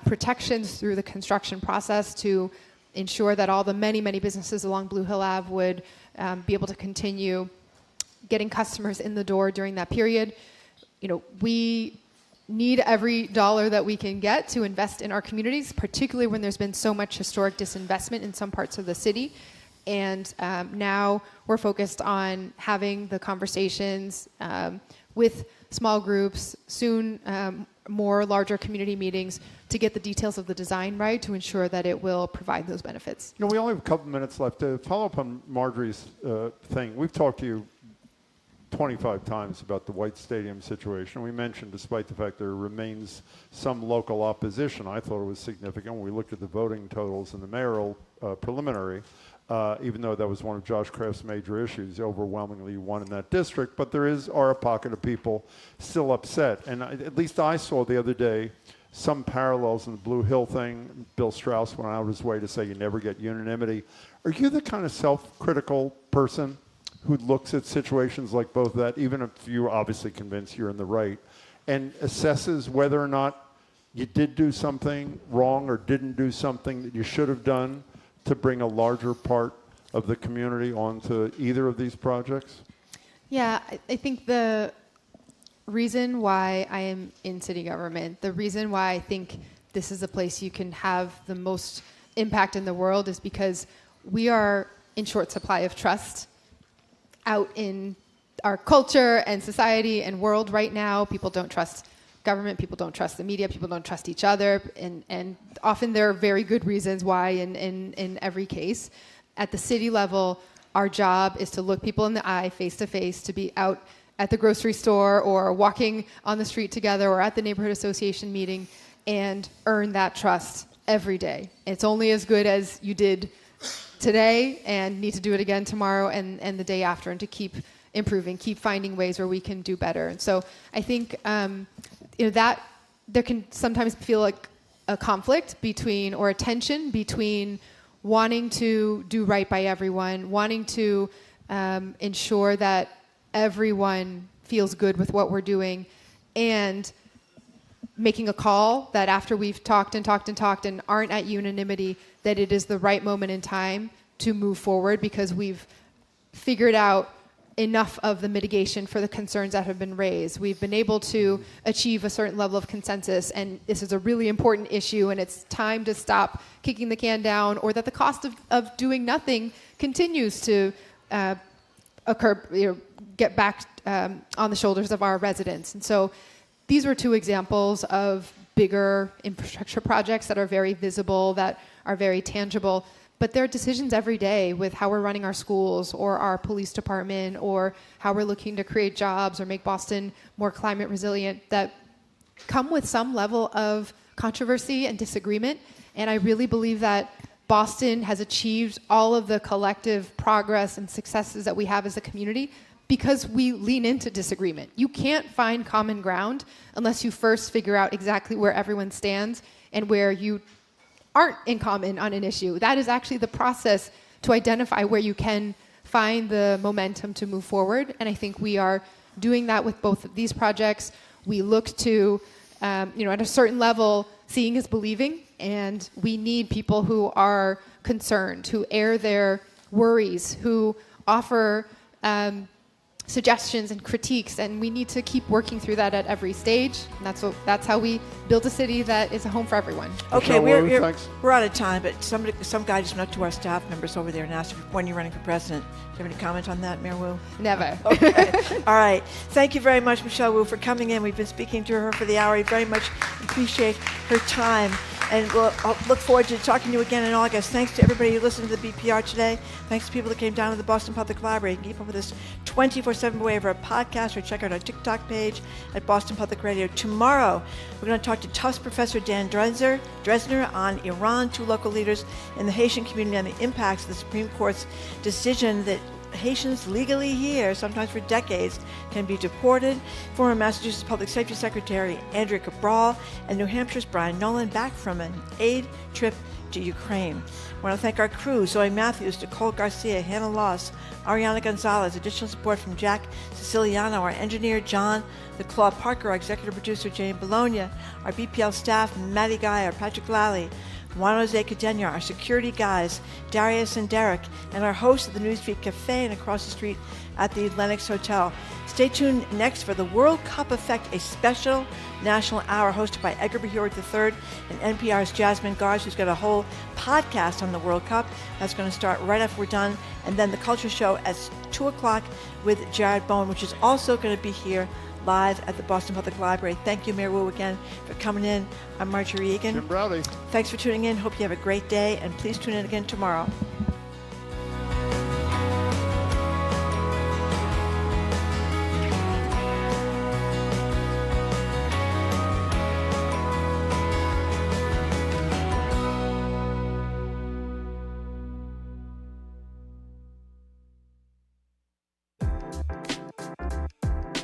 protections through the construction process to ensure that all the many, many businesses along Blue Hill Ave would be able to continue getting customers in the door during that period. We need every dollar that we can get to invest in our communities, particularly when there's been so much historic disinvestment in some parts of the city. And now we're focused on having the conversations with small groups, soon more larger community meetings, to get the details of the design right, to ensure that it will provide those benefits. We only have a couple minutes left. To follow up on Marjorie's thing, we've talked to you 25 times about the White Stadium situation. We mentioned, despite the fact there remains some local opposition, I thought it was significant when we looked at the voting totals in the mayoral preliminary, even though that was one of Josh Kraft's major issues. He overwhelmingly won in that district, but there are a pocket of people still upset. And at least I saw the other day some parallels in the Blue Hill thing. Bill Strauss went out of his way to say you never get unanimity. Are you the kind of self-critical person who looks at situations like both that, even if you're obviously convinced you're in the right, and assesses whether or not you did do something wrong or didn't do something that you should have done to bring a larger part of the community onto either of these projects? Yeah, I think the reason why I am in city government, the reason why I think this is a place you can have the most impact in the world is because we are in short supply of trust out in our culture and society and world right now. People don't trust government, people don't trust the media, people don't trust each other, and often there are very good reasons why in every case. At the city level, our job is to look people in the eye, face to face, to be out at the grocery store or walking on the street together or at the neighborhood association meeting and earn that trust every day. It's only as good as you did today and need to do it again tomorrow and the day after, and to keep improving, keep finding ways where we can do better. And so I think that there can sometimes feel like a conflict between, or a tension between, wanting to do right by everyone, wanting to ensure that everyone feels good with what we're doing, and making a call that after we've talked and talked and talked and aren't at unanimity, that it is the right moment in time to move forward because we've figured out enough of the mitigation for the concerns that have been raised. We've been able to achieve a certain level of consensus, and this is a really important issue, and it's time to stop kicking the can down, or that the cost of doing nothing continues to occur, get back on the shoulders of our residents. And so these were two examples of bigger infrastructure projects that are very visible, that are very tangible. But there are decisions every day with how we're running our schools or our police department or how we're looking to create jobs or make Boston more climate resilient that come with some level of controversy and disagreement. And I really believe that Boston has achieved all of the collective progress and successes that we have as a community because we lean into disagreement. You can't find common ground unless you first figure out exactly where everyone stands and where you aren't in common on an issue. That is actually the process to identify where you can find the momentum to move forward. And I think we are doing that with both of these projects. We look to, at a certain level, seeing is believing, and we need people who are concerned, who air their worries, who offer suggestions and critiques, and we need to keep working through that at every stage. And that's how we build a city that is a home for everyone. Okay, we're out of time, but some guy just went up to our staff members over there and asked when you're running for president. Do you have any comment on that, Mayor Wu? Never. Okay. All right. Thank you very much, Michelle Wu, for coming in. We've been speaking to her for the hour. We very much appreciate her time. And we'll look forward to talking to you again in August. Thanks to everybody who listened to the BPR today. Thanks to people that came down to the Boston Public Library. You can keep up with us 24/7 by way of our podcast, or check out our TikTok page at Boston Public Radio. Tomorrow, we're going to talk to Tufts Professor Dan Dresner on Iran, two local leaders in the Haitian community, on the impacts of the Supreme Court's decision that Haitians legally here, sometimes for decades, can be deported. Former Massachusetts Public Safety Secretary Andrea Cabral and New Hampshire's Brian Nolan back from an aid trip to Ukraine. I want to thank our crew, Zoe Matthews, Nicole Garcia, Hannah Loss, Ariana Gonzalez, additional support from Jack Siciliano, our engineer John DeClaw Parker, our executive producer Jane Bologna, our BPL staff Maddie Guy, our Patrick Lally, Juan Jose Cadena, our security guys, Darius and Derek, and our host of the Newsfeed Cafe and across the street at the Lennox Hotel. Stay tuned next for the World Cup Effect, a special national hour hosted by Edgar B III and NPR's Jasmine Garsd, who's got a whole podcast on the World Cup. That's going to start right after we're done. And then the Culture Show at 2 o'clock with Jared Bowen, which is also going to be here live at the Boston Public Library. Thank you, Mayor Wu, again for coming in. I'm Marjorie Egan. Jim Browdy. Thanks for tuning in. Hope you have a great day, and please tune in again tomorrow.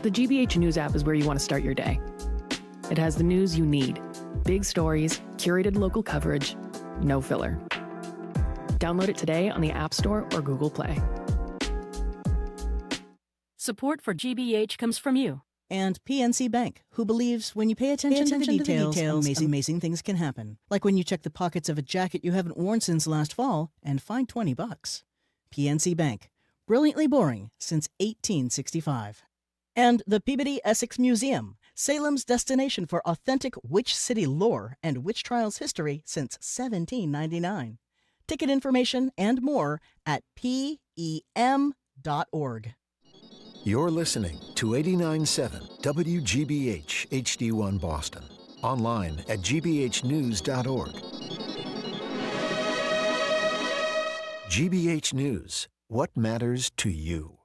The GBH News app is where you want to start your day. It has the news you need. Big stories, curated local coverage, no filler. Download it today on the App Store or Google Play. Support for GBH comes from you, And PNC Bank, who believes when you pay attention to the details, amazing things can happen. Like when you check the pockets of a jacket you haven't worn since last fall and find $20. PNC Bank, brilliantly boring since 1865. And the Peabody Essex Museum, Salem's destination for authentic witch city lore and witch trials history since 1799. Ticket information and more at PEM.org. You're listening to 89.7 WGBH HD1 Boston. Online at gbhnews.org. GBH News. What matters to you?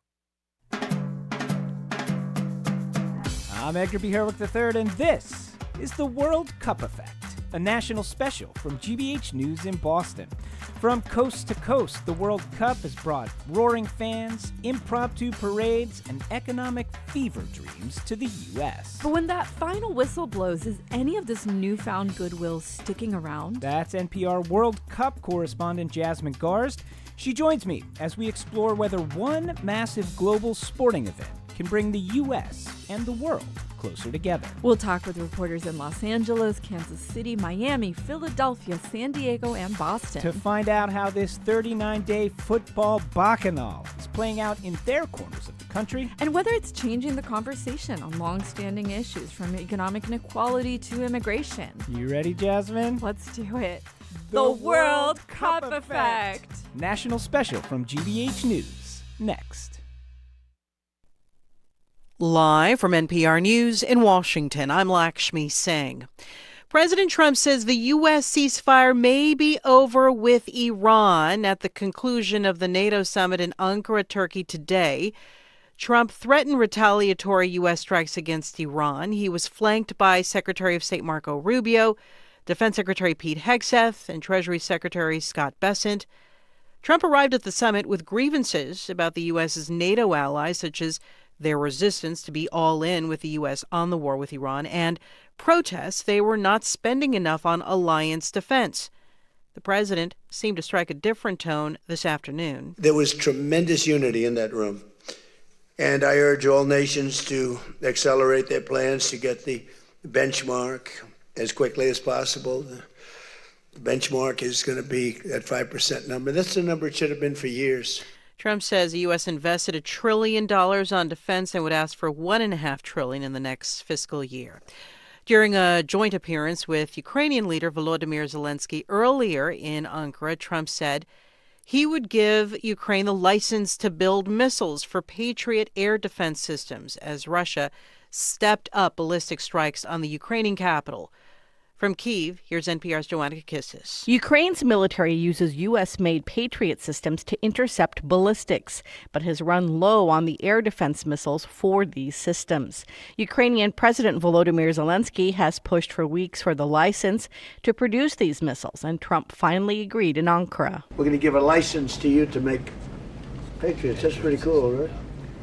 I'm Edgar B. Herwick III, and this is the World Cup Effect, a national special from GBH News in Boston. From coast to coast, the World Cup has brought roaring fans, impromptu parades, and economic fever dreams to the U.S. But when that final whistle blows, is any of this newfound goodwill sticking around? That's NPR World Cup correspondent Jasmine Garsd. She joins me as we explore whether one massive global sporting event can bring the U.S. and the world closer together. We'll talk with reporters in Los Angeles, Kansas City, Miami, Philadelphia, San Diego, and Boston to find out how this 39-day football bacchanal is playing out in their corners of the country, and whether it's changing the conversation on long-standing issues from economic inequality to immigration. You ready, Jasmine? Let's do it. The World Cup Effect. National special from GBH News. Next. Live from NPR News in Washington, I'm Lakshmi Singh. President Trump says the U.S. ceasefire may be over with Iran at the conclusion of the NATO summit in Ankara, Turkey today. Trump threatened retaliatory U.S. strikes against Iran. He was flanked by Secretary of State Marco Rubio, Defense Secretary Pete Hegseth, and Treasury Secretary Scott Bessent. Trump arrived at the summit with grievances about the U.S.'s NATO allies, such as their resistance to be all in with the U.S. on the war with Iran, and protests they were not spending enough on alliance defense. The president seemed to strike a different tone this afternoon. There was tremendous unity in that room, and I urge all nations to accelerate their plans to get the benchmark as quickly as possible. The benchmark is going to be that 5% number. That's the number it should have been for years. Trump says the U.S. invested $1 trillion on defense and would ask for $1.5 trillion in the next fiscal year. During a joint appearance with Ukrainian leader Volodymyr Zelensky earlier in Ankara, Trump said he would give Ukraine the license to build missiles for Patriot air defense systems as Russia stepped up ballistic strikes on the Ukrainian capital. From Kyiv, here's NPR's Joanna Kakissis. Ukraine's military uses U.S.-made Patriot systems to intercept ballistics, but has run low on the air defense missiles for these systems. Ukrainian President Volodymyr Zelensky has pushed for weeks for the license to produce these missiles, and Trump finally agreed in Ankara. We're going to give a license to you to make Patriots. That's pretty cool, right?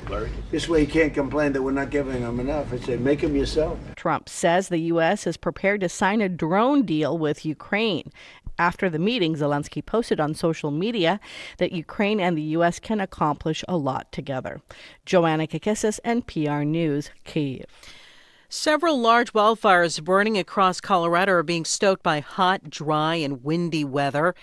Larry. This way you can't complain that we're not giving them enough. I say, make them yourself. Trump says the U.S. is prepared to sign a drone deal with Ukraine. After the meeting, Zelensky posted on social media that Ukraine and the U.S. can accomplish a lot together. Joanna Kakissis, NPR News, Kyiv. Several large wildfires burning across Colorado are being stoked by hot, dry, and windy weather.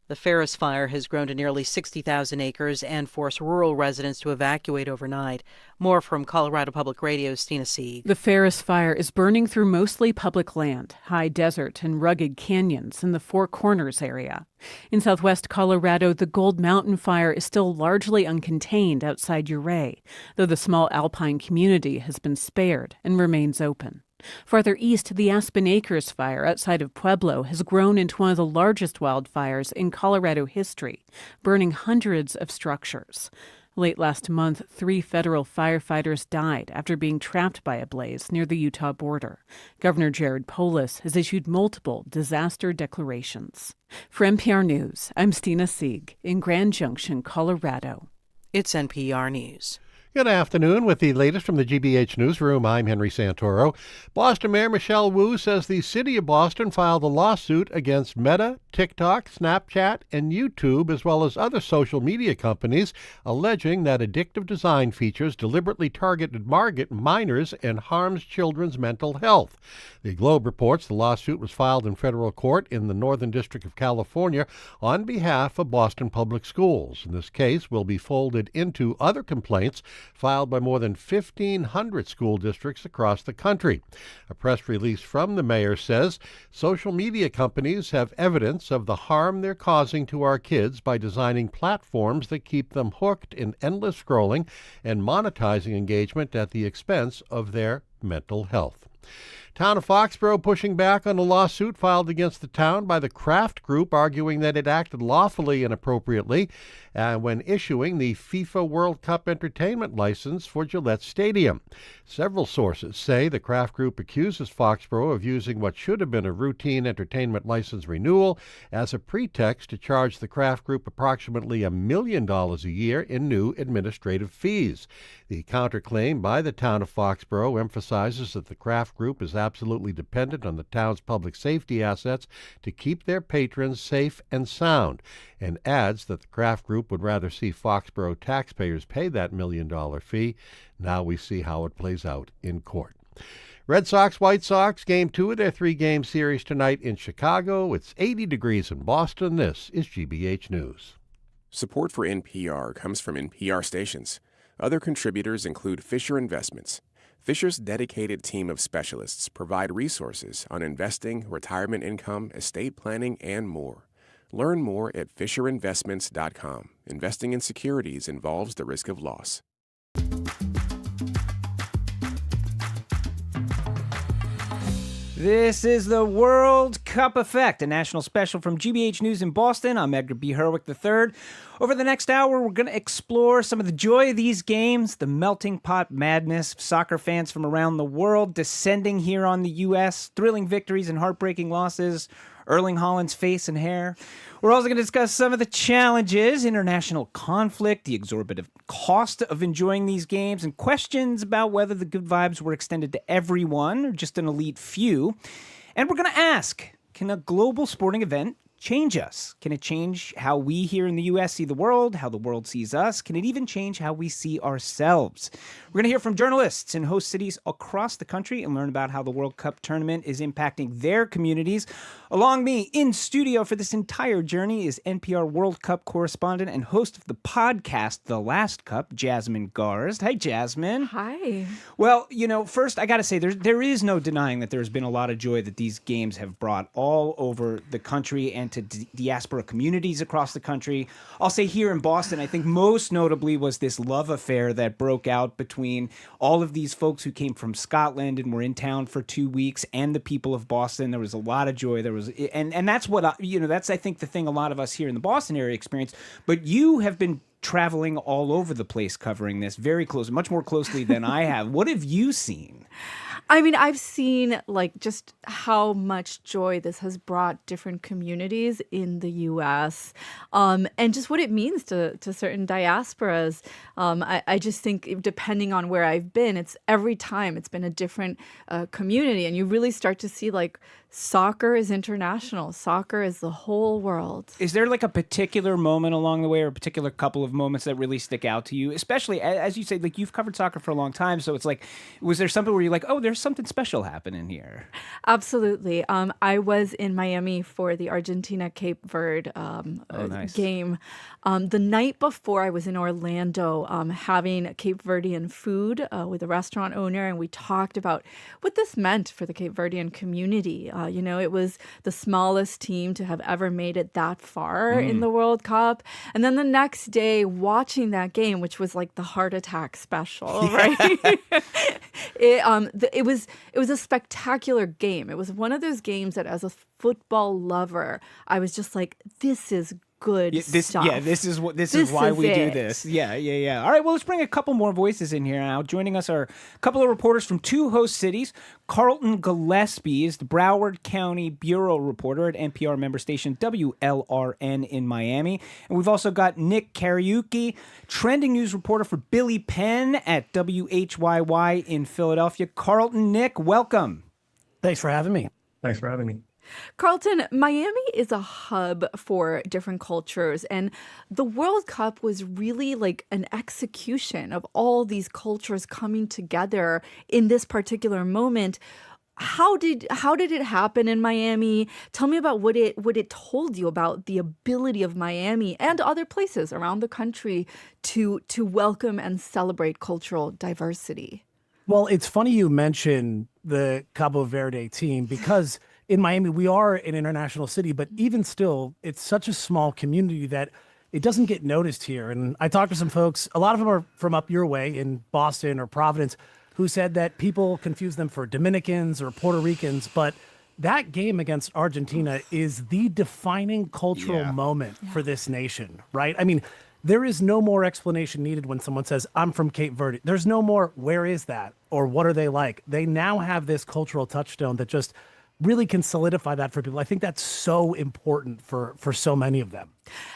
The Ferris fire has grown to nearly 60,000 acres and forced rural residents to evacuate overnight. More from Colorado Public Radio's Stina Sieg. The Ferris fire is burning through mostly public land, high desert, and rugged canyons in the Four Corners area. In southwest Colorado, the Gold Mountain fire is still largely uncontained outside Ouray, though the small alpine community has been spared and remains open. Farther east, the Aspen Acres fire outside of Pueblo has grown into one of the largest wildfires in Colorado history, burning hundreds of structures. Late last month, 3 federal firefighters died after being trapped by a blaze near the Utah border. Governor Jared Polis has issued multiple disaster declarations. For NPR News, I'm Stina Sieg in Grand Junction, Colorado. It's NPR News. Good afternoon. With the latest from the GBH Newsroom, I'm Henry Santoro. Boston Mayor Michelle Wu says the city of Boston filed a lawsuit against Meta, TikTok, Snapchat, and YouTube, as well as other social media companies, alleging that addictive design features deliberately targeted minors and harms children's mental health. The Globe reports the lawsuit was filed in federal court in the Northern District of California on behalf of Boston Public Schools. And this case will be folded into other complaints filed by more than 1,500 school districts across the country. A press release from the mayor says social media companies have evidence of the harm they're causing to our kids by designing platforms that keep them hooked in endless scrolling and monetizing engagement at the expense of their mental health. Town of Foxborough pushing back on a lawsuit filed against the town by the Kraft Group, arguing that it acted lawfully and appropriately when issuing the FIFA World Cup entertainment license for Gillette Stadium. Several sources say the Kraft Group accuses Foxborough of using what should have been a routine entertainment license renewal as a pretext to charge the Kraft Group approximately $1 million a year in new administrative fees. The counterclaim by the town of Foxborough emphasizes that the Kraft Group is absolutely dependent on the town's public safety assets to keep their patrons safe and sound, and adds that the Kraft Group would rather see Foxborough taxpayers pay that $1 million fee. Now we see how it plays out in court. Red Sox, White Sox, Game 2 of their 3-game series tonight in Chicago. It's 80 degrees in Boston. This is GBH News. Support for NPR comes from NPR stations. Other contributors include Fisher Investments. Fisher's dedicated team of specialists provide resources on investing, retirement income, estate planning, and more. Learn more at FisherInvestments.com. Investing in securities involves the risk of loss. This is the World Cup Effect, a national special from GBH News in Boston. I'm Edgar B. Herwick III. Over the next hour, we're going to explore some of the joy of these games, the melting pot madness of soccer fans from around the world descending here on the U.S., thrilling victories and heartbreaking losses, Erling Haaland's face and hair. We're also going to discuss some of the challenges, international conflict, the exorbitant cost of enjoying these games, and questions about whether the good vibes were extended to everyone or just an elite few. And we're going to ask, can a global sporting event change us? Can it change how we here in the U.S. see the world, how the world sees us? Can it even change how we see ourselves? We're going to hear from journalists in host cities across the country and learn about how the World Cup tournament is impacting their communities. Along me in studio for this entire journey is NPR World Cup correspondent and host of the podcast The Last Cup, Jasmine Garsd. Hi, Jasmine. Hi. Well, first I got to say there is no denying that there's been a lot of joy that these games have brought all over the country and to diaspora communities across the country. I'll say here in Boston, I think most notably was this love affair that broke out between all of these folks who came from Scotland and were in town for 2 weeks and the people of Boston. There was a lot of joy. There was, and that's what, that's I think the thing a lot of us here in the Boston area experience. But you have been traveling all over the place covering this very close, much more closely than I have. What have you seen? I mean, I've seen just how much joy this has brought different communities in the U.S. And just what it means to certain diasporas. I just think depending on where I've been, it's every time it's been a different community. And you really start to see soccer is international. Soccer is the whole world. Is there a particular moment along the way or a particular couple of moments that really stick out to you? Especially, as you say, you've covered soccer for a long time. So it's was there something where you're oh, there's something special happening here? Absolutely. I was in Miami for the Argentina-Cape Verde nice. game. The night before, I was in Orlando having Cape Verdean food with a restaurant owner, and we talked about what this meant for the Cape Verdean community. It was the smallest team to have ever made it that far in the World Cup. And then the next day, watching that game, which was the heart attack special, right? It was a spectacular game. It was one of those games that, as a football lover, I was just this is good stuff. Yeah, this is why we do this. Yeah. All right, well, let's bring a couple more voices in here now. Joining us are a couple of reporters from two host cities. Carlton Gillespie is the Broward County Bureau reporter at NPR member station WLRN in Miami. And we've also got Nick Kariuki, trending news reporter for Billy Penn at WHYY in Philadelphia. Carlton, Nick, welcome. Thanks for having me. Carlton, Miami is a hub for different cultures, and the World Cup was really like an execution of all these cultures coming together in this particular moment. How did it happen in Miami? Tell me about what it told you about the ability of Miami and other places around the country to welcome and celebrate cultural diversity. Well, it's funny you mention the Cabo Verde team because in Miami, we are an international city, but even still, it's such a small community that it doesn't get noticed here. And I talked to some folks, a lot of them are from up your way in Boston or Providence, who said that people confuse them for Dominicans or Puerto Ricans, but that game against Argentina is the defining cultural moment for this nation, right? I mean, there is no more explanation needed when someone says, I'm from Cape Verde. There's no more, where is that? Or what are they like? They now have this cultural touchstone that just really can solidify that for people. I think that's so important for so many of them.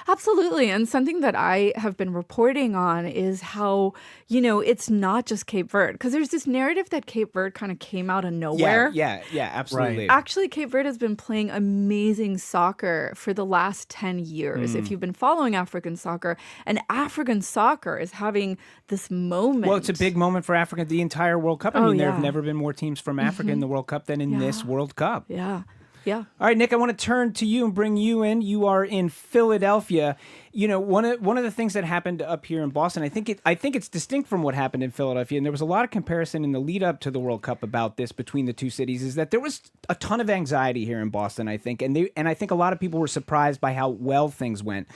Absolutely. And something that I have been reporting on is how, it's not just Cape Verde, because there's this narrative that Cape Verde kind of came out of nowhere. Yeah, absolutely. Right. Actually, Cape Verde has been playing amazing soccer for the last 10 years. If you've been following African soccer, and African soccer is having this moment. Well, it's a big moment for Africa, the entire World Cup. I mean, there have never been more teams from Africa in the World Cup than in this World Cup. Yeah. All right, Nick, I want to turn to you and bring you in. You are in Philadelphia. One of the things that happened up here in Boston, I think it's distinct from what happened in Philadelphia, and there was a lot of comparison in the lead up to the World Cup about this between the two cities, is that there was a ton of anxiety here in Boston, I think, and I think a lot of people were surprised by how well things went.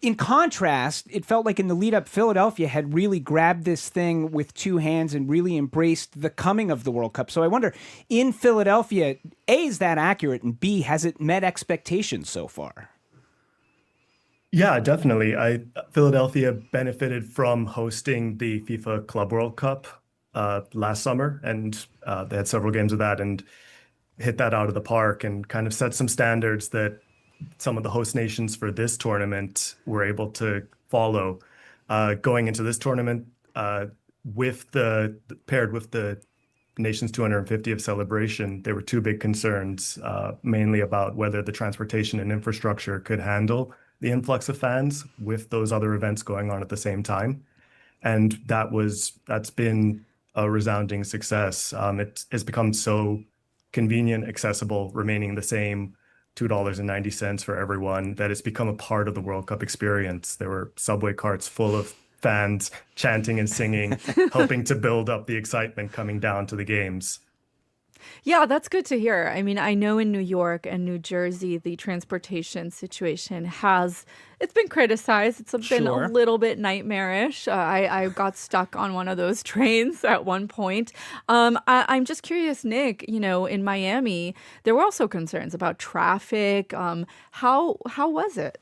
In contrast, it felt like in the lead up, Philadelphia had really grabbed this thing with two hands and really embraced the coming of the World Cup. So I wonder, in Philadelphia, A, is that accurate? And B, has it met expectations so far? Yeah, definitely. Philadelphia benefited from hosting the FIFA Club World Cup last summer, and they had several games of that and hit that out of the park and kind of set some standards that some of the host nations for this tournament were able to follow. Going into this tournament, paired with the nation's 250th celebration, there were two big concerns, mainly about whether the transportation and infrastructure could handle the influx of fans with those other events going on at the same time. And that's been a resounding success. It has become so convenient, accessible, remaining the same $2.90 for everyone, that it's become a part of the World Cup experience. There were subway carts full of fans chanting and singing, helping to build up the excitement coming down to the games. Yeah, that's good to hear. I mean, I know in New York and New Jersey, the transportation situation it's been criticized. It's been a little bit nightmarish. I got stuck on one of those trains at one point. I'm just curious, Nick, in Miami, there were also concerns about traffic. How was it?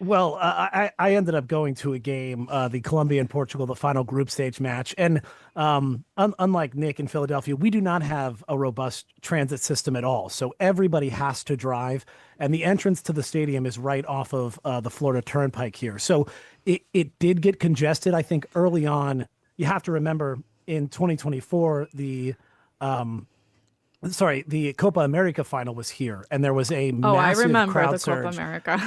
Well, I ended up going to a game, the Colombia and Portugal, the final group stage match. And unlike Nick in Philadelphia, we do not have a robust transit system at all. So everybody has to drive. And the entrance to the stadium is right off of the Florida Turnpike here. So it did get congested. I think early on, you have to remember in 2024, the Copa America final was here, and there was a massive crowd surge. Copa America,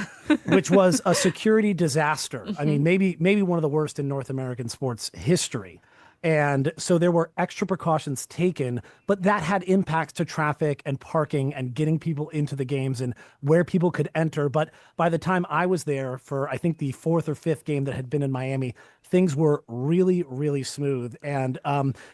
which was a security disaster. I mean, maybe one of the worst in North American sports history. And so there were extra precautions taken, but that had impacts to traffic and parking and getting people into the games and where people could enter. But by the time I was there for, I think, the fourth or fifth game that had been in Miami, things were really, really smooth. And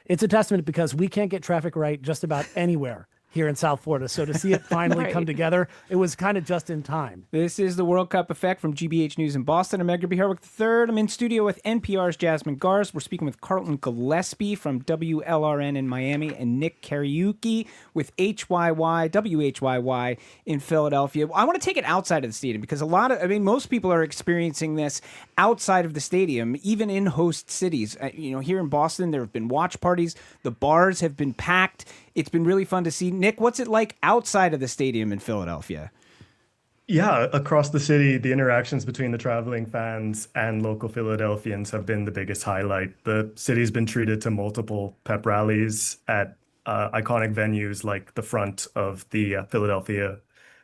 it's a testament because we can't get traffic right just about anywhere here in South Florida. So to see it finally Right. come together, it was kind of just in time. This is the World Cup Effect from GBH News in Boston. I'm Edgar B. Herwick III. I'm in studio with NPR's Jasmine Garsd. We're speaking with Carlton Gillespie from WLRN in Miami and Nick Kariuki with WHYY in Philadelphia. I want to take it outside of the stadium because most people are experiencing this outside of the stadium, even in host cities. Here in Boston, there have been watch parties. The bars have been packed. It's been really fun to see. Nick, what's it like outside of the stadium in Philadelphia? Yeah, across the city, the interactions between the traveling fans and local Philadelphians have been the biggest highlight. The city's been treated to multiple pep rallies at iconic venues like the front of the Philadelphia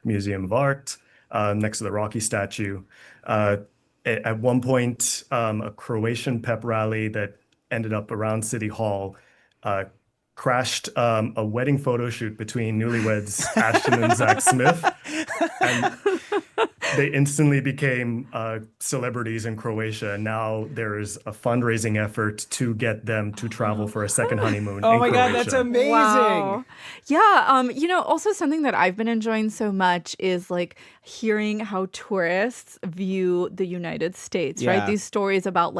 Museum of Art, next to the Rocky statue. At one point, a Croatian pep rally that ended up around City Hall crashed a wedding photo shoot between newlyweds Ashton and Zach Smith. And they instantly became celebrities in Croatia. Now there is a fundraising effort to get them to travel for a second honeymoon in Croatia. Oh my God, that's amazing. Wow. Yeah. Also something that I've been enjoying so much is like hearing how tourists view the United States, right? Yeah. These stories about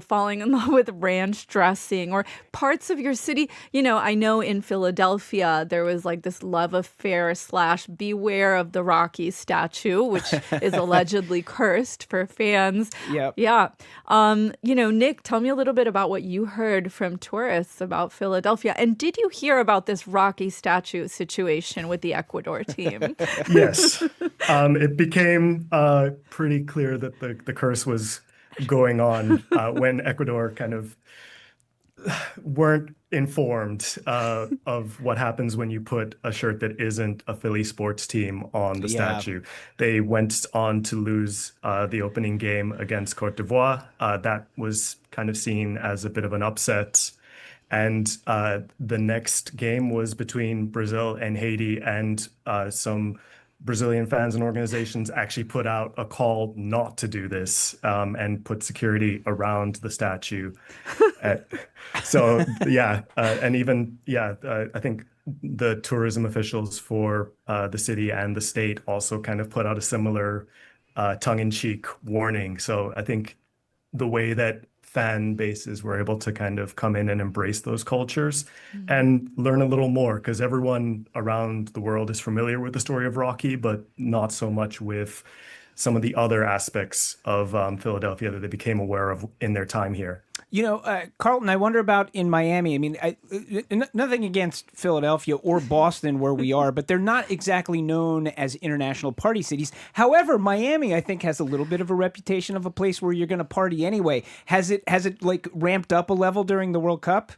falling in love with ranch dressing or parts of your city. I know in Philadelphia, there was like this love affair / beware of the Rocky statue, which is allegedly cursed for fans. Yep. Yeah. Nick, tell me a little bit about what you heard from tourists about Philadelphia. And did you hear about this Rocky statue situation with the Ecuador team? Yes. It became pretty clear that the curse was going on when Ecuador kind of weren't informed of what happens when you put a shirt that isn't a Philly sports team on the statue. They went on to lose the opening game against Cote d'Ivoire. That was kind of seen as a bit of an upset. And the next game was between Brazil and Haiti, and some Brazilian fans and organizations actually put out a call not to do this and put security around the statue. I think the tourism officials for the city and the state also kind of put out a similar tongue-in-cheek warning. So I think the way that fan bases were able to kind of come in and embrace those cultures and learn a little more, because everyone around the world is familiar with the story of Rocky, but not so much with some of the other aspects of Philadelphia that they became aware of in their time here. Carlton, I wonder about in Miami. I mean, nothing against Philadelphia or Boston where we are, but they're not exactly known as international party cities. However, Miami, I think, has a little bit of a reputation of a place where you're going to party anyway. Has it like ramped up a level during the World Cup?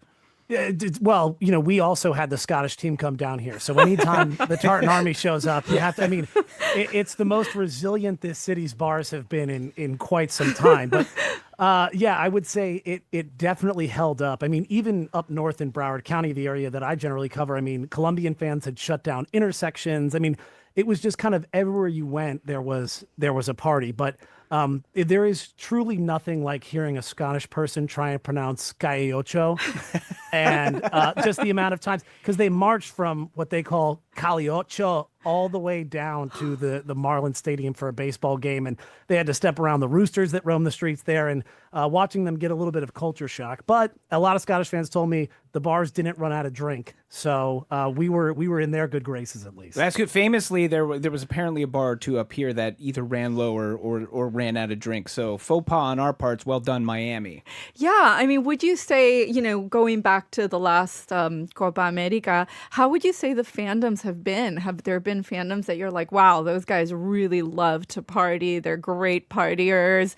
Well, we also had the Scottish team come down here. So anytime the Tartan Army shows up, you have to, it's the most resilient this city's bars have been in quite some time. But I would say it definitely held up. Even up north in Broward County, the area that I generally cover, Colombian fans had shut down intersections. It was just kind of everywhere you went, there was a party. But there is truly nothing like hearing a Scottish person try and pronounce Gaiocho. And just the amount of times, because they marched from what they call Caliocho all the way down to the Marlins Stadium for a baseball game. And they had to step around the roosters that roam the streets there, and watching them get a little bit of culture shock. But a lot of Scottish fans told me the bars didn't run out of drink. So we were in their good graces, at least. That's good. Famously, there was apparently a bar or two up here that either ran low or ran out of drink. So faux pas on our parts. Well done, Miami. Yeah. Would you say, going back to the last Copa America, how would you say the fandoms have been? Have there been fandoms that you're like, wow, those guys really love to party. They're great partiers.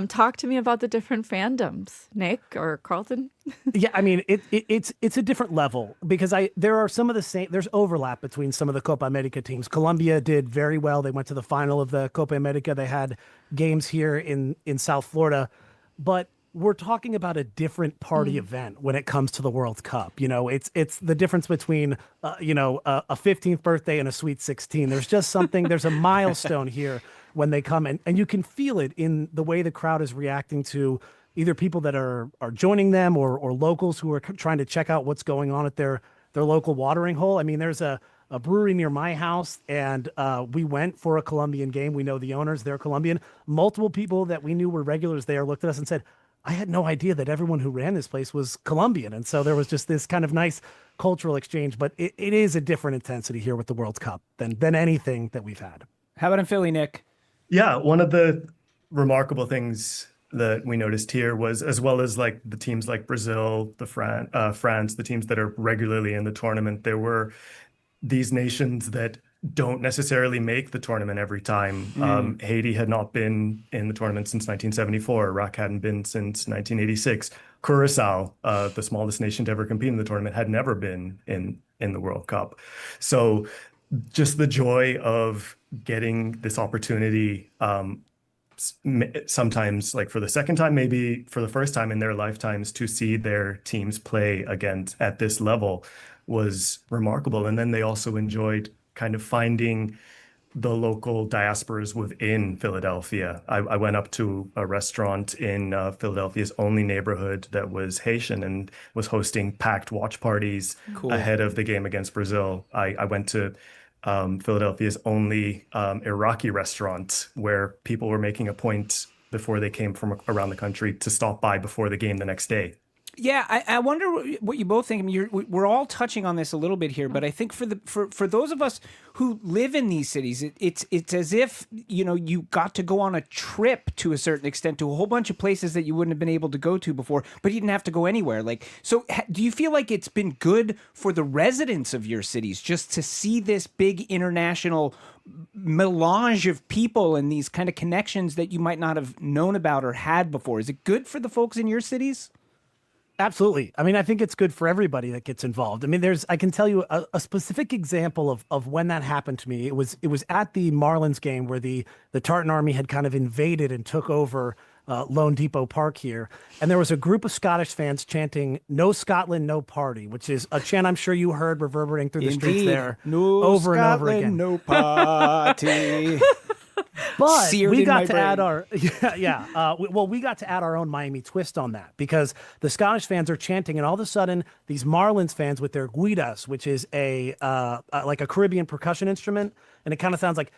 Talk to me about the different fandoms, Nick or Carlton. Yeah, it's a different level, because there are some of the same. There's overlap between some of the Copa America teams. Colombia did very well. They went to the final of the Copa America. They had games here in South Florida, but we're talking about a different party event when it comes to the World Cup. It's the difference between a 15th birthday and a Sweet 16. There's just something. There's a milestone here when they come, and you can feel it in the way the crowd is reacting to either people that are joining them or locals who are trying to check out what's going on at their their local watering hole. I mean, there's a brewery near my house, and we went for a Colombian game. We know the owners, they're Colombian. Multiple people that we knew were regulars there looked at us and said, I had no idea that everyone who ran this place was Colombian. And so there was just this kind of nice cultural exchange, but it is a different intensity here with the World Cup than anything that we've had. How about in Philly, Nick? Yeah, one of the remarkable things that we noticed here was, as well as like the teams like Brazil, France, the teams that are regularly in the tournament, there were these nations that don't necessarily make the tournament every time. Haiti had not been in the tournament since 1974. Iraq hadn't been since 1986. Curacao, the smallest nation to ever compete in the tournament, had never been in the World Cup. So just the joy of getting this opportunity, sometimes like for the second time, maybe for the first time in their lifetimes, to see their teams play again at this level was remarkable. And then they also enjoyed kind of finding the local diasporas within Philadelphia. I went up to a restaurant in Philadelphia's only neighborhood that was Haitian and was hosting packed watch parties ahead of the game against Brazil. I went to Philadelphia's only Iraqi restaurant, where people were making a point before they came from around the country to stop by before the game the next day. Yeah, I wonder what you both think. I mean, we're all touching on this a little bit here, but I think for those of us who live in these cities, it's as if, you know, you got to go on a trip to a certain extent to a whole bunch of places that you wouldn't have been able to go to before, but you didn't have to go anywhere. Like, so do you feel like it's been good for the residents of your cities just to see this big international melange of people and these kind of connections that you might not have known about or had before? Is it good for the folks in your cities? Absolutely. I mean, I think it's good for everybody that gets involved. I mean, I can tell you a specific example of when that happened to me. It was at the Marlins game where the Tartan Army had kind of invaded and took over Lone Depot Park here. And there was a group of Scottish fans chanting, "No Scotland, no party," which is a chant I'm sure you heard reverberating through the streets there over and over again. No party. But we got to add our we got to add our own Miami twist on that, because the Scottish fans are chanting, and all of a sudden these Marlins fans with their guidas, which is a like a Caribbean percussion instrument, and it kind of sounds like,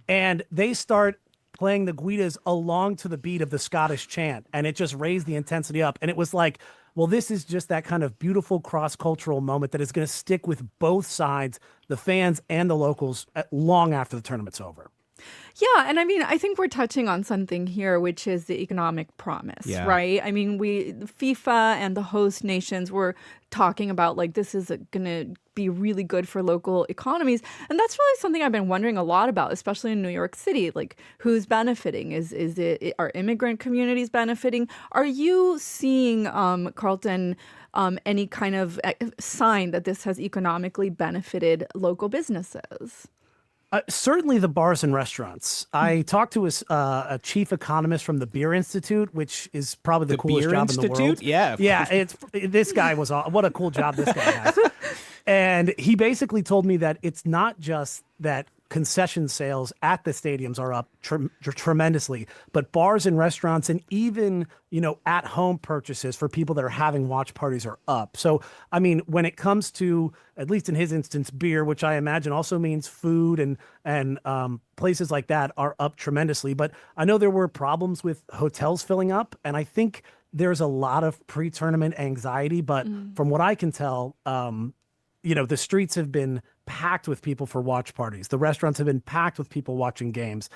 and they start playing the guidas along to the beat of the Scottish chant, and it just raised the intensity up, and it was like, well, this is just that kind of beautiful cross-cultural moment that is going to stick with both sides, the fans and the locals, long after the tournament's over. Yeah, and I mean, I think we're touching on something here, which is the economic promise, right? I mean, FIFA and the host nations were talking about, like, this is going to be really good for local economies. And that's really something I've been wondering a lot about, especially in New York City. Like, who's benefiting? Are immigrant communities benefiting? Are you seeing, Carlton, any kind of sign that this has economically benefited local businesses? Certainly the bars and restaurants. I talked to a chief economist from the Beer Institute, which is probably the coolest job in the world. Yeah. This guy was, what a cool job this guy has. And he basically told me that it's not just that concession sales at the stadiums are up tremendously, but bars and restaurants and even, at home purchases for people that are having watch parties are up. So, I mean, when it comes to, at least in his instance, beer, which I imagine also means food and places like that are up tremendously. But I know there were problems with hotels filling up, and I think there's a lot of pre-tournament anxiety. But from what I can tell, the streets have been packed with people for watch parties. The restaurants have been packed with people watching games.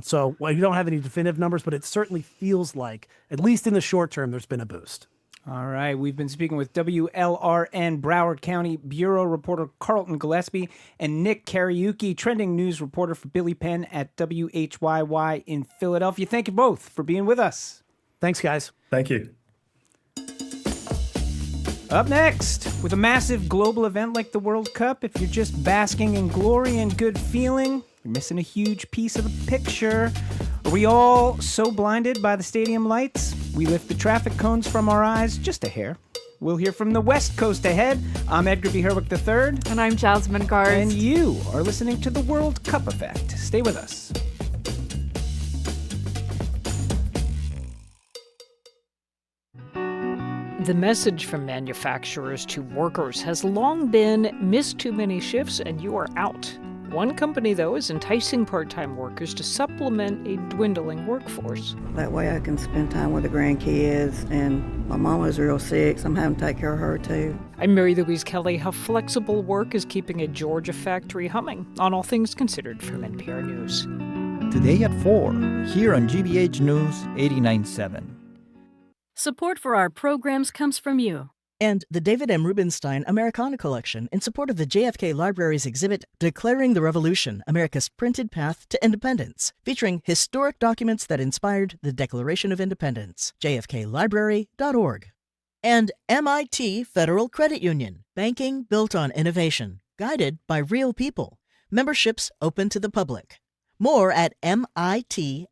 So we don't have any definitive numbers, but it certainly feels like, at least in the short term, there's been a boost. All right. We've been speaking with WLRN Broward County Bureau reporter Carlton Gillespie and Nick Karyuki, trending news reporter for Billy Penn at WHYY in Philadelphia. Thank you both for being with us. Thanks, guys. Thank you. Up next, with a massive global event like the World Cup, if you're just basking in glory and good feeling, you're missing a huge piece of the picture. Are we all so blinded by the stadium lights? We lift the traffic cones from our eyes just a hair. We'll hear from the West Coast ahead. I'm Edgar B. Herwick III. And I'm Jasmine Garsd. And you are listening to the World Cup Effect. Stay with us. The message from manufacturers to workers has long been, miss too many shifts and you are out. One company, though, is enticing part-time workers to supplement a dwindling workforce. That way I can spend time with the grandkids, and my mama's real sick, so I'm having to take care of her, too. I'm Mary Louise Kelly. How flexible work is keeping a Georgia factory humming on All Things Considered from NPR News. Today at 4, here on GBH News 89.7. Support for our programs comes from you. And the David M. Rubenstein Americana Collection in support of the JFK Library's exhibit Declaring the Revolution, America's Printed Path to Independence, featuring historic documents that inspired the Declaration of Independence. jfklibrary.org. And MIT Federal Credit Union, banking built on innovation, guided by real people. Memberships open to the public. More at mitfcu.org,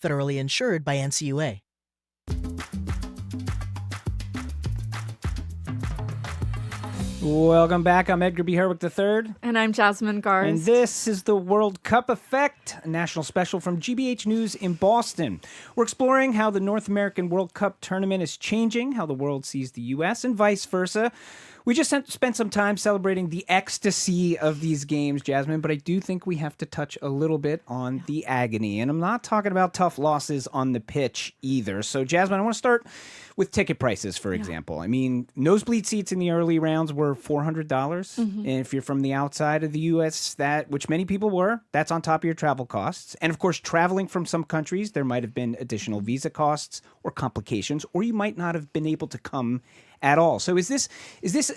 federally insured by NCUA. Welcome back. I'm Edgar B. Herwick III. And I'm Jasmine Garsd. And this is the World Cup Effect, a national special from GBH News in Boston. We're exploring how the North American World Cup tournament is changing, how the world sees the U.S., and vice versa. We just spent some time celebrating the ecstasy of these games, Jasmine, but I do think we have to touch a little bit on the agony. And I'm not talking about tough losses on the pitch either. So, Jasmine, I want to start with ticket prices, for example. I mean, nosebleed seats in the early rounds were $400. Mm-hmm. And if you're from the outside of the U.S., which many people were, that's on top of your travel costs. And, of course, traveling from some countries, there might have been additional visa costs or complications, or you might not have been able to come at all. So is this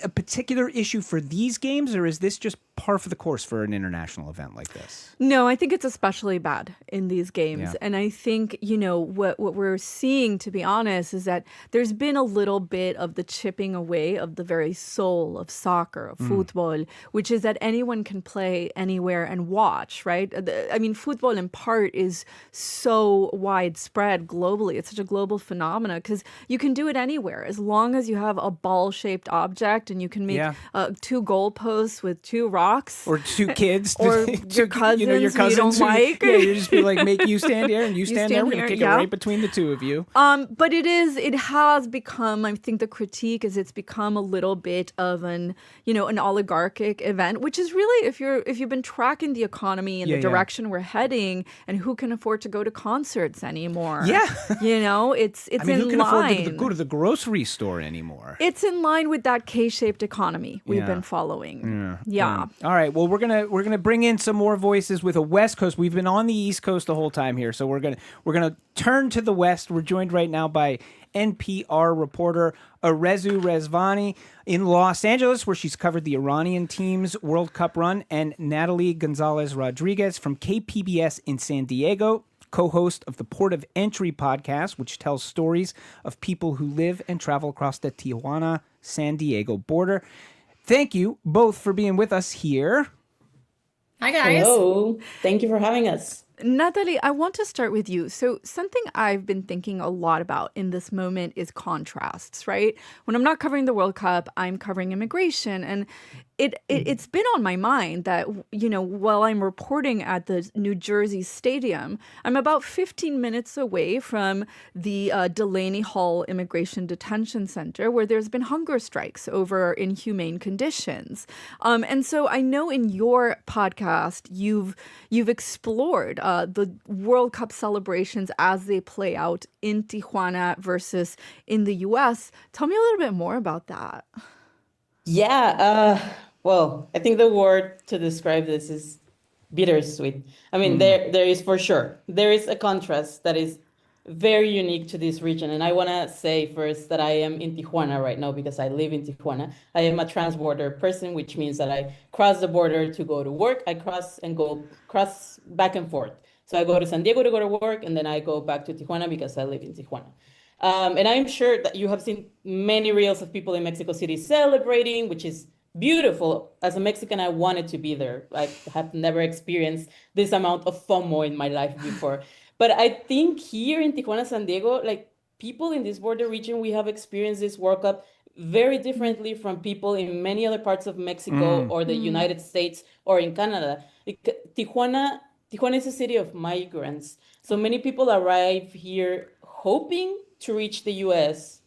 a particular issue for these games, or is this just par for the course for an international event like this? No, I think it's especially bad in these games. Yeah. And I think, what we're seeing, to be honest, is that there's been a little bit of the chipping away of the very soul of soccer, of football, which is that anyone can play anywhere and watch, right? I mean, football in part is so widespread globally. It's such a global phenomenon because you can do it anywhere as long as you have a ball-shaped object and you can make 2 goalposts with 2 rocks. Or 2 kids. Or your cousins, your cousins you don't like. Yeah, you just be like, make you stand here and you stand there. We're going to kick it right between the 2 of you. But it has become, I think the critique is it's become a little bit of an oligarchic event, which is really, if you've been tracking the economy and the direction we're heading and who can afford to go to concerts anymore. Yeah. It's I mean, in who can line. afford to go to the grocery store anymore? It's in line with that K-shaped economy we've been following. Yeah. All right. Well, we're gonna bring in some more voices with a West Coast. We've been on the East Coast the whole time here, so we're gonna turn to the West. We're joined right now by NPR reporter Arezu Rezvani in Los Angeles, where she's covered the Iranian team's World Cup run, and Natalie Gonzalez Rodriguez from KPBS in San Diego, co-host of the Port of Entry podcast, which tells stories of people who live and travel across the Tijuana-San Diego border. Thank you both for being with us here. Hi, guys. Hello. Thank you for having us. Natalie, I want to start with you. So something I've been thinking a lot about in this moment is contrasts, right? When I'm not covering the World Cup, I'm covering immigration. And it's been on my mind that, while I'm reporting at the New Jersey Stadium, I'm about 15 minutes away from the Delaney Hall Immigration Detention Center, where there's been hunger strikes over inhumane conditions. And so I know in your podcast, you've explored the World Cup celebrations as they play out in Tijuana versus in the U.S. Tell me a little bit more about that. Yeah. Well, I think the word to describe this is bittersweet. I mean, there is for sure. There is a contrast that is very unique to this region. And I want to say first that I am in Tijuana right now because I live in Tijuana. I am a transborder person, which means that I cross the border to go to work. I cross back and forth. So I go to San Diego to go to work, and then I go back to Tijuana because I live in Tijuana. And I'm sure that you have seen many reels of people in Mexico City celebrating, which is beautiful. As a Mexican, I wanted to be there. I have never experienced this amount of FOMO in my life before. But I think here in Tijuana, San Diego, like people in this border region, we have experienced this World Cup very differently from people in many other parts of Mexico or the United States or in Canada. Tijuana is a city of migrants. So many people arrive here hoping to reach the US,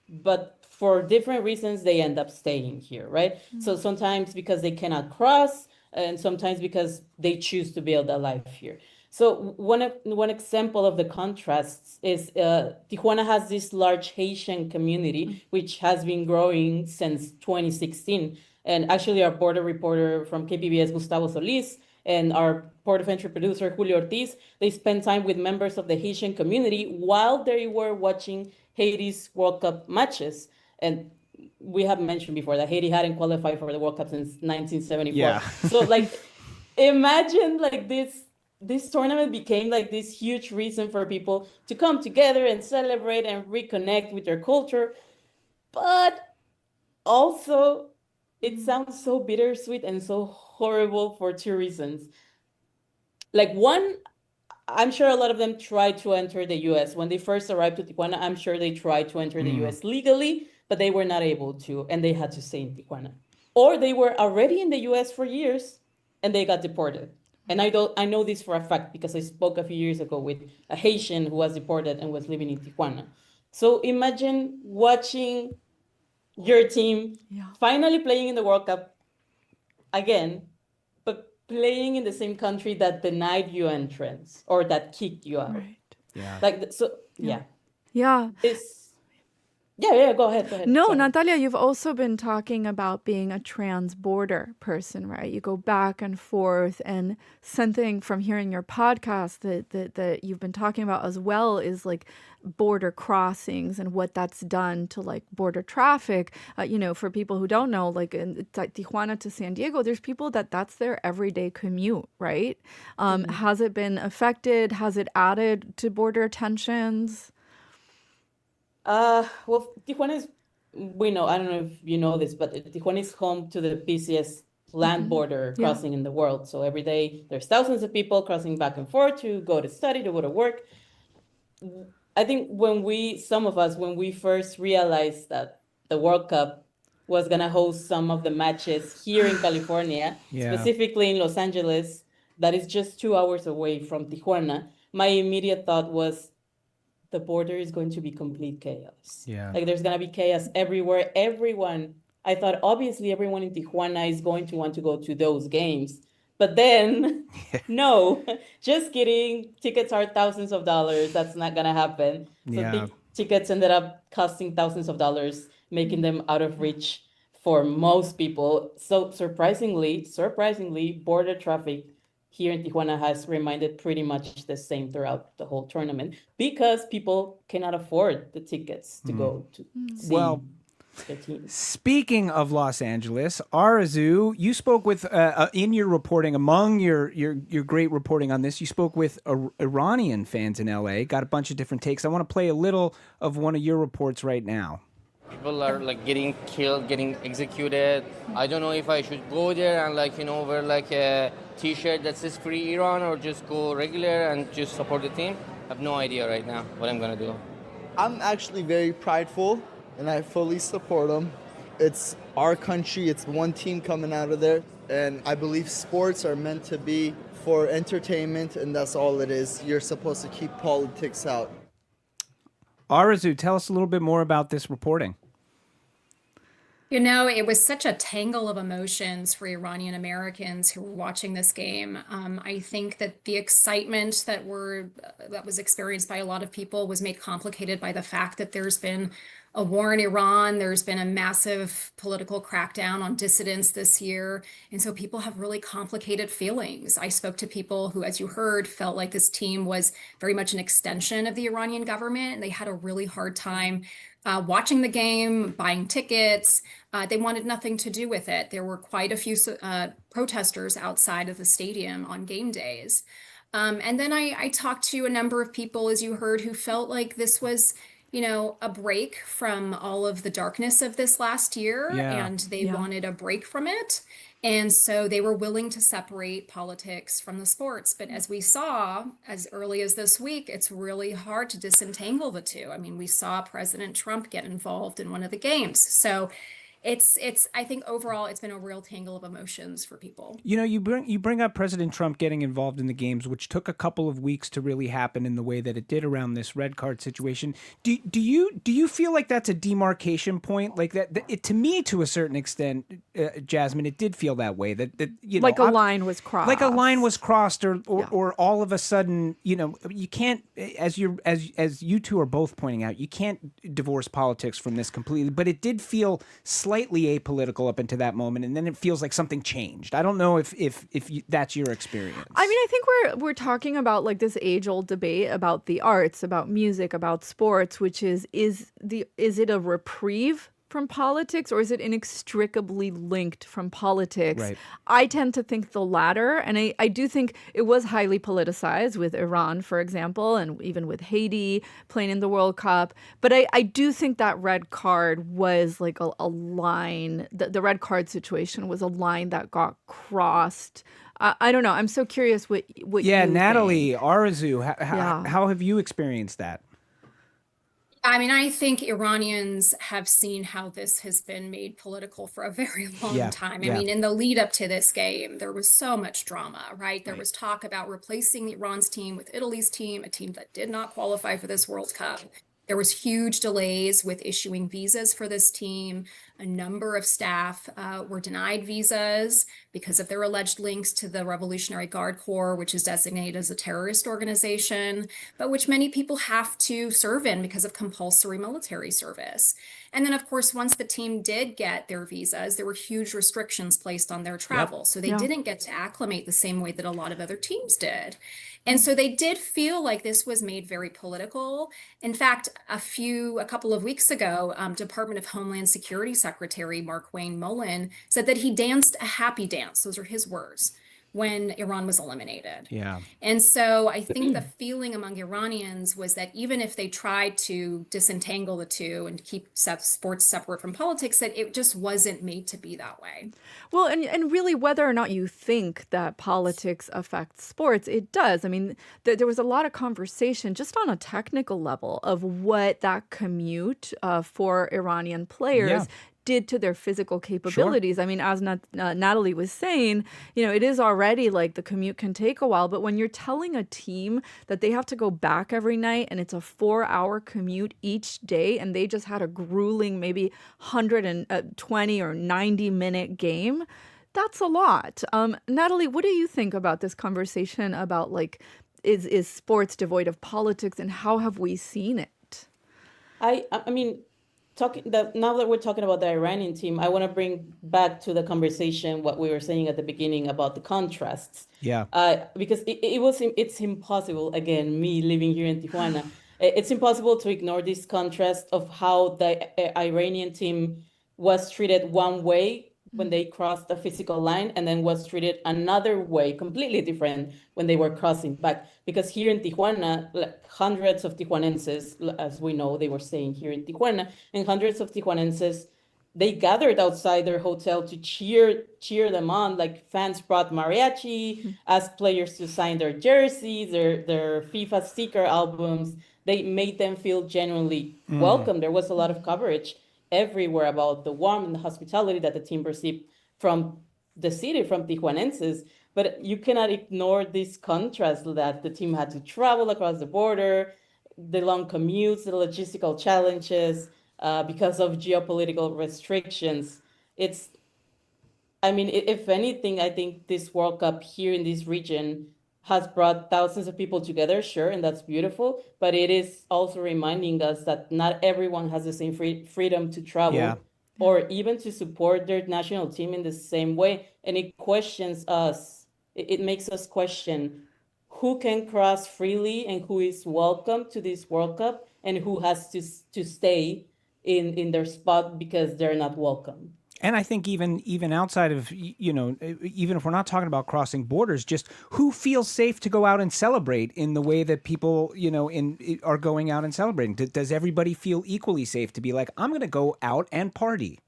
but for different reasons, they end up staying here, right? So sometimes because they cannot cross, and sometimes because they choose to build a life here. So one example of the contrasts is Tijuana has this large Haitian community, which has been growing since 2016. And actually our border reporter from KPBS, Gustavo Solis, and our port of entry producer, Julio Ortiz, they spent time with members of the Haitian community while they were watching Haiti's World Cup matches. And we have mentioned before that Haiti hadn't qualified for the World Cup since 1974. Yeah. So like, imagine like this tournament became like this huge reason for people to come together and celebrate and reconnect with their culture. But also, it sounds so bittersweet and so horrible for two reasons. Like one, I'm sure a lot of them tried to enter the US. When they first arrived to Tijuana, I'm sure they tried to enter the US legally, but they were not able to, and they had to stay in Tijuana. Or they were already in the US for years and they got deported. And I know this for a fact because I spoke a few years ago with a Haitian who was deported and was living in Tijuana. So imagine watching your team finally playing in the World Cup again, but playing in the same country that denied you entrance or that kicked you out. Right. Yeah. Like, so, yeah. Yeah. Yeah, go ahead. No, Sorry. Natalia, you've also been talking about being a trans-border person, right? You go back and forth, and something from hearing your podcast that you've been talking about as well is like border crossings and what that's done to like border traffic. For people who don't know, like in Tijuana to San Diego, there's people that's their everyday commute, right? Has it been affected? Has it added to border tensions? Well, Tijuana is, we know, I don't know if you know this, but Tijuana is home to the busiest land border crossing in the world. So every day there's thousands of people crossing back and forth to go to study, to go to work. I think when we first realized that the World Cup was going to host some of the matches here in California, specifically in Los Angeles, that is just 2 hours away from Tijuana, my immediate thought was, the border is going to be complete chaos. Yeah. Like there's going to be chaos everywhere. I thought obviously everyone in Tijuana is going to want to go to those games. But then, no, just kidding. Tickets are thousands of dollars. That's not going to happen. So tickets ended up costing thousands of dollars, making them out of reach for most people. So surprisingly, border traffic here in Tijuana has remained pretty much the same throughout the whole tournament because people cannot afford the tickets to go to see their teams. Speaking of Los Angeles, Arzu, you spoke with, in your reporting, among your great reporting on this, you spoke with Iranian fans in LA, got a bunch of different takes. I want to play a little of one of your reports right now. People are like getting killed, getting executed. I don't know if I should go there and wear like a t-shirt that says Free Iran or just go regular and just support the team. I have no idea right now what I'm gonna do. I'm actually very prideful and I fully support them. It's our country, it's one team coming out of there. And I believe sports are meant to be for entertainment and that's all it is. You're supposed to keep politics out. Arzu, tell us a little bit more about this reporting. It was such a tangle of emotions for Iranian Americans who were watching this game. I think that the excitement that was experienced by a lot of people was made complicated by the fact that there's been a war in Iran. There's been a massive political crackdown on dissidents this year. And so people have really complicated feelings. I spoke to people who, as you heard, felt like this team was very much an extension of the Iranian government. And they had a really hard time watching the game, buying tickets. They wanted nothing to do with it. There were quite a few protesters outside of the stadium on game days. And then I talked to a number of people, as you heard, who felt like this was a break from all of the darkness of this last year, and they wanted a break from it. And so they were willing to separate politics from the sports. But as we saw as early as this week, it's really hard to disentangle the two. I mean, we saw President Trump get involved in one of the games. So it's I think overall it's been a real tangle of emotions for people. You know, you bring up President Trump getting involved in the games, which took a couple of weeks to really happen in the way that it did around this red card situation. Do you feel like that's a demarcation point? Like that it, to me, to a certain extent, Jasmine, it did feel that way. That you know, like a line was crossed. Like a line was crossed, or all of a sudden, you know, you can't, as you two are both pointing out, you can't divorce politics from this completely. But it did feel slightly apolitical up until that moment, and then it feels like something changed. I don't know if that's your experience. I mean, I think we're talking about like this age-old debate about the arts, about music, about sports, which is it a reprieve from politics, or is it inextricably linked from politics? Right. I tend to think the latter, and I do think it was highly politicized with Iran, for example, and even with Haiti playing in the World Cup. But I do think that red card was like a line, the red card situation was a line that got crossed. I don't know. I'm so curious what yeah, you Natalie, think. Arzu, how have you experienced that? I mean, I think Iranians have seen how this has been made political for a very long time. I mean, in the lead up to this game, there was so much drama, right? There was talk about replacing Iran's team with Italy's team, a team that did not qualify for this World Cup. There was huge delays with issuing visas for this team. A number of staff were denied visas because of their alleged links to the Revolutionary Guard Corps, which is designated as a terrorist organization, but which many people have to serve in because of compulsory military service. And then, of course, once the team did get their visas, there were huge restrictions placed on their travel. So they didn't get to acclimate the same way that a lot of other teams did. And so they did feel like this was made very political. In fact, a couple of weeks ago, Department of Homeland Security Secretary Mark Wayne Mullen said that he danced a happy dance. Those are his words, when Iran was eliminated. Yeah. And so I think the feeling among Iranians was that even if they tried to disentangle the two and keep sports separate from politics, that it just wasn't made to be that way. Well, and really, whether or not you think that politics affects sports, it does. I mean, there was a lot of conversation just on a technical level of what that commute for Iranian players did to their physical capabilities. Sure. I mean, as Natalie was saying, you know, it is already like the commute can take a while, but when you're telling a team that they have to go back every night and it's a 4-hour commute each day, and they just had a grueling maybe 120 or 90-minute game, that's a lot. Natalie, what do you think about this conversation about like, is sports devoid of politics, and how have we seen it? I mean, now that we're talking about the Iranian team, I want to bring back to the conversation what we were saying at the beginning about the contrasts. Yeah. Because it's impossible, again, me living here in Tijuana, it's impossible to ignore this contrast of how the Iranian team was treated one way when they crossed the physical line, and then was treated another way, completely different, when they were crossing back. Because here in Tijuana, like hundreds of Tijuanenses, as we know, they were staying here in Tijuana, and hundreds of Tijuanenses, they gathered outside their hotel to cheer them on. Like fans brought mariachi, asked players to sign their jerseys, their FIFA sticker albums. They made them feel genuinely welcome. There was a lot of coverage everywhere about the warmth and the hospitality that the team received from the city, from Tijuanenses. But you cannot ignore this contrast that the team had to travel across the border, the long commutes, the logistical challenges because of geopolitical restrictions. If anything, I think this World Cup here in this region has brought thousands of people together, sure, and that's beautiful, but it is also reminding us that not everyone has the same freedom to travel or even to support their national team in the same way. And it questions us. It makes us question who can cross freely and who is welcome to this World Cup, and who has to stay in their spot because they're not welcome. And I think even outside of, you know, even if we're not talking about crossing borders, just who feels safe to go out and celebrate in the way that people, you know, are going out and celebrating? Does everybody feel equally safe to be like, I'm going to go out and party?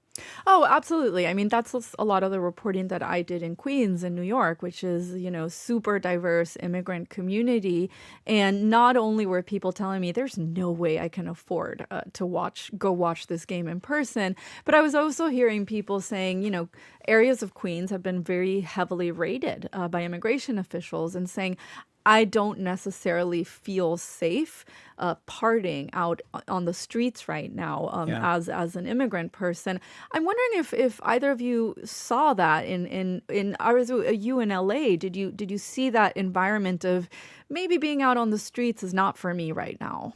Oh, absolutely. I mean, that's a lot of the reporting that I did in Queens in New York, which is, super diverse immigrant community. And not only were people telling me there's no way I can afford to go watch this game in person, but I was also hearing people saying, areas of Queens have been very heavily raided by immigration officials and saying, I don't necessarily feel safe partying out on the streets right now as an immigrant person. I'm wondering if either of you saw that in you in LA. Did you see that environment of maybe being out on the streets is not for me right now?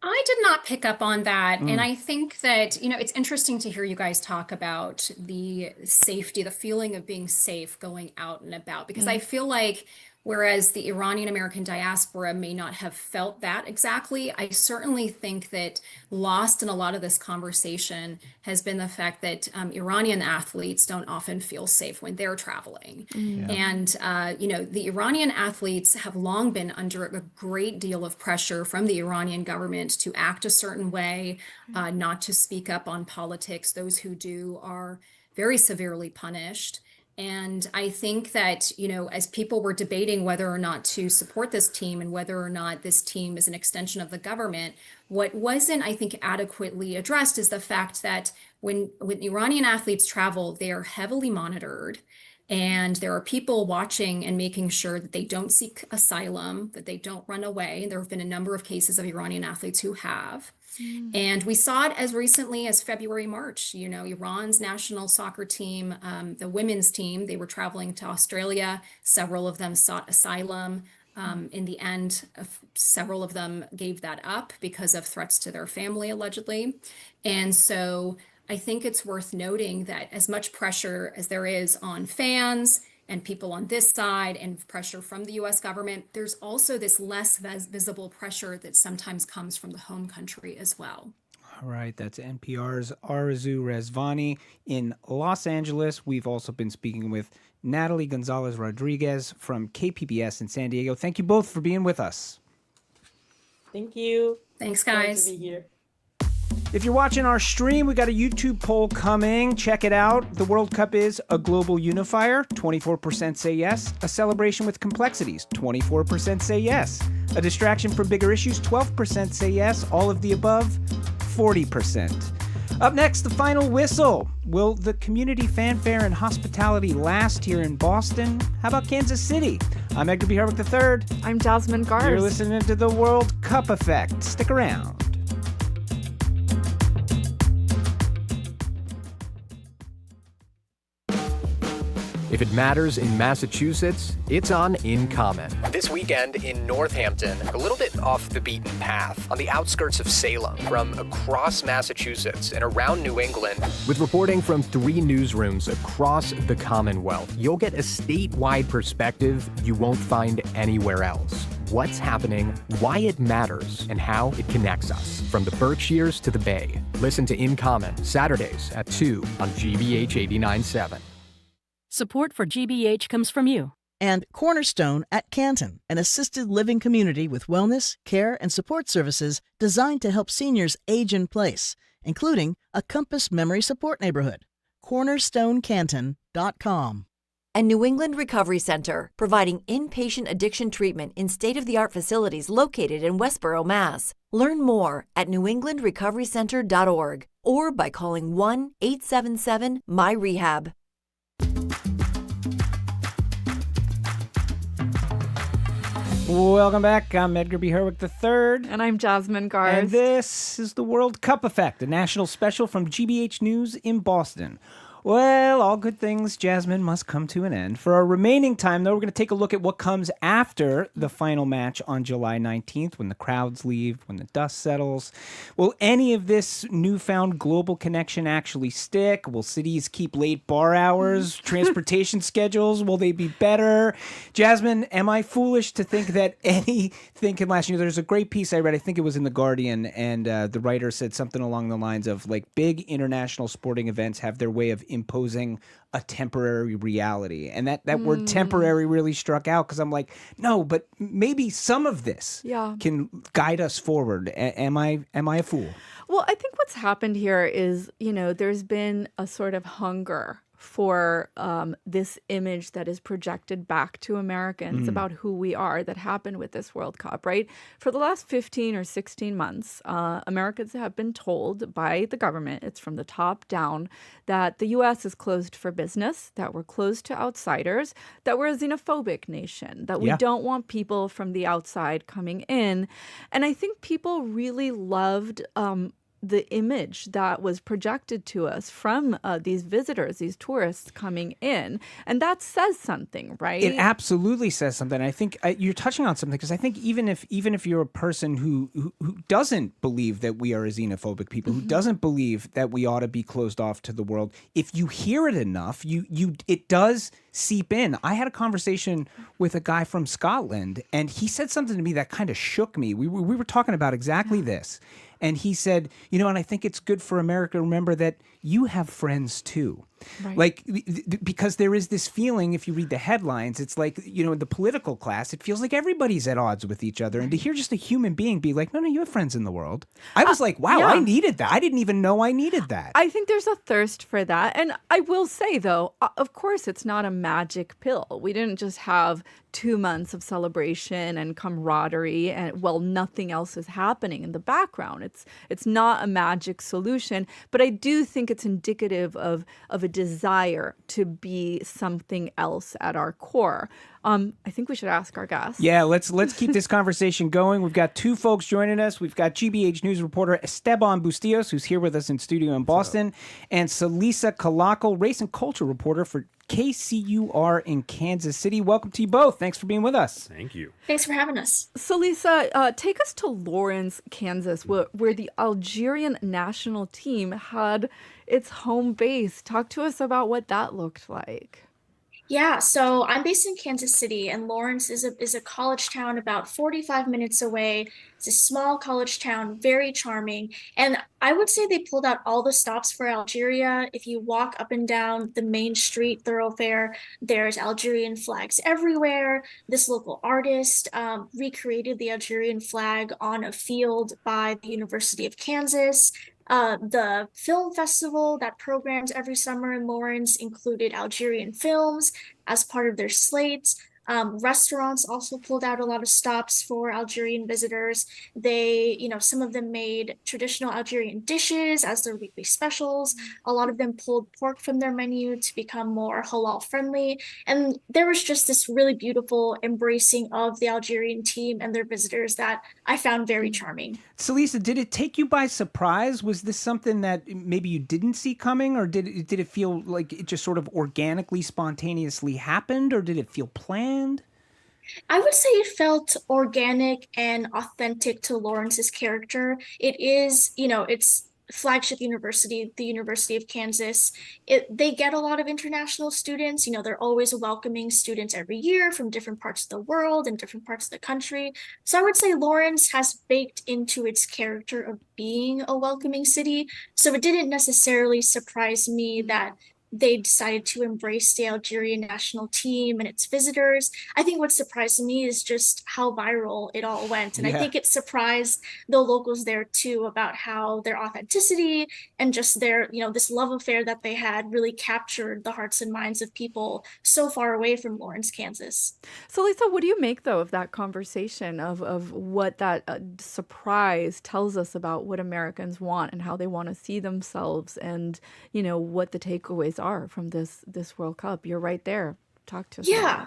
I did not pick up on that. And I think that, it's interesting to hear you guys talk about the safety, the feeling of being safe going out and about, because I feel like whereas the Iranian American diaspora may not have felt that exactly, I certainly think that lost in a lot of this conversation has been the fact that Iranian athletes don't often feel safe when they're traveling. And, the Iranian athletes have long been under a great deal of pressure from the Iranian government to act a certain way, not to speak up on politics. Those who do are very severely punished. And I think that, as people were debating whether or not to support this team and whether or not this team is an extension of the government, what wasn't, I think, adequately addressed is the fact that when Iranian athletes travel, they are heavily monitored. And there are people watching and making sure that they don't seek asylum, that they don't run away. There have been a number of cases of Iranian athletes who have. And we saw it as recently as February, March. Iran's national soccer team, the women's team, they were traveling to Australia. Several of them sought asylum. In the end, several of them gave that up because of threats to their family, allegedly. And so I think it's worth noting that as much pressure as there is on fans and people on this side and pressure from the US government, there's also this less visible pressure that sometimes comes from the home country as well. All right, that's NPR's Arzu Rezvani in Los Angeles. We've also been speaking with Natalie Gonzalez Rodriguez from KPBS in San Diego. Thank you both for being with us. Thank you. Thanks, guys. Glad to be here. If you're watching our stream, we got a YouTube poll coming. Check it out. The World Cup is a global unifier. 24% say yes. A celebration with complexities. 24% say yes. A distraction from bigger issues. 12% say yes. All of the above. 40%. Up next, the final whistle. Will the community fanfare and hospitality last here in Boston? How about Kansas City? I'm Edgar B. Herwick III. I'm Jasmine Garsd. You're listening to the World Cup Effect. Stick around. If it matters in Massachusetts, it's on In Common. This weekend in Northampton, a little bit off the beaten path, on the outskirts of Salem, from across Massachusetts and around New England. With reporting from 3 newsrooms across the Commonwealth, you'll get a statewide perspective you won't find anywhere else. What's happening, why it matters, and how it connects us, from the Berkshires to the Bay. Listen to In Common, Saturdays at 2 on GBH 89.7. Support for GBH comes from you. And Cornerstone at Canton, an assisted living community with wellness, care, and support services designed to help seniors age in place, including a Compass Memory Support Neighborhood. CornerstoneCanton.com. And New England Recovery Center, providing inpatient addiction treatment in state-of-the-art facilities located in Westboro, Mass. Learn more at newenglandrecoverycenter.org or by calling 1-877-MY-REHAB. Welcome back. I'm Edgar B. Herwick III. And I'm Jasmine Garsd. And this is the World Cup Effect, a national special from GBH News in Boston. Well, all good things, Jasmine, must come to an end. For our remaining time, though, we're going to take a look at what comes after the final match on July 19th, when the crowds leave, when the dust settles. Will any of this newfound global connection actually stick? Will cities keep late bar hours, transportation schedules? Will they be better? Jasmine, am I foolish to think that anything can last? There's a great piece I read, I think it was in The Guardian, and the writer said something along the lines of, like, big international sporting events have their way of imposing a temporary reality. And that word temporary really struck out, because I'm like, no, but maybe some of this can guide us forward. Am I a fool? Well, I think what's happened here is, there's been a sort of hunger for this image that is projected back to Americans about who we are that happened with this World Cup, right? For the last 15 or 16 months, Americans have been told by the government, it's from the top down, that the U.S. is closed for business, that we're closed to outsiders, that we're a xenophobic nation, that we don't want people from the outside coming in. And I think people really loved the image that was projected to us from these visitors, these tourists coming in. And that says something, right? It absolutely says something. I think you're touching on something, because I think even if you're a person who doesn't believe that we are a xenophobic people, who doesn't believe that we ought to be closed off to the world, if you hear it enough, it does seep in. I had a conversation with a guy from Scotland, and he said something to me that kind of shook me. We were talking about exactly this. And he said, and I think it's good for America to remember that you have friends too. Right. Like, because there is this feeling, if you read the headlines, it's like, in the political class, it feels like everybody's at odds with each other. And to hear just a human being be like, no, you have friends in the world. I was like, wow, I needed that. I didn't even know I needed that. I think there's a thirst for that. And I will say, though, of course, it's not a magic pill. We didn't just have 2 months of celebration and camaraderie and, nothing else is happening in the background. It's not a magic solution, but I do think it's indicative of a desire to be something else at our core. I think we should ask our guests. Yeah, let's keep this conversation going. We've got two folks joining us. We've got GBH News reporter Esteban Bustillos, who's here with us in studio in Boston, and Salisa Kalakal, race and culture reporter for KCUR in Kansas City. Welcome to you both. Thanks for being with us. Thank you. Thanks for having us. Salisa, take us to Lawrence, Kansas, where the Algerian national team had its home base. Talk to us about what that looked like. Yeah, so I'm based in Kansas City, and Lawrence is a college town about 45 minutes away. It's a small college town, very charming. And I would say they pulled out all the stops for Algeria. If you walk up and down the main street thoroughfare, there's Algerian flags everywhere. This local artist recreated the Algerian flag on a field by the University of Kansas. The film festival that programs every summer in Lawrence included Algerian films as part of their slate. Restaurants also pulled out a lot of stops for Algerian visitors. They, some of them made traditional Algerian dishes as their weekly specials. A lot of them pulled pork from their menu to become more halal friendly. And there was just this really beautiful embracing of the Algerian team and their visitors that I found very charming. Salisa, did it take you by surprise? Was this something that maybe you didn't see coming, or did it feel like it just sort of organically, spontaneously happened, or did it feel planned? I would say it felt organic and authentic to Lawrence's character. It is, it's flagship university, the University of Kansas. They get a lot of international students. They're always welcoming students every year from different parts of the world and different parts of the country. So I would say Lawrence has baked into its character of being a welcoming city. So it didn't necessarily surprise me that they decided to embrace the Algerian national team and its visitors. I think what surprised me is just how viral it all went. And I think it surprised the locals there too about how their authenticity and just their, this love affair that they had really captured the hearts and minds of people so far away from Lawrence, Kansas. So Lisa, what do you make though of that conversation of what that surprise tells us about what Americans want and how they want to see themselves and, what the takeaways are from this World Cup? You're right there. Talk to us. Yeah.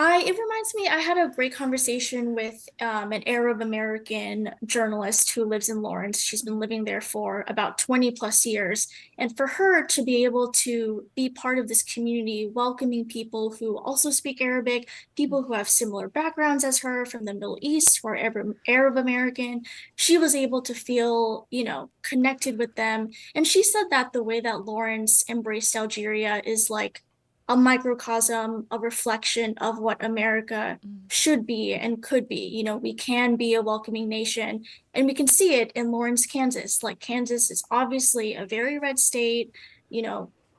It reminds me, I had a great conversation with an Arab American journalist who lives in Lawrence. She's been living there for about 20 plus years. And for her to be able to be part of this community, welcoming people who also speak Arabic, people who have similar backgrounds as her from the Middle East or Arab American, she was able to feel, connected with them. And she said that the way that Lawrence embraced Algeria is like a microcosm, a reflection of what America should be and could be. We can be a welcoming nation, and we can see it in Lawrence, Kansas. Like, Kansas is obviously a very red state,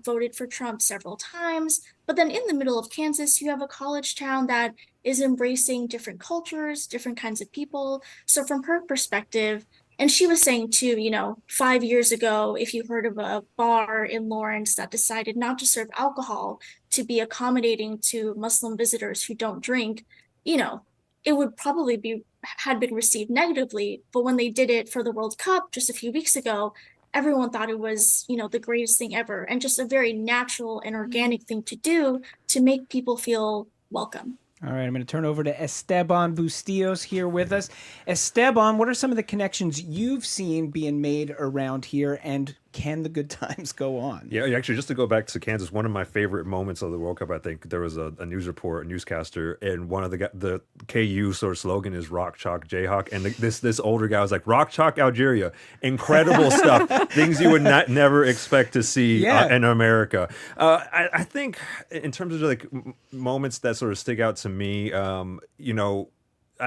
voted for Trump several times. But then in the middle of Kansas, you have a college town that is embracing different cultures, different kinds of people. So from her perspective, and she was saying too, 5 years ago, if you heard of a bar in Lawrence that decided not to serve alcohol to be accommodating to Muslim visitors who don't drink, it would probably had been received negatively. But when they did it for the World Cup just a few weeks ago, everyone thought it was, the greatest thing ever and just a very natural and organic thing to do to make people feel welcome. All right, I'm going to turn over to Esteban Bustillos here with us. Esteban, what are some of the connections you've seen being made around here, and can the good times go on? Yeah, actually, just to go back to Kansas, one of my favorite moments of the World Cup, I think there was a news report, a newscaster, and one of the KU sort of slogan is "Rock Chalk Jayhawk," and this older guy was like, "Rock Chalk Algeria," incredible stuff, things you would never expect to see in America. I think in terms of like moments that sort of stick out to me,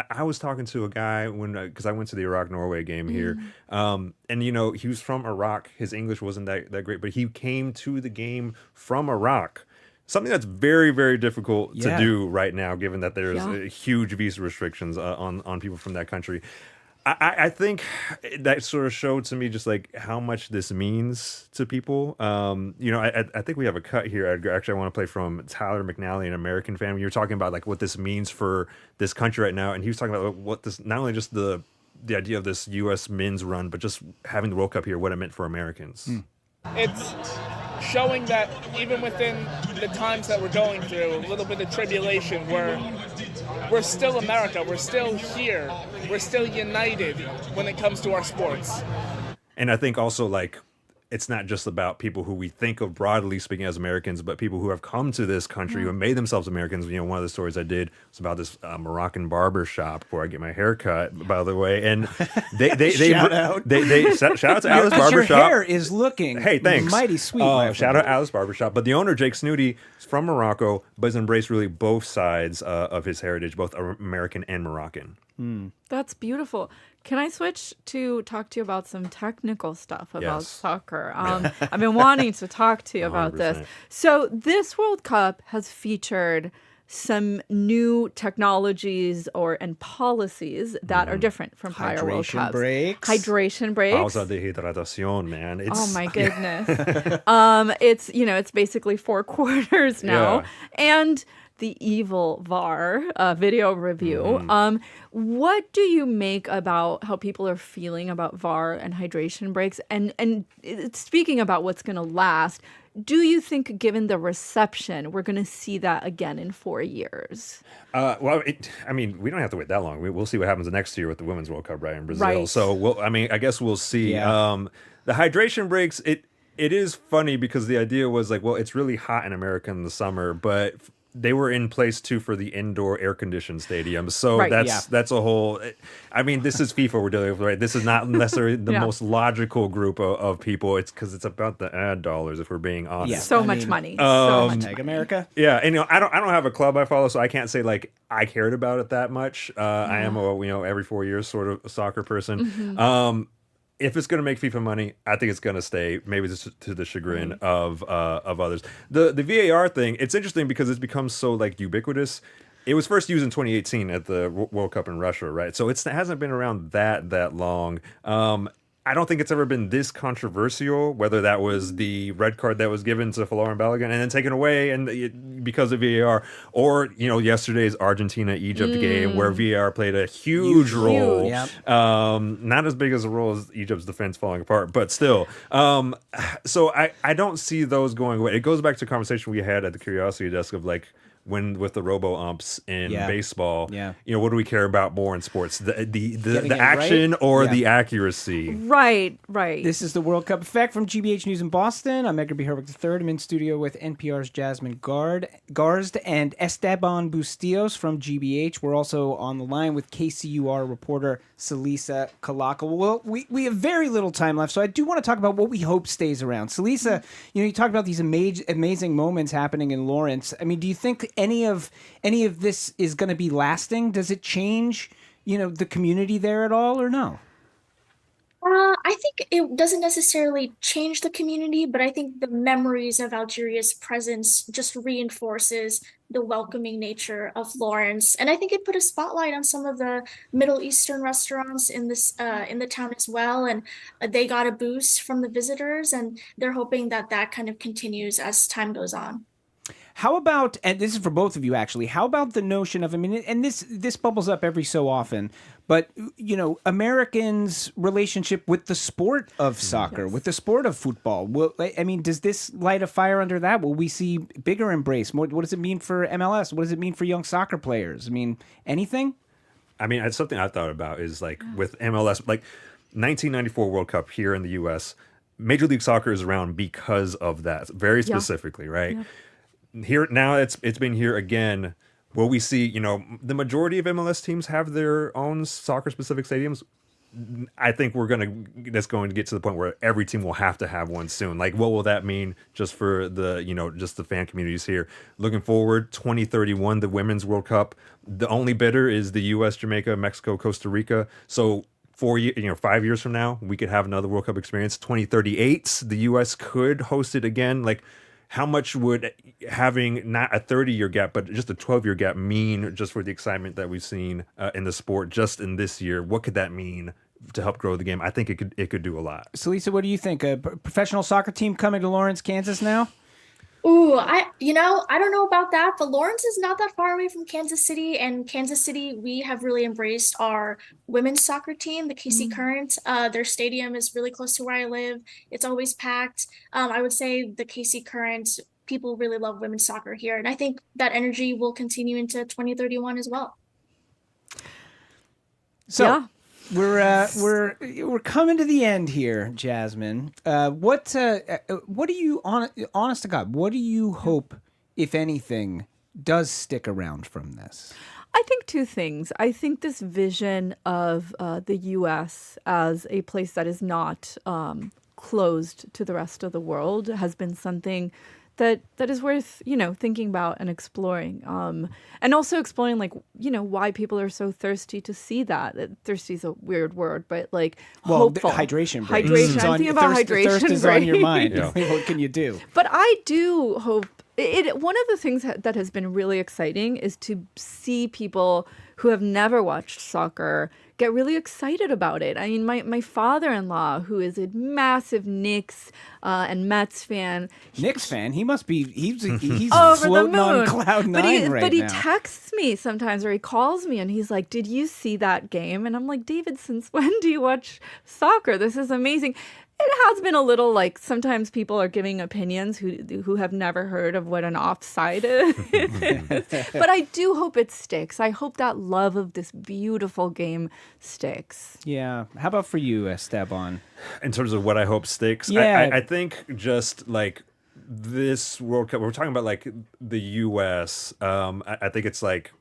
I was talking to a guy because I went to the Iraq-Norway game here, and he was from Iraq. His English wasn't that great, but he came to the game from Iraq. Something that's very, very difficult to do right now, given that there's huge visa restrictions on people from that country. I think that sort of showed to me just like how much this means to people. I think we have a cut here, Edgar. Actually, I want to play from Tyler McNally, an American fan. You were talking about like what this means for this country right now, and he was talking about what this, not only just the idea of this U.S. men's run, but just having the World Cup here, what it meant for Americans. It's showing that even within the times that we're going through, a little bit of tribulation, we're still America, we're still here, we're still united when it comes to our sports. And I think also like it's not just about people who we think of broadly speaking as Americans, but people who have come to this country who have made themselves Americans. One of the stories I did was about this Moroccan barber shop where I get my hair cut, by the way. And they shout out to Alice Barber your Shop. Hair is looking mighty sweet. Shout out Alice Barber Shop. But the owner, Jake Snooty, is from Morocco, but has embraced really both sides of his heritage, both American and Moroccan. That's beautiful. Can I switch to talk to you about some technical stuff about soccer? I've been wanting to talk to you about 100%. This. So this World Cup has featured some new technologies and policies that are different from prior World Cups. Hydration breaks. Pausa de hidratación, man. Oh my goodness. It's basically 4 quarters now. Yeah. And the evil VAR video review. What do you make about how people are feeling about VAR and hydration breaks? And speaking about what's going to last, do you think, given the reception, we're going to see that again in 4 years? We don't have to wait that long. We'll see what happens next year with the Women's World Cup, right, in Brazil. Right. So, I guess we'll see. Yeah. The hydration breaks, it is funny because the idea was like, well, it's really hot in America in the summer, but they were in place too for the indoor air-conditioned stadiums, so that's a whole. This is FIFA we're dealing with, right? This is not necessarily the most logical group of people. It's because it's about the ad dollars, if we're being honest. Yeah. So much money. So much money. America. Yeah, and I don't have a club I follow, so I can't say like I cared about it that much. I am a every 4 years sort of a soccer person. If it's going to make FIFA money, I think it's going to stay, maybe just to the chagrin of others. The VAR thing, it's interesting because it's become so like ubiquitous. It was first used in 2018 at the World Cup in Russia, right? So it hasn't been around that long. I don't think it's ever been this controversial, whether that was the red card that was given to Folarin Balogun and then taken away because of VAR, or yesterday's Argentina-Egypt game where VAR played a huge role. Yep. Not as big as a role as Egypt's defense falling apart, but still. So I don't see those going away. It goes back to a conversation we had at the Curiosity Desk of like, when with the robo-umps in baseball, what do we care about more in sports? The action or the accuracy? Right. This is the World Cup Effect from GBH News in Boston. I'm Edgar B. Herwick III. I'm in studio with NPR's Jasmine Garsd and Esteban Bustillos from GBH. We're also on the line with KCUR reporter Celisa Kalaka. Well, we have very little time left, so I do want to talk about what we hope stays around. Celisa, you talked about these amazing moments happening in Lawrence. Do you think any of this is going to be lasting? Does it change, the community there at all, or no? I think it doesn't necessarily change the community, but I think the memories of Algeria's presence just reinforces the welcoming nature of Lawrence. And I think it put a spotlight on some of the Middle Eastern restaurants in the town as well. And they got a boost from the visitors, and they're hoping that that kind of continues as time goes on. How about, and this is for both of you actually, how about the notion of, I mean, and this bubbles up every so often, but, you know, Americans' relationship with the sport of soccer, with the sport of football. I mean, does this light a fire under that? Will we see bigger embrace? What does it mean for MLS? What does it mean for young soccer players? I mean, anything? I mean, it's something I thought about is like with MLS, like 1994 World Cup here in the U.S., Major League Soccer is around because of that, very specifically, right? Yeah. Here now, it's been here again. Will we see, you know, the majority of MLS teams have their own soccer-specific stadiums? I think that's going to get to the point where every team will have to have one soon. Like, what will that mean just for the, you know, just the fan communities here? Looking forward, 2031, the Women's World Cup. The only bidder is the U.S., Jamaica, Mexico, Costa Rica. So 5 years from now, we could have another World Cup experience. 2038, the U.S. could host it again. Like, how much would having not a 30-year gap, but just a 12-year gap mean just for the excitement that we've seen in the sport just in this year? What could that mean to help grow the game? I think it could do a lot. So, Lisa, what do you think? A professional soccer team coming to Lawrence, Kansas now? Ooh, I don't know about that, but Lawrence is not that far away from Kansas City, and Kansas City, we have really embraced our women's soccer team, the KC Current. Their stadium is really close to where I live. It's always packed. I would say the KC Current, people really love women's soccer here, and I think that energy will continue into 2031 as well. So, yeah. We're coming to the end here, Jasmine. What do you, honest to God, what do you hope, if anything, does stick around from this? I think two things. I think this vision of the U.S. as a place that is not closed to the rest of the world has been something that is worth, you know, thinking about and exploring. And also exploring, like, you know, why people are so thirsty to see that. Thirsty is a weird word, but like hopeful. Hydration break. Hydration. I'm thinking about hydration. Thirst is on your mind. Yeah. What can you do? But I do hope one of the things that has been really exciting is to see people who have never watched soccer get really excited about it. I mean, my father-in-law, who is a massive Knicks and Mets fan. Knicks fan? He must be, he's over floating the moon. On cloud nine but he texts me sometimes, or he calls me and he's like, did you see that game? And I'm like, David, since when do you watch soccer? This is amazing. It has been a little like sometimes people are giving opinions who have never heard of what an offside is. But I do hope it sticks. I hope that love of this beautiful game sticks. Yeah. How about for you, Esteban? In terms of what I hope sticks, yeah. I think just like this World Cup, we're talking about like the U.S. I think it's like,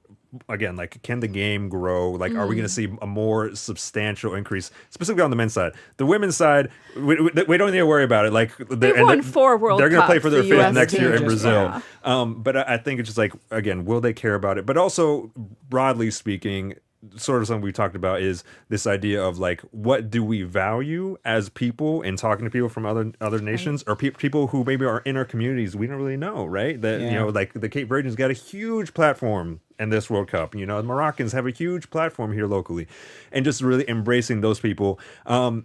again, like, can the game grow? Like, are we going to see a more substantial increase, specifically on the men's side? The women's side, we don't need to worry about it. Like, they've won 4 World Cups. They're going to play for their the 5th US next year in team. Brazil. Yeah. But I think it's just like, again, will they care about it? But also, broadly speaking, sort of something we talked about is this idea of like, what do we value as people in talking to people from other nations, or people who maybe are in our communities we don't really know, right? That you know, like the Cape Verdeans got a huge platform in this World Cup. You know, the Moroccans have a huge platform here locally, and just really embracing those people. And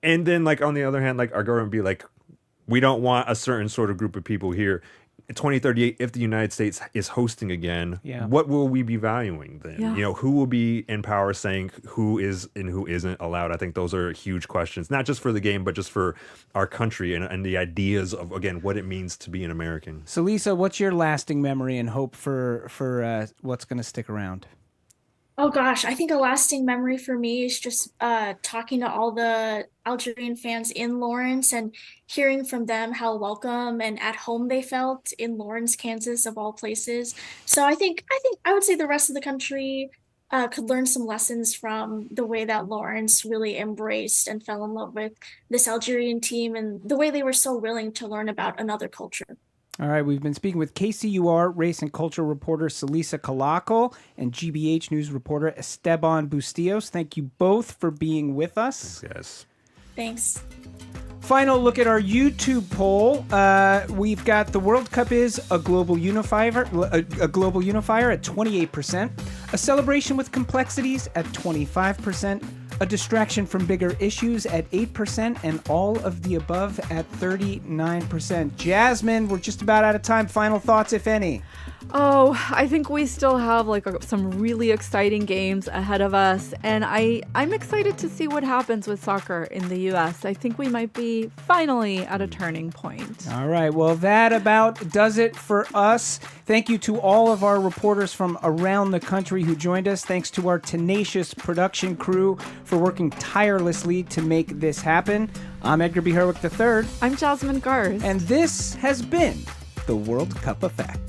then like on the other hand, like our government be like, we don't want a certain sort of group of people here. 2038, if the United States is hosting again, what will we be valuing then? Yeah. You know, who will be in power saying who is and who isn't allowed? I think those are huge questions, not just for the game, but just for our country and the ideas of, again, what it means to be an American. So, Lisa, what's your lasting memory and hope for what's going to stick around? Oh gosh, I think a lasting memory for me is just talking to all the Algerian fans in Lawrence and hearing from them how welcome and at home they felt in Lawrence, Kansas, of all places. So I think I would say the rest of the country could learn some lessons from the way that Lawrence really embraced and fell in love with this Algerian team and the way they were so willing to learn about another culture. All right, we've been speaking with KCUR race and culture reporter Celisa Kahlo and GBH News reporter Esteban Bustillos. Thank you both for being with us. Thanks, guys. Thanks. Final look at our YouTube poll. We've got the World Cup is a global unifier at 28%, a celebration with complexities at 25%, a distraction from bigger issues at 8%, and all of the above at 39%. Jasmine, we're just about out of time. Final thoughts, if any. Oh, I think we still have some really exciting games ahead of us, and I'm excited to see what happens with soccer in the U.S. I think we might be finally at a turning point. All right, well, that about does it for us. Thank you to all of our reporters from around the country who joined us. Thanks to our tenacious production crew for working tirelessly to make this happen. I'm Edgar B. Herwick III. I'm Jasmine Garsd. And this has been the World Cup Effect.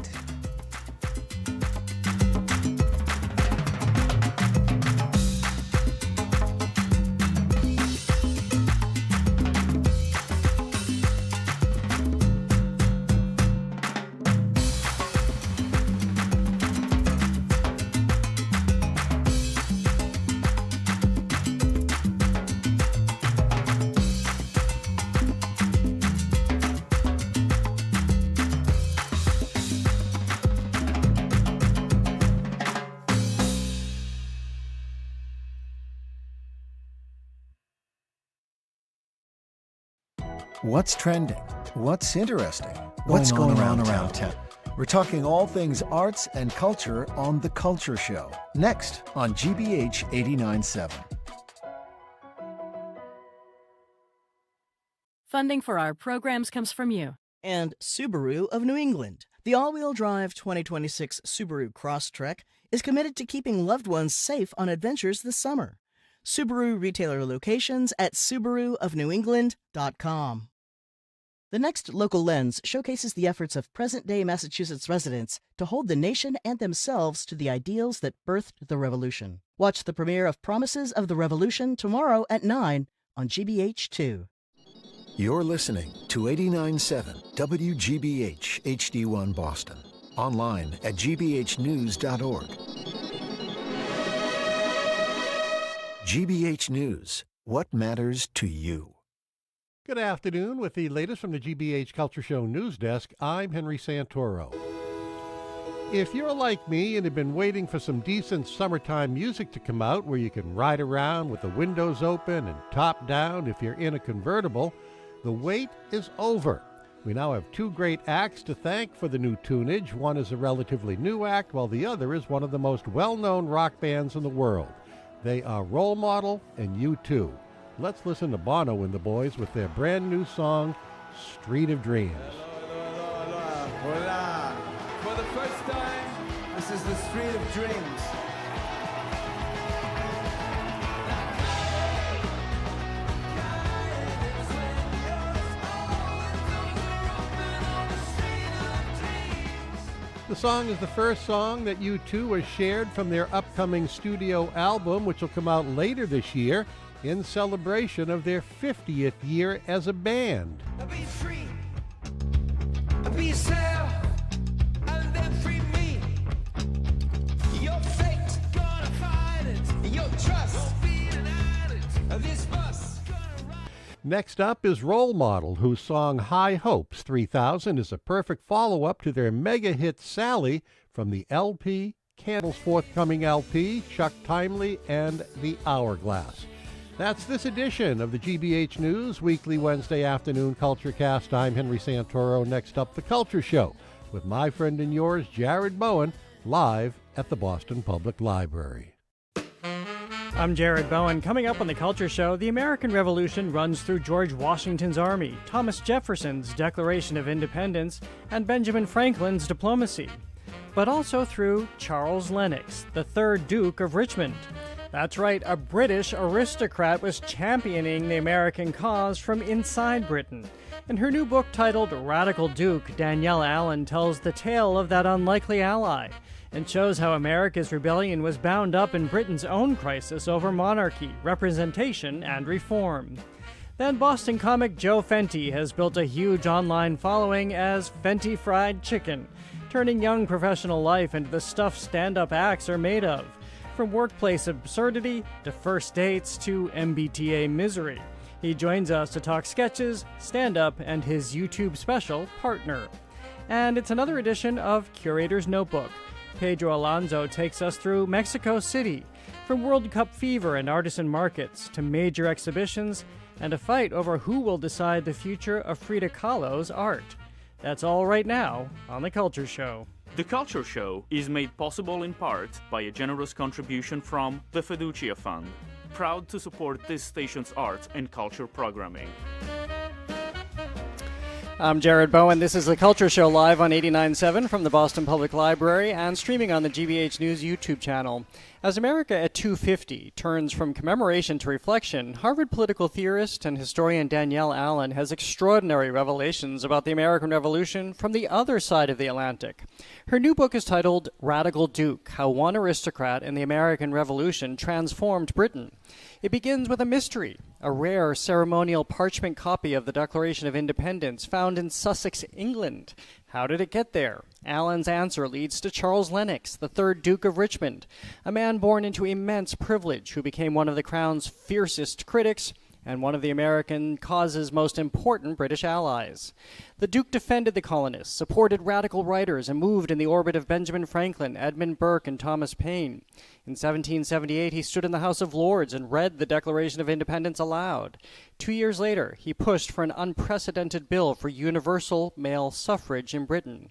What's trending? What's interesting? What's going on around town? We're talking all things arts and culture on The Culture Show. Next on GBH 89.7. Funding for our programs comes from you. And Subaru of New England. The all-wheel drive 2026 Subaru Crosstrek is committed to keeping loved ones safe on adventures this summer. Subaru retailer locations at SubaruofNewEngland.com. The next Local Lens showcases the efforts of present-day Massachusetts residents to hold the nation and themselves to the ideals that birthed the revolution. Watch the premiere of Promises of the Revolution tomorrow at 9 on GBH2. You're listening to 89.7 WGBH HD1 Boston. Online at gbhnews.org. GBH News. What matters to you? Good afternoon. With the latest from the GBH Culture Show news desk, I'm Henry Santoro. If you're like me and have been waiting for some decent summertime music to come out where you can ride around with the windows open and top down if you're in a convertible, the wait is over. We now have two great acts to thank for the new tunage. One is a relatively new act, while the other is one of the most well-known rock bands in the world. They are Role Model and U2. Let's listen to Bono and the Boys with their brand new song, Street of Dreams. Hola. For the first time, this is the Street of Dreams. The song is the first song that U2 has shared from their upcoming studio album, which will come out later this year in celebration of their 50th year as a band. Be free, be yourself, and then free me. Your fate, gonna find it. Your trust, won't be denied it. This bus. Next up is Role Model, whose song High Hopes 3000 is a perfect follow-up to their mega hit Sally from the LP, Candle's forthcoming LP, Chuck Timely, and The Hourglass. That's this edition of the GBH News Weekly Wednesday Afternoon Culture Cast. I'm Henry Santoro. Next up, The Culture Show, with my friend and yours, Jared Bowen, live at the Boston Public Library. I'm Jared Bowen. Coming up on The Culture Show, the American Revolution runs through George Washington's army, Thomas Jefferson's Declaration of Independence, and Benjamin Franklin's diplomacy, but also through Charles Lennox, the third Duke of Richmond. That's right, a British aristocrat was championing the American cause from inside Britain. In her new book titled Radical Duke, Danielle Allen tells the tale of that unlikely ally and shows how America's rebellion was bound up in Britain's own crisis over monarchy, representation, and reform. Then Boston comic Joe Fenti has built a huge online following as Fenti Fried Chicken, turning young professional life into the stuff stand-up acts are made of. From workplace absurdity to first dates to MBTA misery. He joins us to talk sketches, stand-up, and his YouTube special, Partner. And it's another edition of Curator's Notebook. Pedro Alonzo takes us through Mexico City, from World Cup fever and artisan markets to major exhibitions and a fight over who will decide the future of Frida Kahlo's art. That's all right now on The Culture Show. The Culture Show is made possible in part by a generous contribution from the Fiducia Fund, proud to support this station's arts and culture programming. I'm Jared Bowen. This is The Culture Show live on 89.7 from the Boston Public Library and streaming on the GBH News YouTube channel. As America at 250 turns from commemoration to reflection, Harvard political theorist and historian Danielle Allen has extraordinary revelations about the American Revolution from the other side of the Atlantic. Her new book is titled Radical Duke: How One Aristocrat in the American Revolution Transformed Britain. It begins with a mystery, a rare ceremonial parchment copy of the Declaration of Independence found in Sussex, England. How did it get there? Allen's answer leads to Charles Lennox, the third Duke of Richmond, a man born into immense privilege who became one of the Crown's fiercest critics and one of the American cause's most important British allies. The Duke defended the colonists, supported radical writers, and moved in the orbit of Benjamin Franklin, Edmund Burke, and Thomas Paine. In 1778, he stood in the House of Lords and read the Declaration of Independence aloud. 2 years later, he pushed for an unprecedented bill for universal male suffrage in Britain.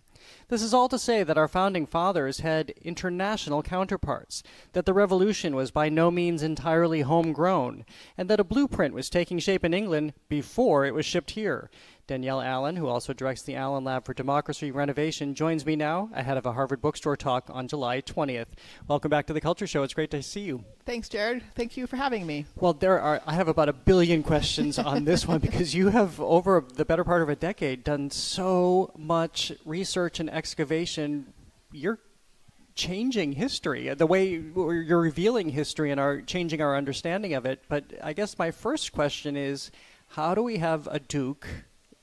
This is all to say that our founding fathers had international counterparts, that the revolution was by no means entirely homegrown, and that a blueprint was taking shape in England before it was shipped here. Danielle Allen, who also directs the Allen Lab for Democracy Renovation, joins me now ahead of a Harvard Bookstore talk on July 20th. Welcome back to The Culture Show. It's great to see you. Thanks, Jared. Thank you for having me. Well, I have about 1 billion questions on this one because you have, over the better part of a decade, done so much research and excavation. You're changing history, the way you're revealing history and are changing our understanding of it. But I guess my first question is, how do we have a duke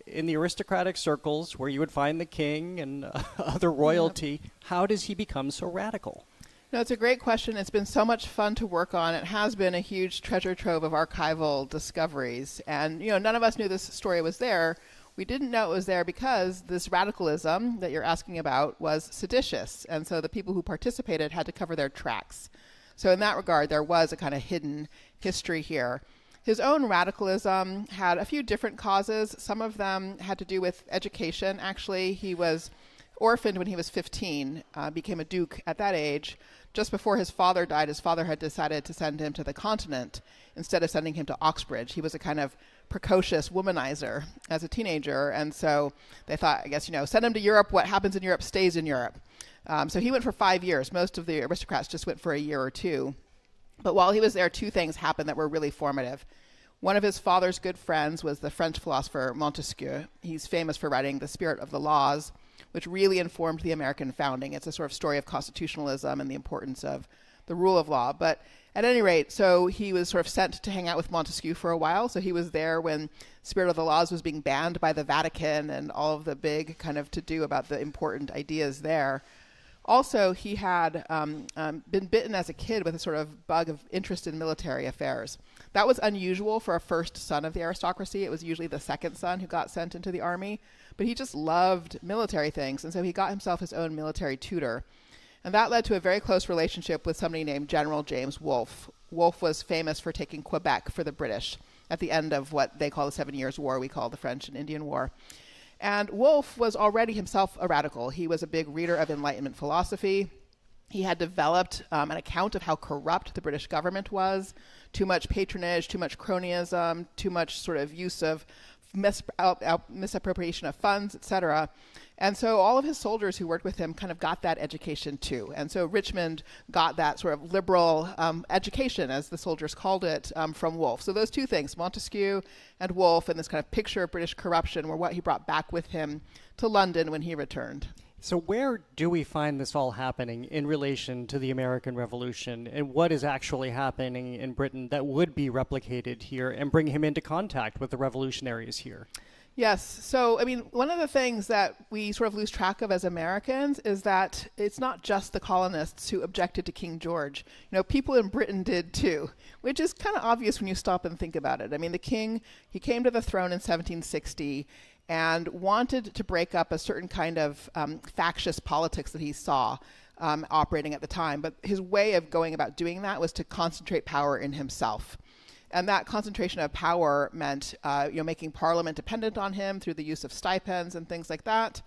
in the aristocratic circles where you would find the king and other royalty? How does he become so radical? No, it's a great question. It's been so much fun to work on. It has been a huge treasure trove of archival discoveries. And, none of us knew this story was there. We didn't know it was there because this radicalism that you're asking about was seditious. And so the people who participated had to cover their tracks. So in that regard, there was a kind of hidden history here. His own radicalism had a few different causes. Some of them had to do with education. Actually, he was orphaned when he was 15, became a duke at that age. Just before his father died, his father had decided to send him to the continent instead of sending him to Oxbridge. He was a kind of precocious womanizer as a teenager. And so they thought, I guess, send him to Europe. What happens in Europe stays in Europe. So he went for 5 years. Most of the aristocrats just went for a year or two. But while he was there, two things happened that were really formative. One of his father's good friends was the French philosopher Montesquieu. He's famous for writing The Spirit of the Laws, which really informed the American founding. It's a sort of story of constitutionalism and the importance of the rule of law. But at any rate, so he was sort of sent to hang out with Montesquieu for a while. So he was there when Spirit of the Laws was being banned by the Vatican and all of the big kind of to-do about the important ideas there. Also, he had been bitten as a kid with a sort of bug of interest in military affairs. That was unusual for a first son of the aristocracy. It was usually the second son who got sent into the army. But he just loved military things, and so he got himself his own military tutor. And that led to a very close relationship with somebody named General James Wolfe. Wolfe was famous for taking Quebec for the British at the end of what they call the 7 Years' War, we call the French and Indian War. And Wolfe was already himself a radical. He was a big reader of Enlightenment philosophy. He had developed an account of how corrupt the British government was, too much patronage, too much cronyism, too much sort of use of misappropriation of funds, etc. And so all of his soldiers who worked with him kind of got that education too. And so Richmond got that sort of liberal education, as the soldiers called it, from Wolfe. So those two things, Montesquieu and Wolfe, and this kind of picture of British corruption, were what he brought back with him to London when he returned. So where do we find this all happening in relation to the American Revolution, and what is actually happening in Britain that would be replicated here and bring him into contact with the revolutionaries here? Yes. So, I mean, one of the things that we sort of lose track of as Americans is that it's not just the colonists who objected to King George. You know, people in Britain did too, which is kind of obvious when you stop and think about it. I mean, the king, he came to the throne in 1760 and wanted to break up a certain kind of factious politics that he saw operating at the time. But his way of going about doing that was to concentrate power in himself. And that concentration of power meant, making Parliament dependent on him through the use of stipends and things like that.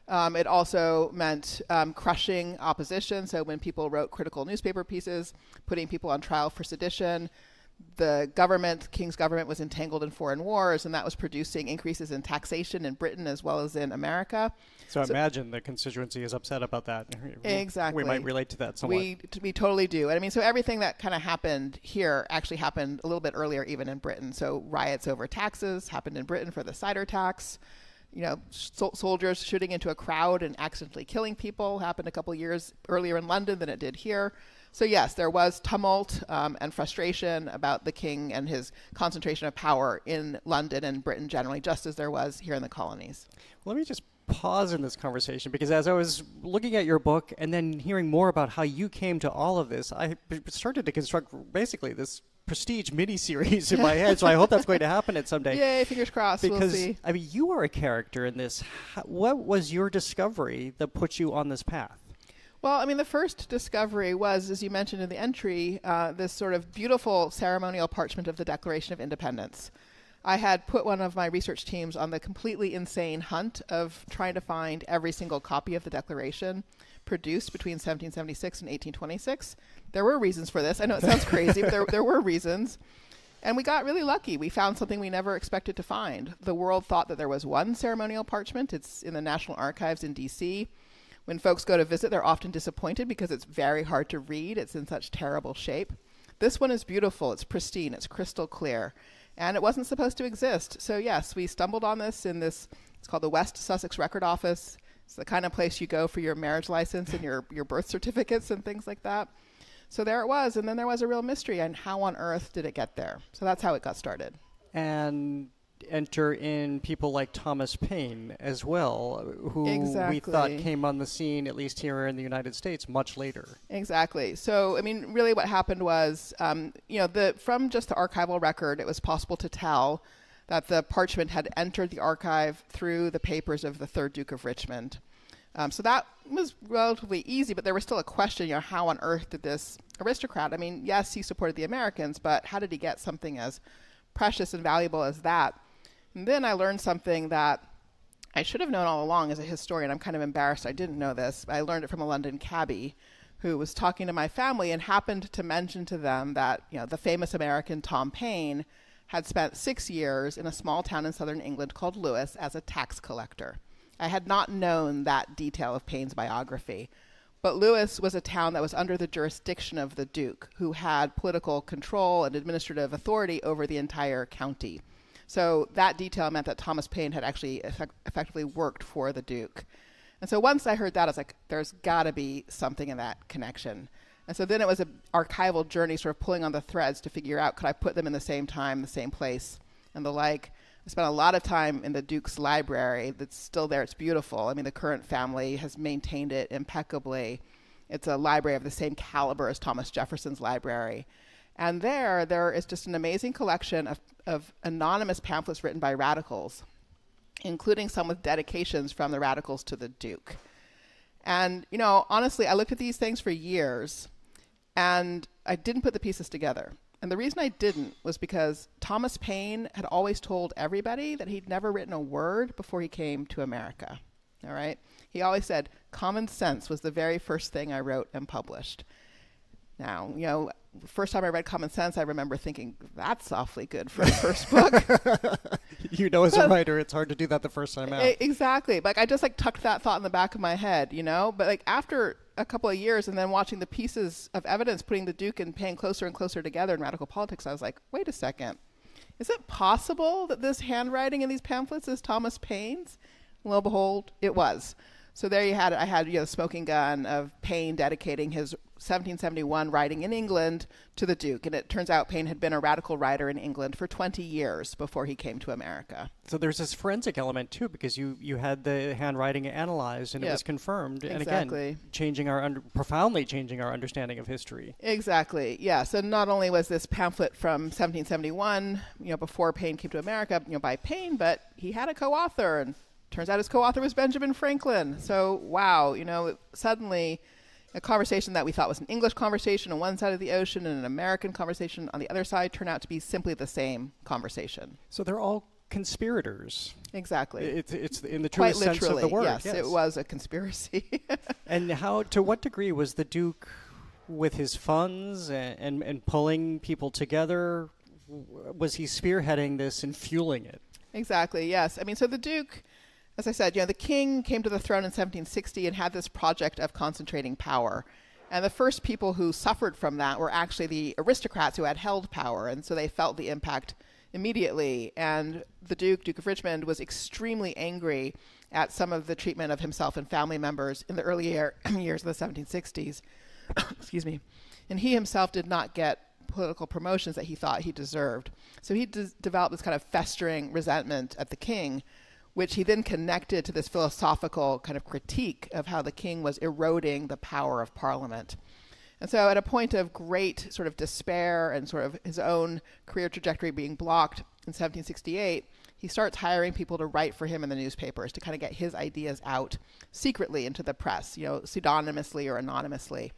It also meant crushing opposition. So when people wrote critical newspaper pieces, putting people on trial for sedition, the government, King's government, was entangled in foreign wars, and that was producing increases in taxation in Britain as well as in America. So imagine the constituency is upset about that. Exactly. We might relate to that somewhat. We totally do. And I mean, so everything that kind of happened here actually happened a little bit earlier, even in Britain. So riots over taxes happened in Britain for the cider tax. You know, soldiers shooting into a crowd and accidentally killing people happened a couple years earlier in London than it did here. So yes, there was tumult and frustration about the king and his concentration of power in London and Britain generally, just as there was here in the colonies. Let me just pause in this conversation, because as I was looking at your book and then hearing more about how you came to all of this, I started to construct basically this prestige miniseries in my head. So I hope that's going to happen at some day. Yay, fingers crossed. Because, we'll see. I mean, you are a character in this. What was your discovery that put you on this path? Well, I mean, the first discovery was, as you mentioned in the entry, this sort of beautiful ceremonial parchment of the Declaration of Independence. I had put one of my research teams on the completely insane hunt of trying to find every single copy of the Declaration produced between 1776 and 1826. There were reasons for this. I know it sounds crazy, but there were reasons. And we got really lucky. We found something we never expected to find. The world thought that there was one ceremonial parchment. It's in the National Archives in D.C. When folks go to visit, they're often disappointed because it's very hard to read. It's in such terrible shape. This one is beautiful. It's pristine. It's crystal clear. And it wasn't supposed to exist. So yes, we stumbled on this in this, it's called the West Sussex Record Office. It's the kind of place you go for your marriage license and your birth certificates and things like that. So there it was. And then there was a real mystery. And how on earth did it get there? So that's how it got started. And enter in people like Thomas Paine as well, who we thought came on the scene, at least here in the United States, much later. Exactly. So, I mean, really what happened was, from just the archival record, it was possible to tell that the parchment had entered the archive through the papers of the third Duke of Richmond. So that was relatively easy, but there was still a question, how on earth did this aristocrat, I mean, yes, he supported the Americans, but how did he get something as precious and valuable as that? And then I learned something that I should have known all along as a historian. I'm kind of embarrassed I didn't know this. I learned it from a London cabbie who was talking to my family and happened to mention to them that, the famous American Tom Paine had spent 6 years in a small town in southern England called Lewis as a tax collector. I had not known that detail of Paine's biography. But Lewis was a town that was under the jurisdiction of the Duke, who had political control and administrative authority over the entire county. So that detail meant that Thomas Paine had actually effectively worked for the Duke. And so once I heard that, I was like, there's got to be something in that connection. And so then it was an archival journey, sort of pulling on the threads to figure out, could I put them in the same time, the same place, and the like. I spent a lot of time in the Duke's library that's still there. It's beautiful. I mean, the current family has maintained it impeccably. It's a library of the same caliber as Thomas Jefferson's library. And there is just an amazing collection of anonymous pamphlets written by radicals, including some with dedications from the radicals to the Duke. And, honestly, I looked at these things for years, and I didn't put the pieces together. And the reason I didn't was because Thomas Paine had always told everybody that he'd never written a word before he came to America. All right? He always said, common sense was the very first thing I wrote and published. Now, first time I read Common Sense, I remember thinking, that's awfully good for a first book. As a writer, it's hard to do that the first time out. Exactly. But I just tucked that thought in the back of my head, But after a couple of years and then watching the pieces of evidence putting the Duke and Paine closer and closer together in radical politics, I was like, wait a second. Is it possible that this handwriting in these pamphlets is Thomas Paine's? Lo and behold, it was. So there you had it. I had the smoking gun of Paine dedicating his 1771 writing in England to the Duke. And it turns out Paine had been a radical writer in England for 20 years before he came to America. So there's this forensic element too, because you had the handwriting analyzed and it was confirmed, and again, profoundly changing our understanding of history. Exactly. Yes. And not only was this pamphlet from 1771, before Paine came to America, by Paine, but he had a co-author, and turns out his co-author was Benjamin Franklin. So wow, suddenly a conversation that we thought was an English conversation on one side of the ocean and an American conversation on the other side turned out to be simply the same conversation. So they're all conspirators. Exactly. It's in the truest sense of the word. Yes, it was a conspiracy. And to what degree was the Duke, with his funds and pulling people together, was he spearheading this and fueling it? Exactly, yes. I mean, so the Duke, as I said, the king came to the throne in 1760 and had this project of concentrating power. And the first people who suffered from that were actually the aristocrats who had held power, and so they felt the impact immediately. And the Duke of Richmond, was extremely angry at some of the treatment of himself and family members in the early years of the 1760s. Excuse me. And he himself did not get political promotions that he thought he deserved. So he developed this kind of festering resentment at the king, which he then connected to this philosophical kind of critique of how the king was eroding the power of Parliament. And so at a point of great sort of despair and sort of his own career trajectory being blocked in 1768, he starts hiring people to write for him in the newspapers to kind of get his ideas out secretly into the press, pseudonymously or anonymously.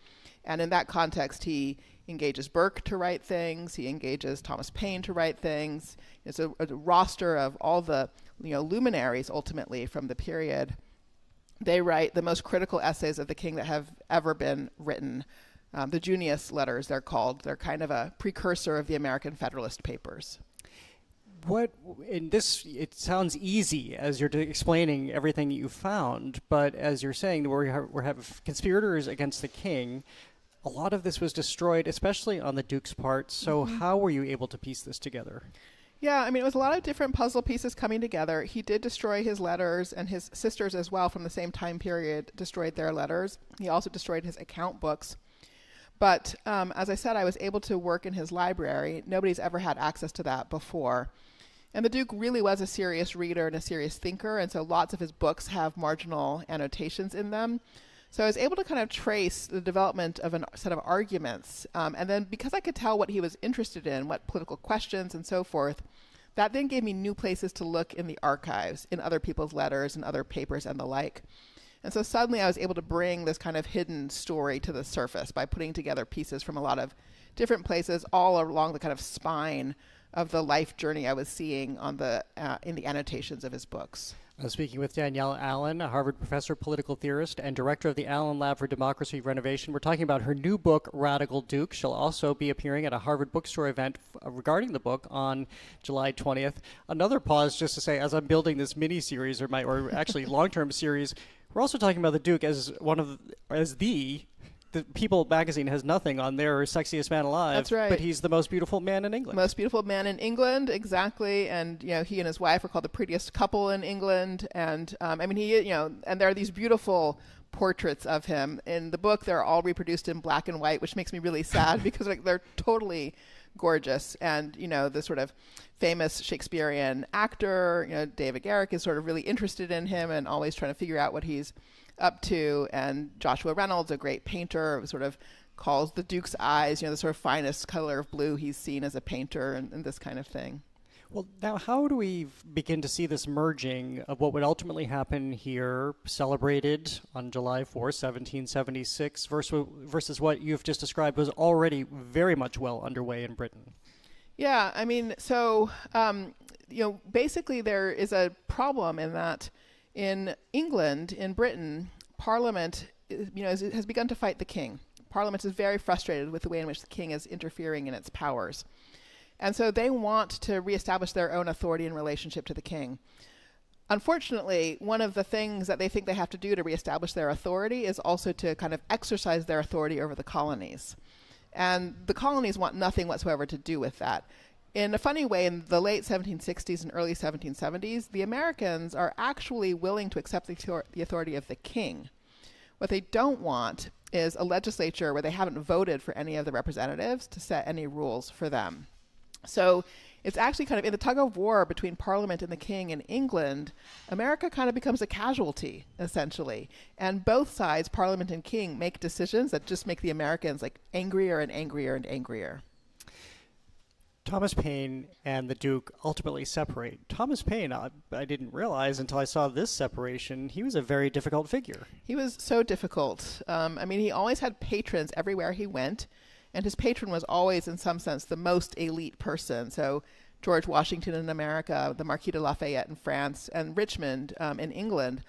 And in that context, he engages Burke to write things. He engages Thomas Paine to write things. It's a roster of all the luminaries ultimately from the period. They write the most critical essays of the king that have ever been written. The Junius letters, they're called. They're kind of a precursor of the American Federalist Papers. It sounds easy as you're explaining everything you found, but as you're saying, we have conspirators against the king. A lot of this was destroyed, especially on the Duke's part. So how were you able to piece this together? Yeah, I mean, it was a lot of different puzzle pieces coming together. He did destroy his letters, and his sisters as well from the same time period destroyed their letters. He also destroyed his account books. But as I said, I was able to work in his library. Nobody's ever had access to that before. And the Duke really was a serious reader and a serious thinker, and so lots of his books have marginal annotations in them. So I was able to kind of trace the development of a set of arguments. And then because I could tell what he was interested in, what political questions and so forth, that then gave me new places to look in the archives, in other people's letters and other papers and the like. And so suddenly I was able to bring this kind of hidden story to the surface by putting together pieces from a lot of different places all along the kind of spine of the life journey I was seeing on in the annotations of his books. I'm speaking with Danielle Allen, a Harvard professor, political theorist, and director of the Allen Lab for Democracy Renovation. We're talking about her new book, Radical Duke. She'll also be appearing at a Harvard bookstore event regarding the book on July 20th. Another pause just to say, as I'm building this mini-series, or actually long-term series, we're also talking about the Duke as the People magazine has nothing on their sexiest man alive. That's right. But he's the most beautiful man in England. Most beautiful man in England, exactly. And he and his wife are called the prettiest couple in England. And and there are these beautiful portraits of him in the book. They're all reproduced in black and white, which makes me really sad because they're totally gorgeous. And the sort of famous Shakespearean actor, David Garrick, is sort of really interested in him and always trying to figure out what he's up to. And Joshua Reynolds, a great painter, sort of calls the Duke's eyes, the sort of finest color of blue he's seen as a painter, and this kind of thing. Well, now how do we begin to see this merging of what would ultimately happen here, celebrated on July 4th, 1776, versus what you've just described was already very much well underway in Britain? Yeah, I mean, so, basically there is a problem in that in England, in Britain, Parliament, has begun to fight the king. Parliament is very frustrated with the way in which the king is interfering in its powers. And so they want to reestablish their own authority in relationship to the king. Unfortunately, one of the things that they think they have to do to reestablish their authority is also to kind of exercise their authority over the colonies. And the colonies want nothing whatsoever to do with that. In a funny way, in the late 1760s and early 1770s, the Americans are actually willing to accept the authority of the king. What they don't want is a legislature where they haven't voted for any of the representatives to set any rules for them. So it's actually kind of in the tug of war between Parliament and the King in England, America kind of becomes a casualty, essentially. And both sides, Parliament and King, make decisions that just make the Americans like angrier and angrier and angrier. Thomas Paine and the Duke ultimately separate. Thomas Paine, I didn't realize until I saw this separation, he was a very difficult figure. He was so difficult. I mean, he always had patrons everywhere he went, and his patron was always, in some sense, the most elite person. So George Washington in America, the Marquis de Lafayette in France, and Richmond in England.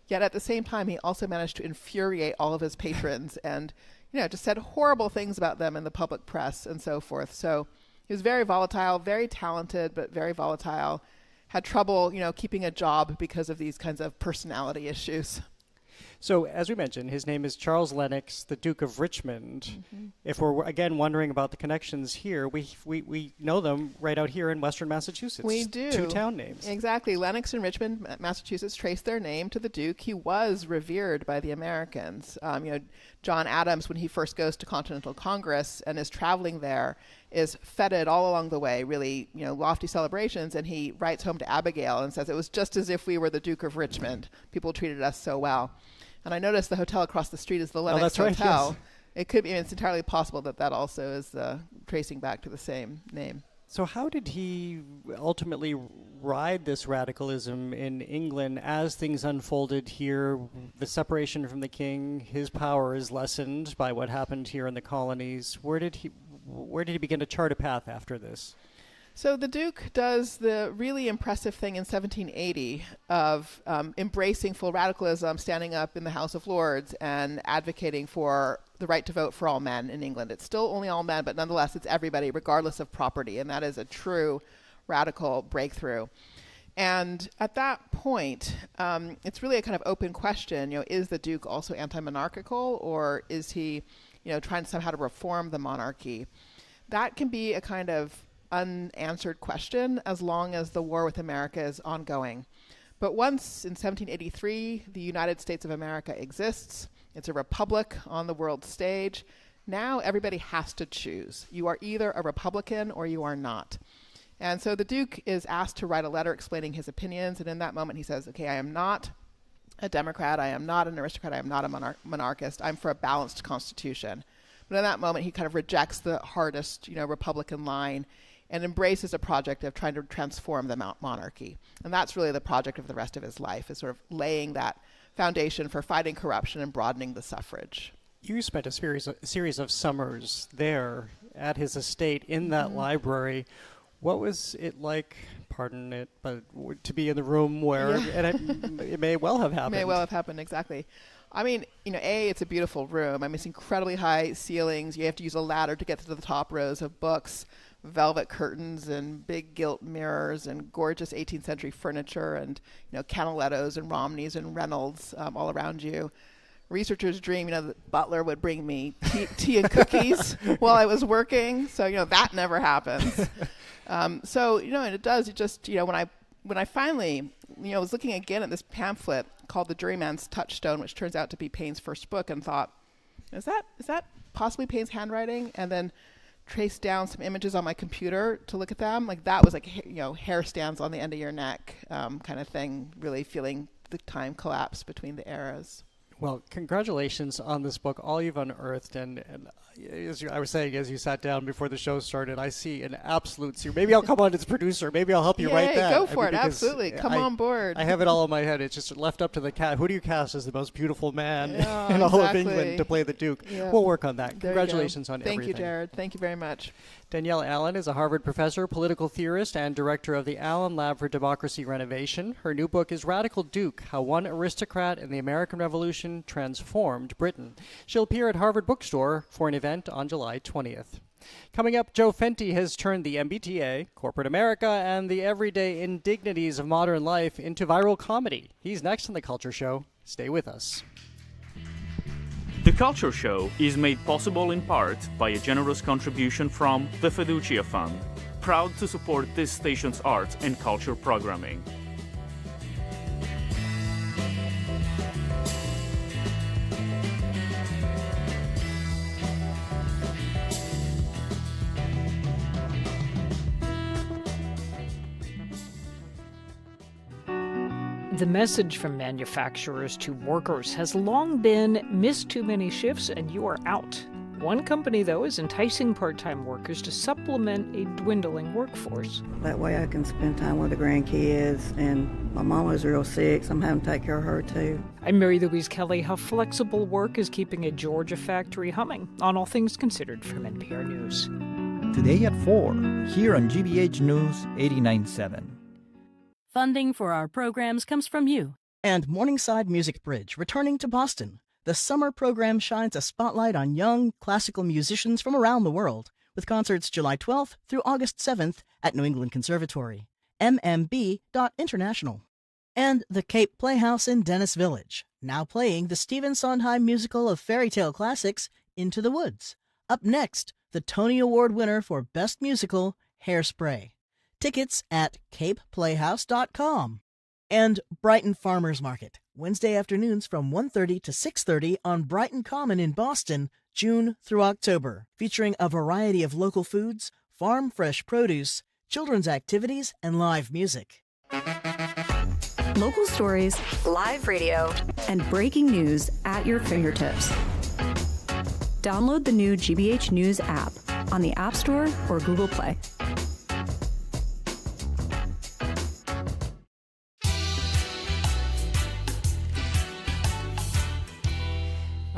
Yet at the same time, he also managed to infuriate all of his patrons and, just said horrible things about them in the public press and so forth. So he was very volatile, very talented, but very volatile. Had trouble, keeping a job because of these kinds of personality issues. So, as we mentioned, his name is Charles Lennox, the Duke of Richmond. If we're, again, wondering about the connections here, we know them right out here in western Massachusetts. We do. 2 town names. Exactly. Lennox and Richmond, Massachusetts, trace their name to the Duke. He was revered by the Americans. John Adams, when he first goes to Continental Congress and is traveling there, is feted all along the way, really, lofty celebrations, and he writes home to Abigail and says, it was just as if we were the Duke of Richmond. People treated us so well. And I noticed the hotel across the street is the Lennox Hotel. Right, yes. It could be, it's entirely possible that also is tracing back to the same name. So how did he ultimately ride this radicalism in England as things unfolded here? The separation from the king, his power is lessened by what happened here in the colonies. Where did he begin to chart a path after this? So the Duke does the really impressive thing in 1780 of embracing full radicalism, standing up in the House of Lords and advocating for the right to vote for all men in England. It's still only all men, but nonetheless it's everybody, regardless of property, and that is a true radical breakthrough. And at that point, it's really a kind of open question, is the Duke also anti-monarchical, or is he, trying somehow to reform the monarchy? That can be a kind of unanswered question as long as the war with America is ongoing. But once in 1783, the United States of America exists. It's a republic on the world stage. Now everybody has to choose. You are either a Republican or you are not. And so the Duke is asked to write a letter explaining his opinions. And in that moment, he says, okay, I am not a Democrat. I am not an aristocrat. I am not a monarchist. I'm for a balanced constitution. But in that moment, he kind of rejects the hardest, Republican line and embraces a project of trying to transform the monarchy. And that's really the project of the rest of his life, is sort of laying that foundation for fighting corruption and broadening the suffrage. You spent a series of summers there at his estate in that library. What was it like, pardon it, but to be in the room where it may well have happened? May well have happened, exactly. I mean, it's a beautiful room. I mean, it's incredibly high ceilings. You have to use a ladder to get to the top rows of books, velvet curtains and big gilt mirrors and gorgeous 18th century furniture and, Canalettos and Romneys and Reynolds all around you. Researchers dream, the butler would bring me tea and cookies while I was working. So, that never happens. And it does. It just, when I finally, was looking again at this pamphlet called The Juryman's Touchstone, which turns out to be Paine's first book, and thought, is that possibly Paine's handwriting? And then traced down some images on my computer to look at them. Like that was like, hair stands on the end of your neck kind of thing, really feeling the time collapse between the eras. Well, congratulations on this book, all you've unearthed. And as I was saying, as you sat down before the show started, I see an absolute series. Maybe I'll come on as producer. Maybe I'll help you write that. Go for it. Absolutely. Come on board. I have it all in my head. It's just left up to the cast. Who do you cast as the most beautiful man in all of England to play the Duke? Yeah. We'll work on that. Congratulations on everything. Thank you, Jared. Thank you very much. Danielle Allen is a Harvard professor, political theorist, and director of the Allen Lab for Democracy Renovation. Her new book is Radical Duke, How One Aristocrat in the American Revolution Transformed Britain. She'll appear at Harvard Bookstore for an event on July 20th. Coming up, Joe Fenti has turned the MBTA, corporate America, and the everyday indignities of modern life into viral comedy. He's next on The Culture Show. Stay with us. The Culture Show is made possible in part by a generous contribution from the Fiducia Fund, proud to support this station's arts and culture programming. The message from manufacturers to workers has long been, miss too many shifts and you are out. One company, though, is enticing part-time workers to supplement a dwindling workforce. That way I can spend time with the grandkids, and my mama's real sick, so I'm having to take care of her too. I'm Mary Louise Kelly. How flexible work is keeping a Georgia factory humming on All Things Considered from NPR News. Today at 4, here on GBH News 89.7. Funding for our programs comes from you. And Morningside Music Bridge, returning to Boston. The summer program shines a spotlight on young classical musicians from around the world, with concerts July 12th through August 7th at New England Conservatory, mmb.international. And the Cape Playhouse in Dennis Village, now playing the Stephen Sondheim musical of fairy tale classics, Into the Woods. Up next, the Tony Award winner for Best Musical, Hairspray. Tickets at capeplayhouse.com. And Brighton Farmers Market, Wednesday afternoons from 1:30 to 6:30 on Brighton Common in Boston, June through October, featuring a variety of local foods, farm fresh produce, children's activities, and live music. Local stories, live radio, and breaking news at your fingertips. Download the new GBH News app on the App Store or Google Play.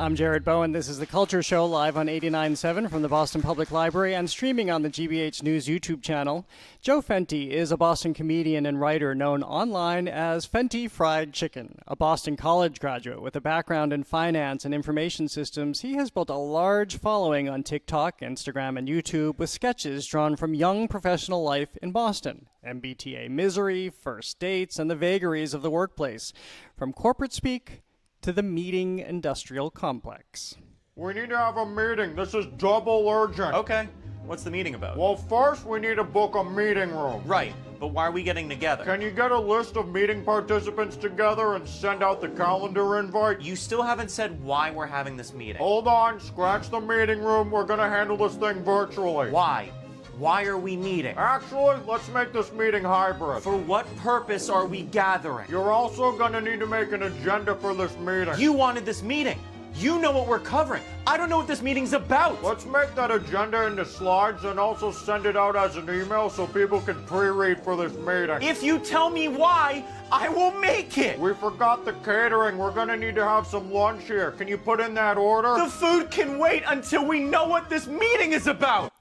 I'm Jared Bowen. This is The Culture Show, live on 89.7 from the Boston Public Library and streaming on the GBH News YouTube channel. Joe Fenti is a Boston comedian and writer known online as Fenti Fried Chicken. A Boston College graduate with a background in finance and information systems, he has built a large following on TikTok, Instagram, and YouTube with sketches drawn from young professional life in Boston. MBTA misery, first dates, and the vagaries of the workplace. From corporate speak to the meeting industrial complex. We need to have a meeting. This is double urgent. Okay. What's the meeting about? Well, first we need to book a meeting room. Right, but why are we getting together? Can you get a list of meeting participants together and send out the calendar invite? You still haven't said why we're having this meeting. Hold on, scratch the meeting room. We're gonna handle this thing virtually. Why? Why are we meeting? Actually, let's make this meeting hybrid. For what purpose are we gathering? You're also gonna need to make an agenda for this meeting. You wanted this meeting. You know what we're covering. I don't know what this meeting's about. Let's make that agenda into slides and also send it out as an email so people can pre-read for this meeting. If you tell me why, I will make it. We forgot the catering. We're gonna need to have some lunch here. Can you put in that order? The food can wait until we know what this meeting is about.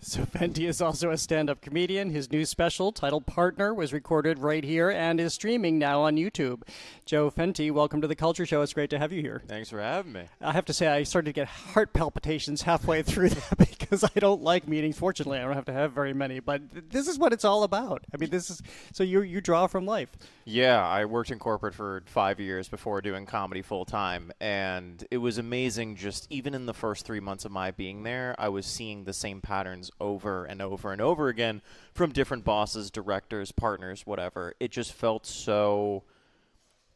So Fenti is also a stand-up comedian. His new special, titled Partner, was recorded right here and is streaming now on YouTube. Joe Fenti, welcome to The Culture Show. It's great to have you here. Thanks for having me. I have to say, I started to get heart palpitations halfway through that because I don't like meetings. Fortunately, I don't have to have very many, but this is what it's all about. I mean, this is, so you draw from life. Yeah, I worked in corporate for 5 years before doing comedy full-time, and it was amazing. Just even in the first 3 months of my being there, I was seeing the same patterns over and over and over again from different bosses, directors, partners, whatever. It just felt so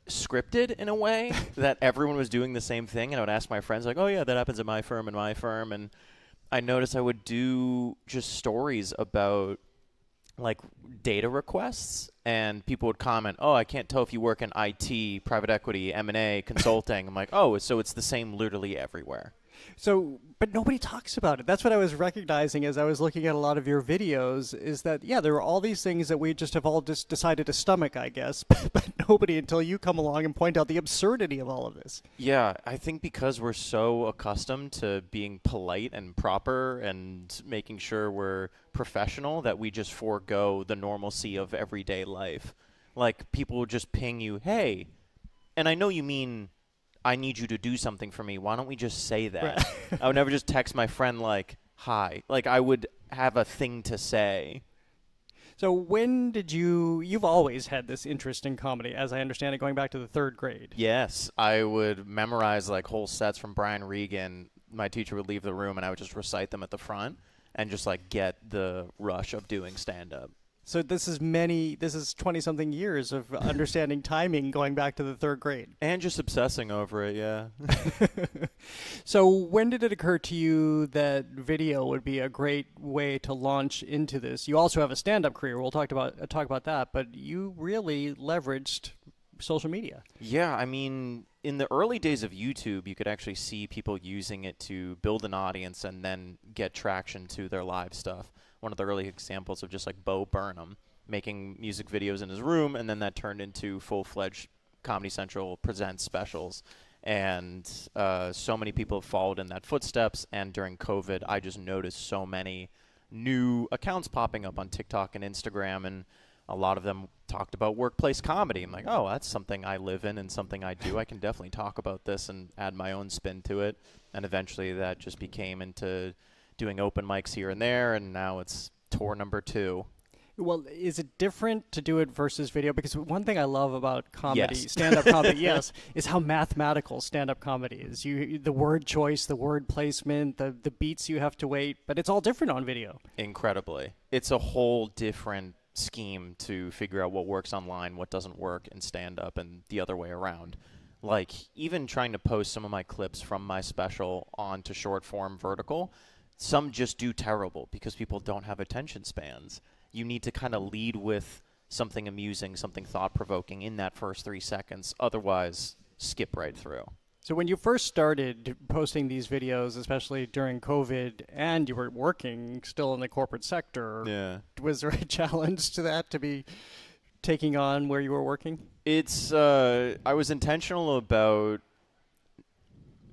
scripted in a way that everyone was doing the same thing, and I would ask my friends, like, oh yeah, that happens at my firm and my firm, and I noticed I would do just stories about like data requests, and people would comment, oh, I can't tell if you work in IT, private equity, M&A, consulting. I'm like, oh, so it's the same literally everywhere. So, but nobody talks about it. That's what I was recognizing as I was looking at a lot of your videos, is that, yeah, there are all these things that we just have all just decided to stomach, I guess, but nobody until you come along and point out the absurdity of all of this. Yeah, I think because we're so accustomed to being polite and proper and making sure we're professional that we just forego the normalcy of everyday life. Like, people will just ping you, hey, and I know you mean I need you to do something for me. Why don't we just say that? Right. I would never just text my friend like, hi. Like, I would have a thing to say. So when did you've always had this interest in comedy, as I understand it, going back to the third grade. Yes. I would memorize like whole sets from Brian Regan. My teacher would leave the room and I would just recite them at the front and just like get the rush of doing stand-up. So this is 20-something years of understanding timing going back to the third grade. And just obsessing over it, yeah. So when did it occur to you that video would be a great way to launch into this? You also have a stand-up career. We'll talk about that, but you really leveraged social media. Yeah, I mean, in the early days of YouTube, you could actually see people using it to build an audience and then get traction to their live stuff. One of the early examples of just like Bo Burnham making music videos in his room, and then that turned into full-fledged Comedy Central Presents specials. And so many people have followed in that footsteps, and during COVID, I just noticed so many new accounts popping up on TikTok and Instagram, and a lot of them talked about workplace comedy. I'm like, oh, that's something I live in and something I do. I can definitely talk about this and add my own spin to it. And eventually that just became into doing open mics here and there, and now it's tour number 2. Well, is it different to do it versus video? Because one thing I love about comedy, Yes. stand-up comedy, yes, is how mathematical stand-up comedy is. The word choice, the word placement, the beats you have to wait, but it's all different on video. Incredibly. It's a whole different scheme to figure out what works online, what doesn't work in stand-up, and the other way around. Like, even trying to post some of my clips from my special onto short-form vertical, some just do terrible because people don't have attention spans. You need to kind of lead with something amusing, something thought-provoking in that first 3 seconds. Otherwise, skip right through. So when you first started posting these videos, especially during COVID, and you were working still in the corporate sector, was there a challenge to that, to be taking on where you were working? It's I was intentional about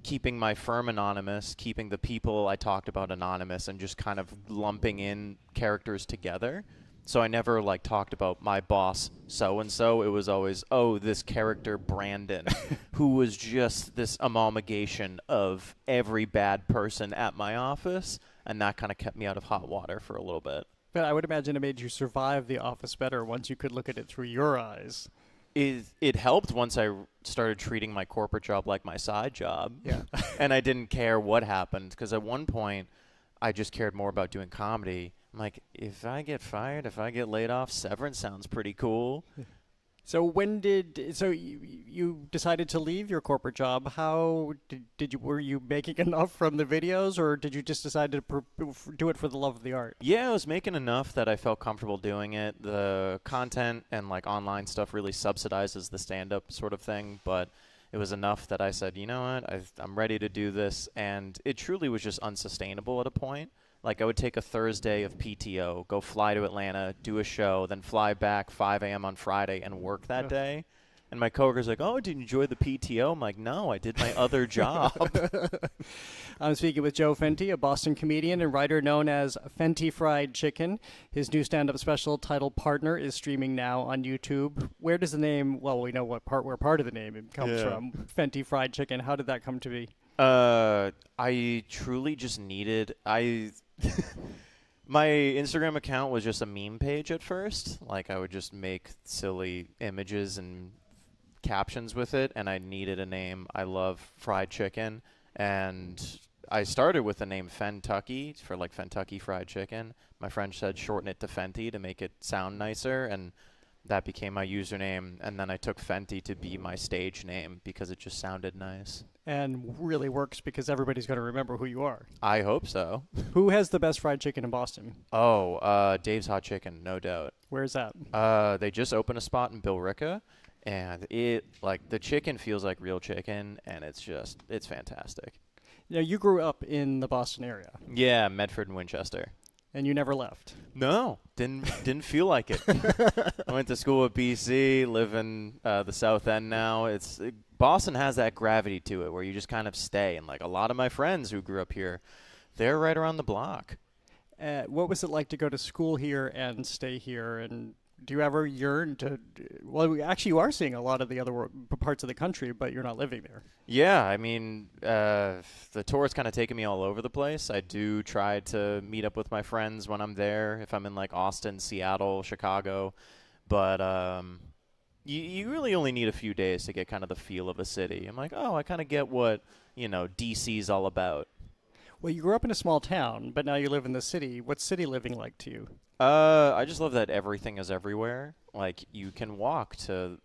keeping my firm anonymous, keeping the people I talked about anonymous, and just kind of lumping in characters together. So I never like talked about my boss so-and-so. It was always, oh, this character Brandon, who was just this amalgamation of every bad person at my office, and that kind of kept me out of hot water for a little bit. But I would imagine it made you survive the office better once you could look at it through your eyes. It helped once I started treating my corporate job like my side job. Yeah. And I didn't care what happened, because at one point I just cared more about doing comedy. I'm like, if I get fired, if I get laid off, severance sounds pretty cool. So you decided to leave your corporate job. How were you making enough from the videos, or did you just decide to do it for the love of the art? Yeah, I was making enough that I felt comfortable doing it. The content and like online stuff really subsidizes the stand-up sort of thing, but it was enough that I said, you know what, I'm ready to do this, and it truly was just unsustainable at a point. Like, I would take a Thursday of PTO, go fly to Atlanta, do a show, then fly back 5 a.m. on Friday and work that day. And my coworker's like, oh, did you enjoy the PTO? I'm like, no, I did my other job. I'm speaking with Joe Fenti, a Boston comedian and writer known as Fenti Fried Chicken. His new stand-up special titled Partner is streaming now on YouTube. Where does the name, well, we know where part of the name comes from, Fenti Fried Chicken. How did that come to be? I truly just needed... My Instagram account was just a meme page at first. Like, I would just make silly images and captions with it, and I needed a name. I love fried chicken, and I started with the name Fentucky for like Fentucky Fried Chicken. My friend said shorten it to Fenti to make it sound nicer, and that became my username. And then I took Fenti to be my stage name because it just sounded nice. And really works because everybody's going to remember who you are. I hope so. Who has the best fried chicken in Boston? Oh, Dave's Hot Chicken, no doubt. Where's that? They just opened a spot in Billerica, and the chicken feels like real chicken, and it's fantastic. Now, you grew up in the Boston area. Yeah, Medford and Winchester. And you never left? No, didn't feel like it. I went to school at BC, live in the South End now. Boston has that gravity to it where you just kind of stay. And like a lot of my friends who grew up here, they're right around the block. What was it like to go to school here and stay here? And do you ever yearn to... Well, actually, you are seeing a lot of the other parts of the country, but you're not living there. Yeah, I mean, the tour's kind of taken me all over the place. I do try to meet up with my friends when I'm there, if I'm in like Austin, Seattle, Chicago. But you really only need a few days to get kind of the feel of a city. I'm like, oh, I kind of get what, DC's all about. Well, you grew up in a small town, but now you live in the city. What's city living like to you? I just love that everything is everywhere. Like, you can walk to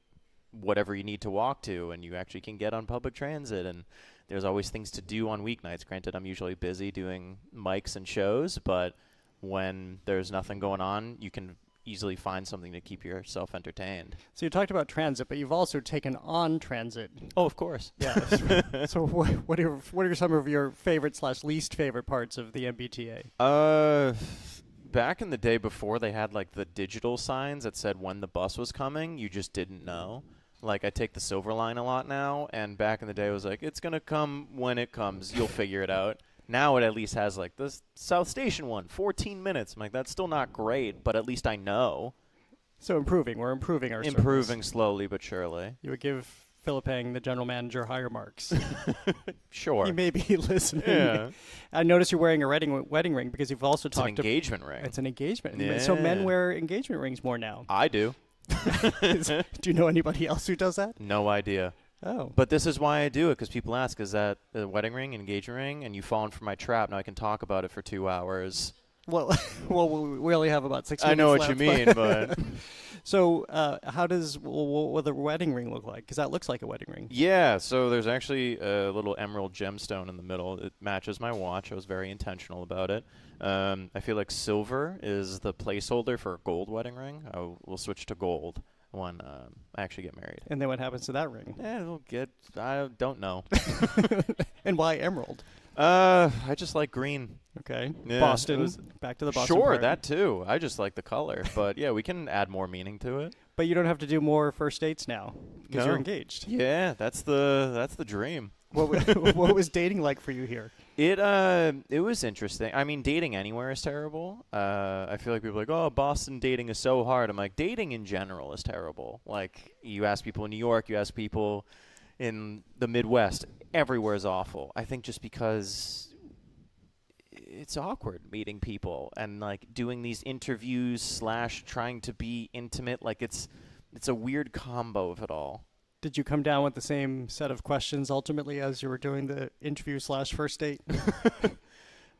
whatever you need to walk to, and you actually can get on public transit, and there's always things to do on weeknights. Granted, I'm usually busy doing mics and shows, but when there's nothing going on, you can easily find something to keep yourself entertained. So you talked about transit, but you've also taken on transit. Oh, of course. Yeah. So what are some of your favorite / least favorite parts of the MBTA? Back in the day before they had like the digital signs that said when the bus was coming, you just didn't know. Like I take the Silver Line a lot now, and back in the day it was like, it's going to come when it comes. You'll figure it out. Now it at least has like this South Station one, 14 minutes. I'm like, that's still not great, but at least I know. So we're improving our Improving service. Slowly but surely. You would give Philippang, the general manager, higher marks. Sure. He may be listening. Yeah. I noticed you're wearing a wedding ring because you've also talked It's an engagement ring. It's an engagement. Yeah. So men wear engagement rings more now. I do. Do you know anybody else who does that? No idea. Oh. But this is why I do it, because people ask, is that a wedding ring, an engagement ring? And you've fallen for my trap. Now I can talk about it for 2 hours. Well, we only have about 6 minutes I know what left, you mean, but... So how does what the wedding ring look like? Because that looks like a wedding ring. Yeah, so there's actually a little emerald gemstone in the middle. It matches my watch. I was very intentional about it. I feel like silver is the placeholder for a gold wedding ring. We'll switch to gold when I actually get married. And then what happens to that ring? I don't know. And why emerald? I just like green. Okay. Yeah, Boston. Back to the Boston Sure, part. that too. I just like the color. But yeah, we can add more meaning to it. But you don't have to do more first dates now because No. you're engaged. Yeah, that's the dream. What was dating like for you here? It was interesting. I mean, dating anywhere is terrible. I feel like people are like, oh, Boston dating is so hard. I'm like, dating in general is terrible. Like, you ask people in New York, you ask people in the Midwest, everywhere is awful. I think just because it's awkward meeting people and like doing these interviews / trying to be intimate. Like it's a weird combo of it all. Did you come down with the same set of questions ultimately as you were doing the interview / first date?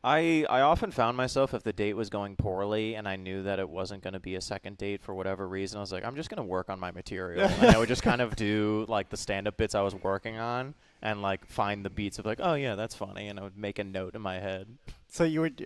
I often found myself, if the date was going poorly and I knew that it wasn't going to be a second date for whatever reason, I was like, I'm just going to work on my material. And I would just kind of do like the stand-up bits I was working on and like find the beats of like, oh yeah, that's funny. And I would make a note in my head. So you would,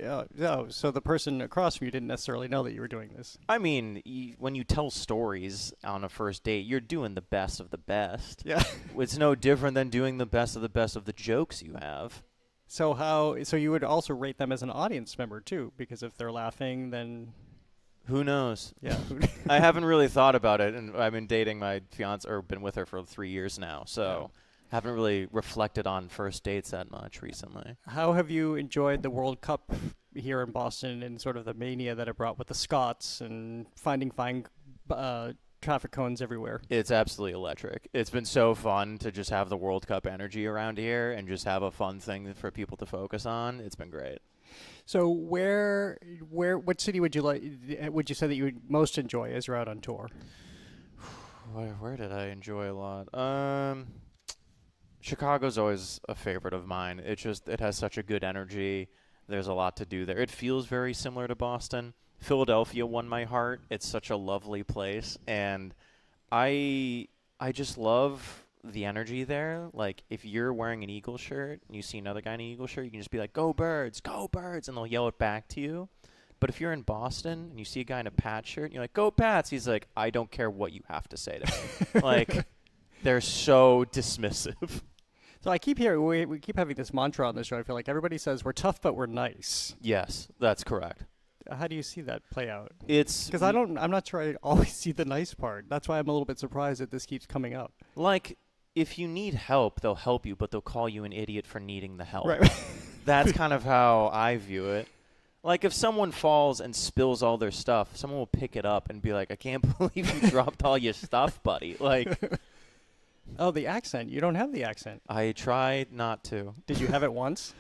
so the person across from you didn't necessarily know that you were doing this. I mean, when you tell stories on a first date, you're doing the best of the best. Yeah. It's no different than doing the best of the jokes you have. So you would also rate them as an audience member too, because if they're laughing, then who knows? Yeah. I haven't really thought about it, and I've been dating my fiance, or been with her for 3 years now, so haven't really reflected on first dates that much recently. How have you enjoyed the World Cup here in Boston and sort of the mania that it brought with the Scots and finding fine traffic cones everywhere? It's absolutely electric. It's been so fun to just have the World Cup energy around here and just have a fun thing for people to focus on. It's been great. So what city would you say that you would most enjoy as you're out on tour? Where did I enjoy a lot? Chicago's always a favorite of mine. It has such a good energy. There's a lot to do there. It feels very similar to Boston. Philadelphia won my heart. It's such a lovely place, and I just love the energy there. Like, if you're wearing an Eagle shirt and you see another guy in an Eagle shirt, you can just be like, "Go Birds, go Birds," and they'll yell it back to you. But if you're in Boston and you see a guy in a Pats shirt and you're like, "Go Pats," he's like, "I don't care what you have to say to me." Like, they're so dismissive. So I keep hearing we keep having this mantra on this show. I feel like everybody says we're tough but we're nice. Yes, that's correct. How do you see that play out? It's because I'm not sure I always see the nice part. That's why I'm a little bit surprised that this keeps coming up. Like, if you need help, they'll help you, but they'll call you an idiot for needing the help. Right. That's kind of how I view it. Like, if someone falls and spills all their stuff, someone will pick it up and be like, "I can't believe you dropped all your stuff, buddy." Like, oh, the accent. You don't have the accent. I tried not to. Did you have it once?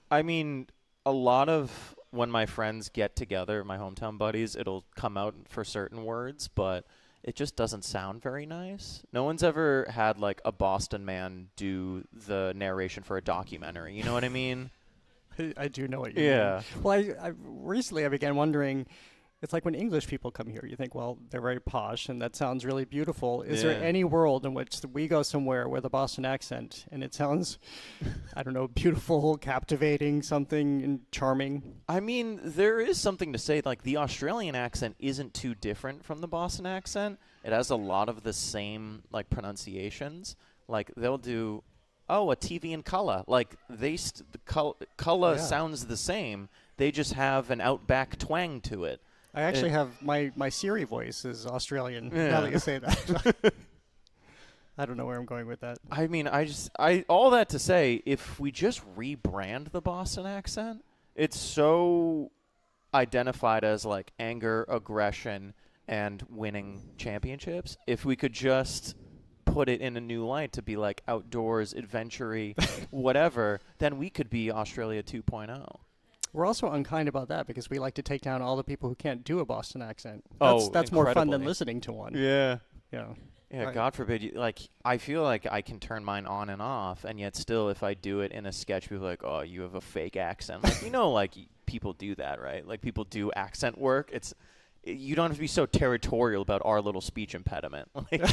I mean, a lot of when my friends get together, my hometown buddies, it'll come out for certain words, but it just doesn't sound very nice. No one's ever had, like, a Boston man do the narration for a documentary. You know what I mean? I do know what you mean. Well, recently I began wondering, It's like when English people come here, you think, well, they're very posh, and that sounds really beautiful. Is there Yeah. any world in which we go somewhere with a Boston accent, and it sounds, I don't know, beautiful, captivating, something charming? I mean, there is something to say, like, the Australian accent isn't too different from the Boston accent. It has a lot of the same, like, pronunciations. Like, they'll do, a TV in colour. Like, the colour sounds the same. They just have an outback twang to it. I actually have my Siri voice is Australian. Now that you say that. I don't know where I'm going with that. I mean, all that to say, if we just rebrand the Boston accent, it's so identified as like anger, aggression, and winning championships. If we could just put it in a new light to be like outdoors, adventure-y, whatever, then we could be Australia 2.0. We're also unkind about that because we like to take down all the people who can't do a Boston accent. Oh, That's more fun than incredibly. listening to one. Yeah. Yeah. Yeah, Right. God forbid. I feel like I can turn mine on and off, and yet still, if I do it in a sketch, people are like, oh, you have a fake accent. Like, people do that, right? Like, people do accent work. You don't have to be so territorial about our little speech impediment. Like,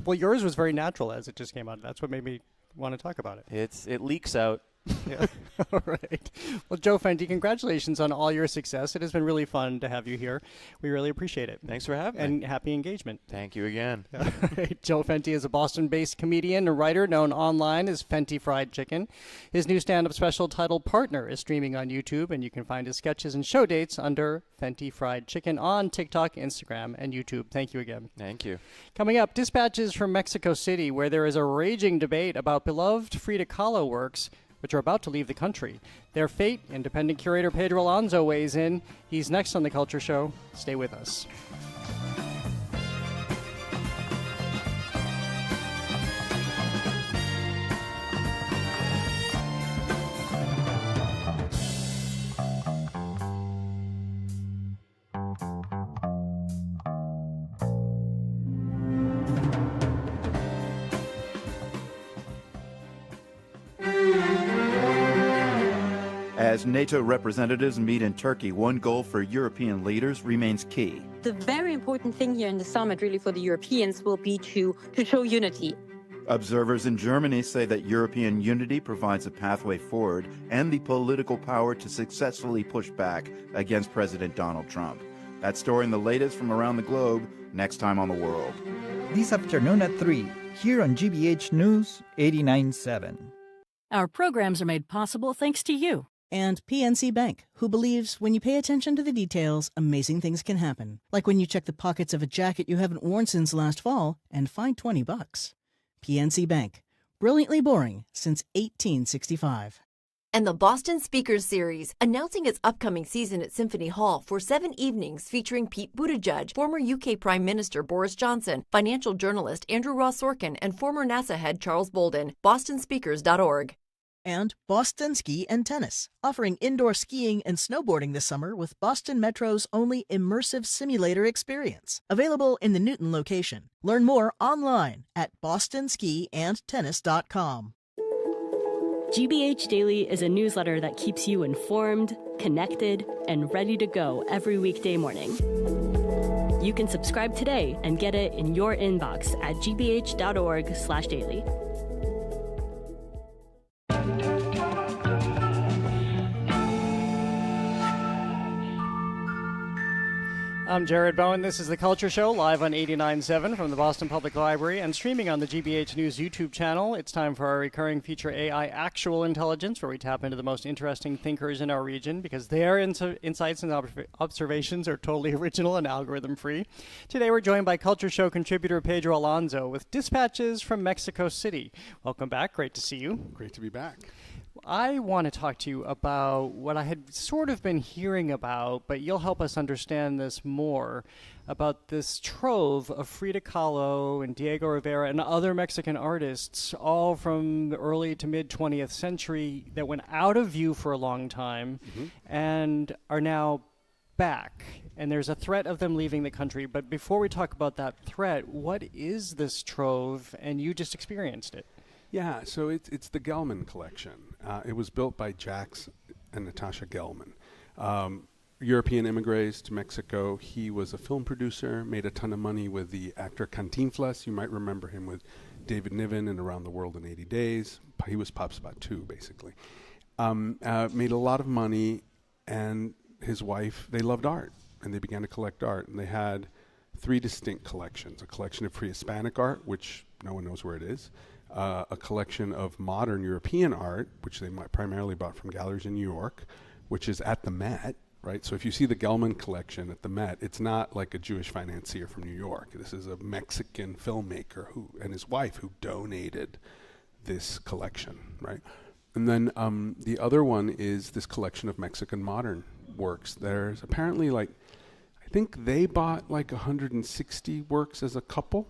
Well, yours was very natural as it just came out. That's what made me want to talk about it. it leaks out. Yeah. All right. Well, Joe Fenti, congratulations on all your success. It has been really fun to have you here. We really appreciate it. Thanks for having me. And happy engagement. Thank you again. All right. Joe Fenti is a Boston-based comedian and writer known online as Fenti Fried Chicken. His new stand-up special titled Partner is streaming on YouTube, and you can find his sketches and show dates under Fenti Fried Chicken on TikTok, Instagram, and YouTube. Thank you again. Thank you. Coming up, dispatches from Mexico City, where there is a raging debate about beloved Frida Kahlo works, which are about to leave the country. Their fate, independent curator Pedro Alonzo weighs in. He's next on The Culture Show. Stay with us. As NATO representatives meet in Turkey, one goal for European leaders remains key. The very important thing here in the summit, really, for the Europeans will be to show unity. Observers in Germany say that European unity provides a pathway forward and the political power to successfully push back against President Donald Trump. That story and the latest from around the globe, next time on The World. This afternoon at 3, here on GBH News 89.7. Our programs are made possible thanks to you. And PNC Bank, who believes when you pay attention to the details, amazing things can happen. Like when you check the pockets of a jacket you haven't worn since last fall and find $20. PNC Bank, brilliantly boring since 1865. And the Boston Speakers Series, announcing its upcoming season at Symphony Hall for 7 evenings featuring Pete Buttigieg, former UK Prime Minister Boris Johnson, financial journalist Andrew Ross Sorkin, and former NASA head Charles Bolden. BostonSpeakers.org. And Boston Ski and Tennis, offering indoor skiing and snowboarding this summer with Boston Metro's only immersive simulator experience. Available in the Newton location. Learn more online at bostonskiandtennis.com. GBH Daily is a newsletter that keeps you informed, connected, and ready to go every weekday morning. You can subscribe today and get it in your inbox at gbh.org/daily. I'm Jared Bowen. This is The Culture Show, live on 89.7 from the Boston Public Library and streaming on the GBH News YouTube channel. It's time for our recurring feature, AI Actual Intelligence, where we tap into the most interesting thinkers in our region because their insights and observations are totally original and algorithm-free. Today we're joined by Culture Show contributor Pedro Alonzo with dispatches from Mexico City. Welcome back. Great to see you. Great to be back. I want to talk to you about what I had sort of been hearing about, but you'll help us understand this more, about this trove of Frida Kahlo and Diego Rivera and other Mexican artists, all from the early to mid-20th century, that went out of view for a long time and are now back. And there's a threat of them leaving the country. But before we talk about that threat, what is this trove? And you just experienced it. Yeah, so it's the Gelman collection. It was built by Jax and Natasha Gelman. European immigrants to Mexico. He was a film producer, made a ton of money with the actor Cantinflas. You might remember him with David Niven in Around the World in 80 Days. He was Pop Spot 2, basically. Made a lot of money, and his wife, they loved art, and they began to collect art. And they had 3 distinct collections: a collection of pre-Hispanic art, which no one knows where it is, a collection of modern European art, which they primarily bought from galleries in New York, which is at the Met, right? So if you see the Gelman collection at the Met, it's not like a Jewish financier from New York. This is a Mexican filmmaker and his wife who donated this collection, right? And then the other one is this collection of Mexican modern works. There's apparently I think they bought 160 works as a couple.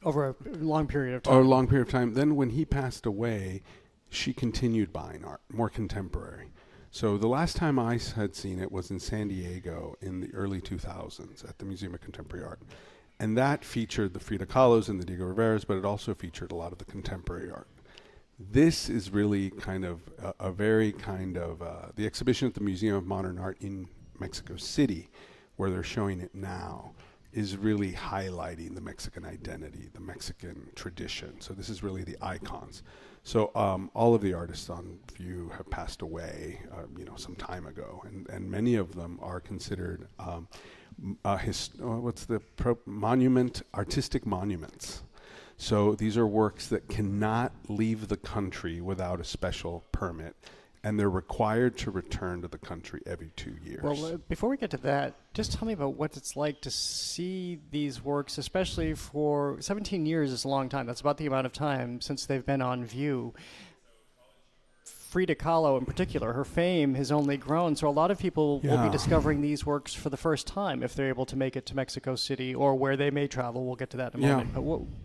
Over a long period of time. Or a long period of time. Then when he passed away, she continued buying art, more contemporary. So the last time I had seen it was in San Diego in the early 2000s at the Museum of Contemporary Art. And that featured the Frida Kahlos and the Diego Riveras, but it also featured a lot of the contemporary art. This is really kind of a very kind of, the exhibition at the Museum of Modern Art in Mexico City, where they're showing it now, is really highlighting the Mexican identity, the Mexican tradition. So this is really the icons. So all of the artists on view have passed away, some time ago, and many of them are considered artistic monuments. So these are works that cannot leave the country without a special permit, and they're required to return to the country every 2 years. Well, before we get to that, just tell me about what it's like to see these works, especially for 17 years is a long time. That's about the amount of time since they've been on view. Frida Kahlo in particular, her fame has only grown, so a lot of people will be discovering these works for the first time if they're able to make it to Mexico City or where they may travel. We'll get to that in a moment.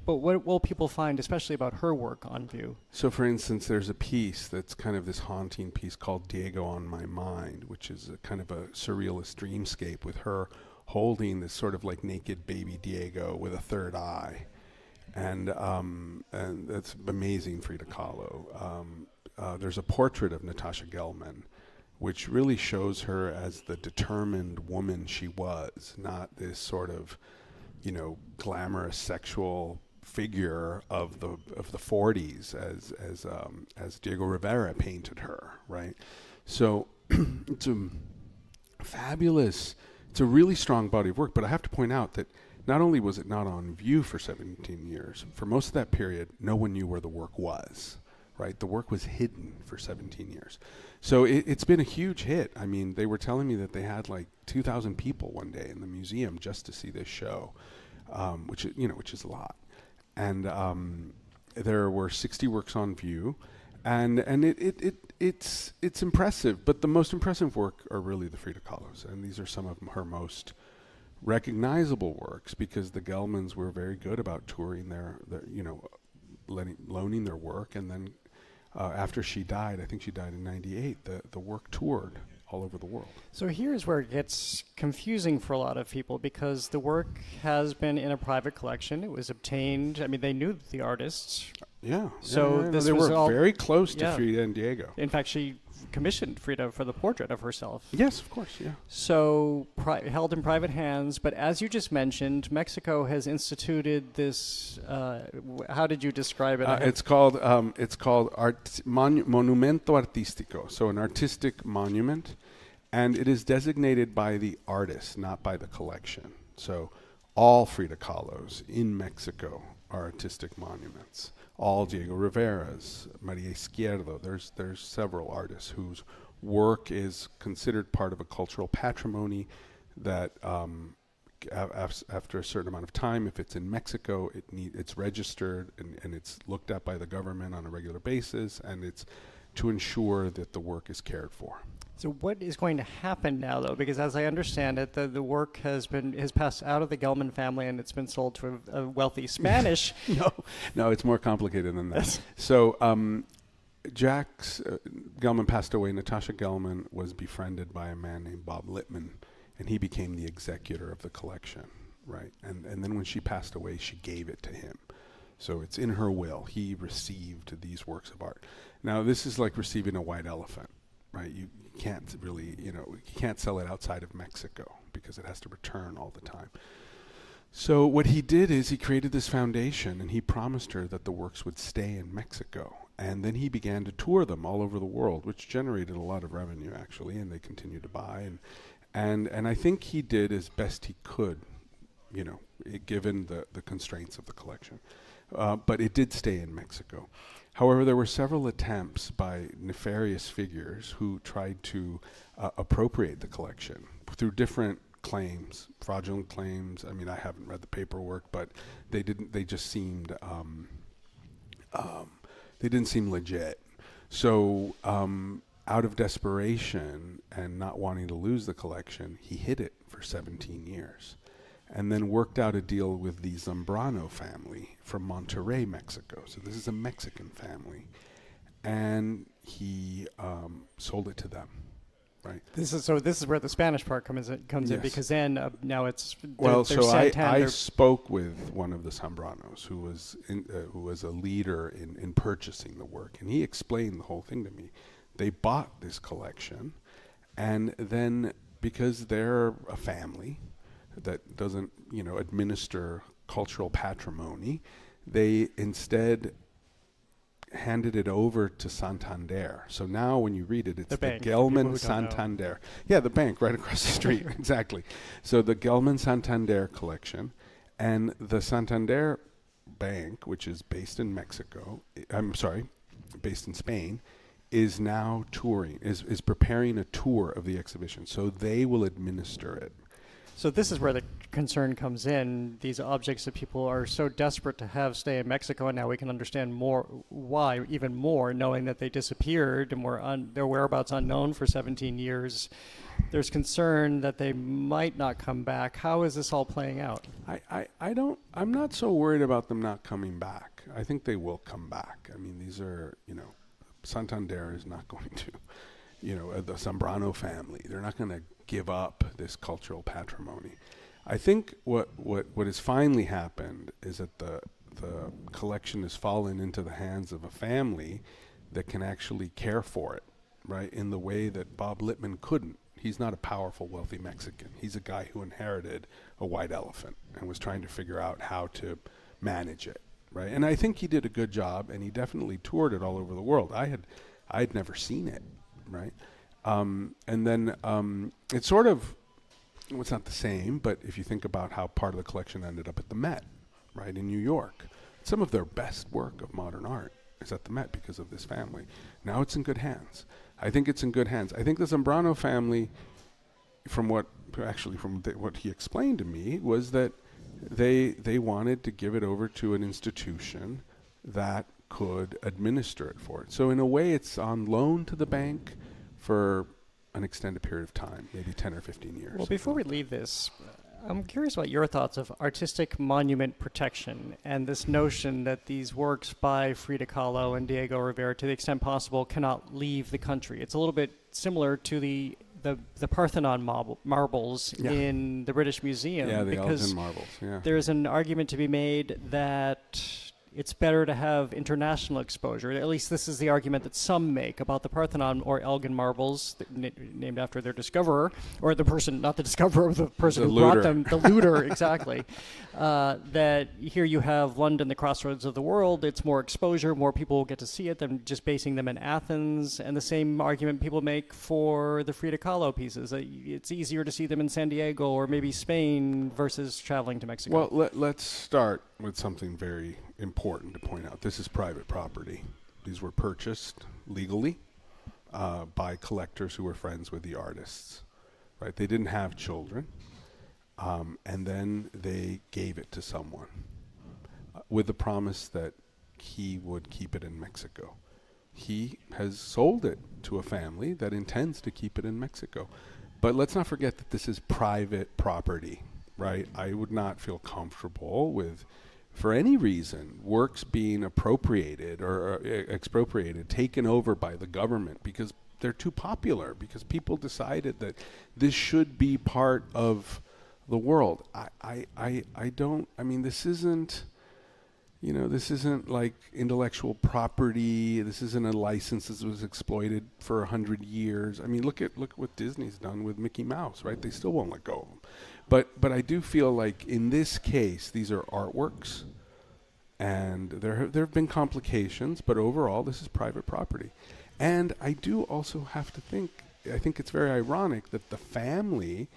But what will people find, especially about her work, on view? So, for instance, there's a piece that's kind of this haunting piece called Diego on My Mind, which is a kind of a surrealist dreamscape with her holding this sort of naked baby Diego with a third eye. And that's amazing, Frida Kahlo. There's a portrait of Natasha Gelman, which really shows her as the determined woman she was, not this sort of, glamorous sexual figure of the 40s as Diego Rivera painted her, right? So it's a really strong body of work. But I have to point out that not only was it not on view for 17 years, for most of that period, no one knew where the work was. Right, the work was hidden for 17 years. So it's been a huge hit. I mean, they were telling me that they had 2,000 people one day in the museum just to see this show, which is a lot. And there were 60 works on view, and it's impressive. But the most impressive work are really the Frida Kahlos, and these are some of her most recognizable works, because the Gelmans were very good about touring their loaning their work, and then after she died, I think she died in 98, the work toured all over the world. So here's where it gets confusing for a lot of people, because the work has been in a private collection. It was obtained, they knew the artists. Yeah. So they were very close to Frida and Diego. In fact, she commissioned Frida for the portrait of herself. Yes, of course, yeah. So held in private hands, but as you just mentioned, Mexico has instituted this, how did you describe it? It's called Monumento Artístico, so an artistic monument, and it is designated by the artist, not by the collection. So all Frida Kahlos in Mexico are artistic monuments. All Diego Rivera's, Maria Izquierdo. There's several artists whose work is considered part of a cultural patrimony that after a certain amount of time, if it's in Mexico, it's registered and it's looked at by the government on a regular basis, and it's to ensure that the work is cared for. So what is going to happen now, though? Because as I understand it, the work has passed out of the Gelman family, and it's been sold to a wealthy Spanish. No, it's more complicated than that. So Jack's Gelman passed away. Natasha Gelman was befriended by a man named Bob Littman, and he became the executor of the collection, right? And then when she passed away, she gave it to him. So it's in her will. He received these works of art. Now, this is like receiving a white elephant. right? You can't really, you can't sell it outside of Mexico because it has to return all the time. So what he did is he created this foundation, and he promised her that the works would stay in Mexico. And then he began to tour them all over the world, which generated a lot of revenue, actually, and they continued to buy. And I think he did as best he could, given the constraints of the collection. But it did stay in Mexico. However, there were several attempts by nefarious figures who tried to appropriate the collection through different claims, fraudulent claims. I mean, I haven't read the paperwork, but they just seemed they didn't seem legit. So out of desperation and not wanting to lose the collection, he hid it for 17 years and then worked out a deal with the Zambrano family from Monterrey, Mexico. So this is a Mexican family. And he sold it to them. Right. This is where the Spanish part comes in, because then now it's I spoke with one of the Zambranos who was a leader in purchasing the work, and he explained the whole thing to me. They bought this collection, and then because they're a family that doesn't administer cultural patrimony, they instead handed it over to Santander. So now when you read it, it's the Gelman Santander. Yeah, the bank right across the street. Exactly. So the Gelman Santander collection, and the Santander Bank, which is based in based in Spain, is now touring, is preparing a tour of the exhibition. So they will administer it. So this is where the concern comes in. These objects that people are so desperate to have stay in Mexico, and now we can understand why, even more, knowing that they disappeared and were their whereabouts unknown for 17 years. There's concern that they might not come back. How is this all playing out? I'm not so worried about them not coming back. I think they will come back. I mean, these are, Santander is not going to, the Zambrano family, they're not going to give up this cultural patrimony. I think what has finally happened is that the collection has fallen into the hands of a family that can actually care for it, right, in the way that Bob Lippmann couldn't. He's not a powerful, wealthy Mexican. He's a guy who inherited a white elephant and was trying to figure out how to manage it, right? And I think he did a good job, and he definitely toured it all over the world. I had never seen it, right? And then it's sort of, it's not the same, but if you think about how part of the collection ended up at the Met, right, in New York, some of their best work of modern art is at the Met because of this family. Now it's in good hands. I think it's in good hands. I think the Zambrano family, from what he explained to me, was that they wanted to give it over to an institution that could administer it for it. So in a way, it's on loan to the bank for an extended period of time, maybe 10 or 15 years. Well, before we leave this, I'm curious about your thoughts of artistic monument protection and this notion that these works by Frida Kahlo and Diego Rivera, to the extent possible, cannot leave the country. It's a little bit similar to the Parthenon marbles in the British Museum. Yeah, the Elgin marbles, yeah. There's an argument to be made that it's better to have international exposure. At least this is the argument that some make about the Parthenon or Elgin marbles, named after their discoverer, or the person, not the discoverer, the person who brought them, the looter, exactly. That here you have London, the crossroads of the world. It's more exposure, more people will get to see it than just basing them in Athens. And the same argument people make for the Frida Kahlo pieces. It's easier to see them in San Diego or maybe Spain versus traveling to Mexico. Well, let's start with something very important to point out. This is private property. These were purchased legally by collectors who were friends with the artists, right? They didn't have children, and then they gave it to someone with the promise that he would keep it in Mexico. He has sold it to a family that intends to keep it in Mexico. But let's not forget that this is private property, right? I would not feel comfortable with, for any reason, works being appropriated or expropriated, taken over by the government because they're too popular, because people decided that this should be part of the world. This isn't, this isn't like intellectual property. This isn't a license that was exploited for 100 years. I mean, look at what Disney's done with Mickey Mouse, right? They still won't let go of them. But I do feel like in this case, these are artworks, and there have been complications, but overall, this is private property. And I do also have to think, I think it's very ironic that the family,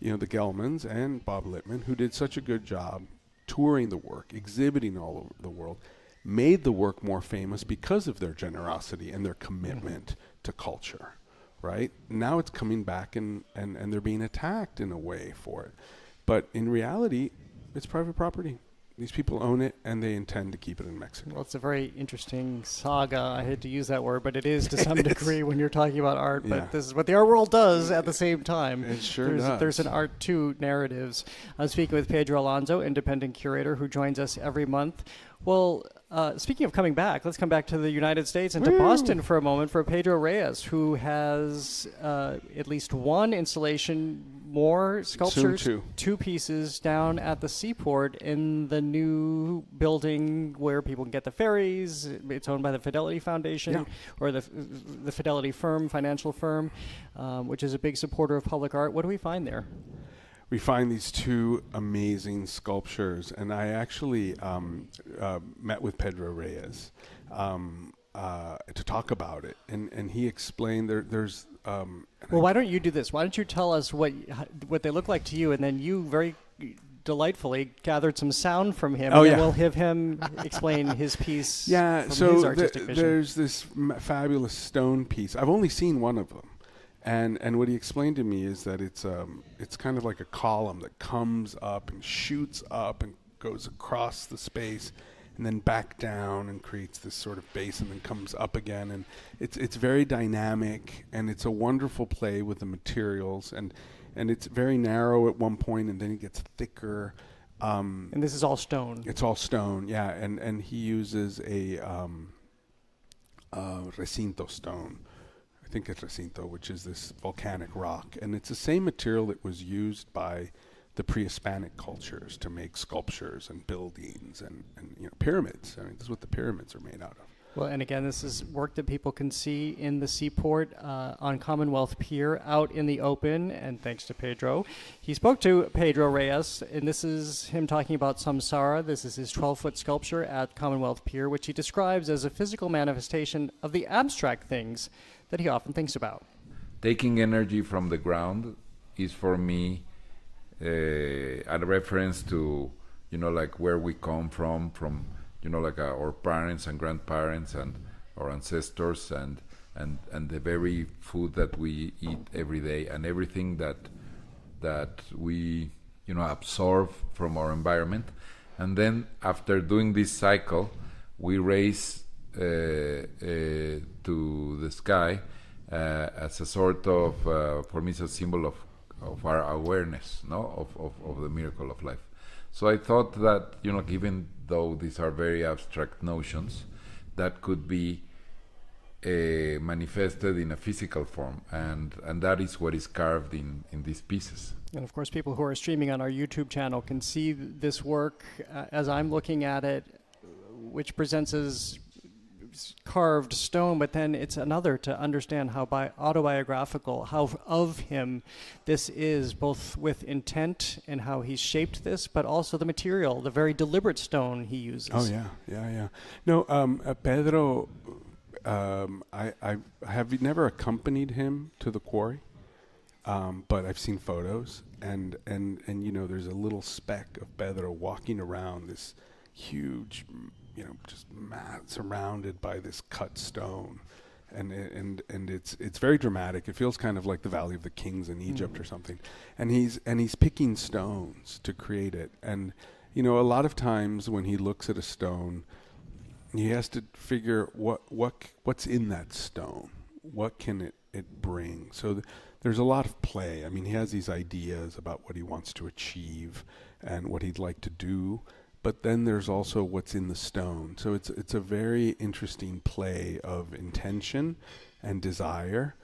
the Gelmans and Bob Littman, who did such a good job touring the work, exhibiting all over the world, made the work more famous because of their generosity and their commitment to culture, right? Now it's coming back and they're being attacked in a way for it. But in reality, it's private property. These people own it, and they intend to keep it in Mexico. Well, it's a very interesting saga. I hate to use that word, but it is to some degree when you're talking about art. Yeah. But this is what the art world does at the same time. It sure does. There's an art to narratives. I'm speaking with Pedro Alonzo, independent curator, who joins us every month. Well, speaking of coming back, let's come back to the United States and to Boston for a moment for Pedro Reyes, who has at least one installation, more sculptures, two pieces down at the seaport in the new building where people can get the ferries. It's owned by the Fidelity Foundation, or the Fidelity firm, financial firm, which is a big supporter of public art. What do we find there? We find these two amazing sculptures, and I actually met with Pedro Reyes to talk about it, and he explained there's. Well, why don't you do this? Why don't you tell us what they look like to you, and then you very delightfully gathered some sound from him, and then we'll have him explain his piece. Yeah, from so his artistic vision. There's this fabulous stone piece. I've only seen one of them. And what he explained to me is that it's kind of like a column that comes up and shoots up and goes across the space and then back down and creates this sort of base and then comes up again. And it's very dynamic, and it's a wonderful play with the materials. And it's very narrow at one point, and then it gets thicker. And this is all stone. It's all stone, yeah. And he uses a recinto stone. I think it's recinto, which is this volcanic rock. And it's the same material that was used by the pre-Hispanic cultures to make sculptures and buildings and pyramids. I mean, this is what the pyramids are made out of. Well, and again, this is work that people can see in the seaport on Commonwealth Pier out in the open, and thanks to Pedro. He spoke to Pedro Reyes, and this is him talking about Samsara. This is his 12-foot sculpture at Commonwealth Pier, which he describes as a physical manifestation of the abstract things that he often thinks about. Taking energy from the ground is for me a reference to, like where we come from, like our parents and grandparents and our ancestors and the very food that we eat every day and everything that we, absorb from our environment. And then after doing this cycle, we raise to the sky as a sort of, for me, it's a symbol of our awareness, of the miracle of life. So I thought that, given though these are very abstract notions, that could be manifested in a physical form, and that is what is carved in these pieces. And of course, people who are streaming on our YouTube channel can see this work as I'm looking at it, which presents as carved stone, but then it's another to understand how autobiographical, how of him this is, both with intent and how he's shaped this, but also the material, the very deliberate stone he uses. Oh, yeah. No, Pedro, I have never accompanied him to the quarry, but I've seen photos, and there's a little speck of Pedro walking around this huge, just surrounded by this cut stone, and it's very dramatic. It feels kind of like the Valley of the Kings in Egypt or something, and he's picking stones to create it. And a lot of times when he looks at a stone, he has to figure what's in that stone, what can it bring. So there's a lot of play. I mean, he has these ideas about what he wants to achieve and what he'd like to do. But then there's also what's in the stone. So it's a very interesting play of intention and desire,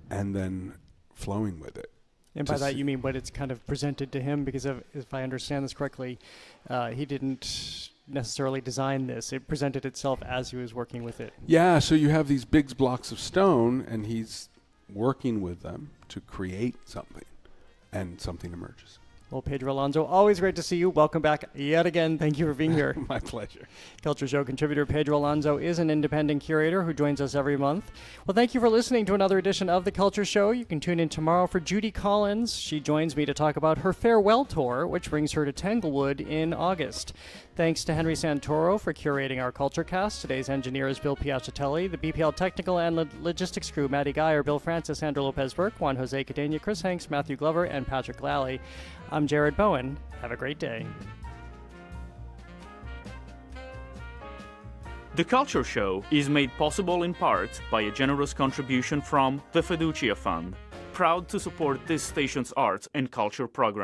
and then flowing with it. And by that you mean what it's kind of presented to him, because if I understand this correctly, he didn't necessarily design this. It presented itself as he was working with it. Yeah, so you have these big blocks of stone, and he's working with them to create something, and something emerges. Well, Pedro Alonzo, always great to see you. Welcome back yet again. Thank you for being here. My pleasure. Culture Show contributor Pedro Alonzo is an independent curator who joins us every month. Well, thank you for listening to another edition of The Culture Show. You can tune in tomorrow for Judy Collins. She joins me to talk about her farewell tour, which brings her to Tanglewood in August. Thanks to Henry Santoro for curating our Culture Cast. Today's engineer is Bill Piacitelli. The BPL technical and logistics crew, Maddie Geyer, Bill Francis, Sandra Lopez-Burke, Juan Jose Cadena, Chris Hanks, Matthew Glover, and Patrick Lally. I'm Jared Bowen. Have a great day. The Culture Show is made possible in part by a generous contribution from the Fiducia Fund, proud to support this station's arts and culture program.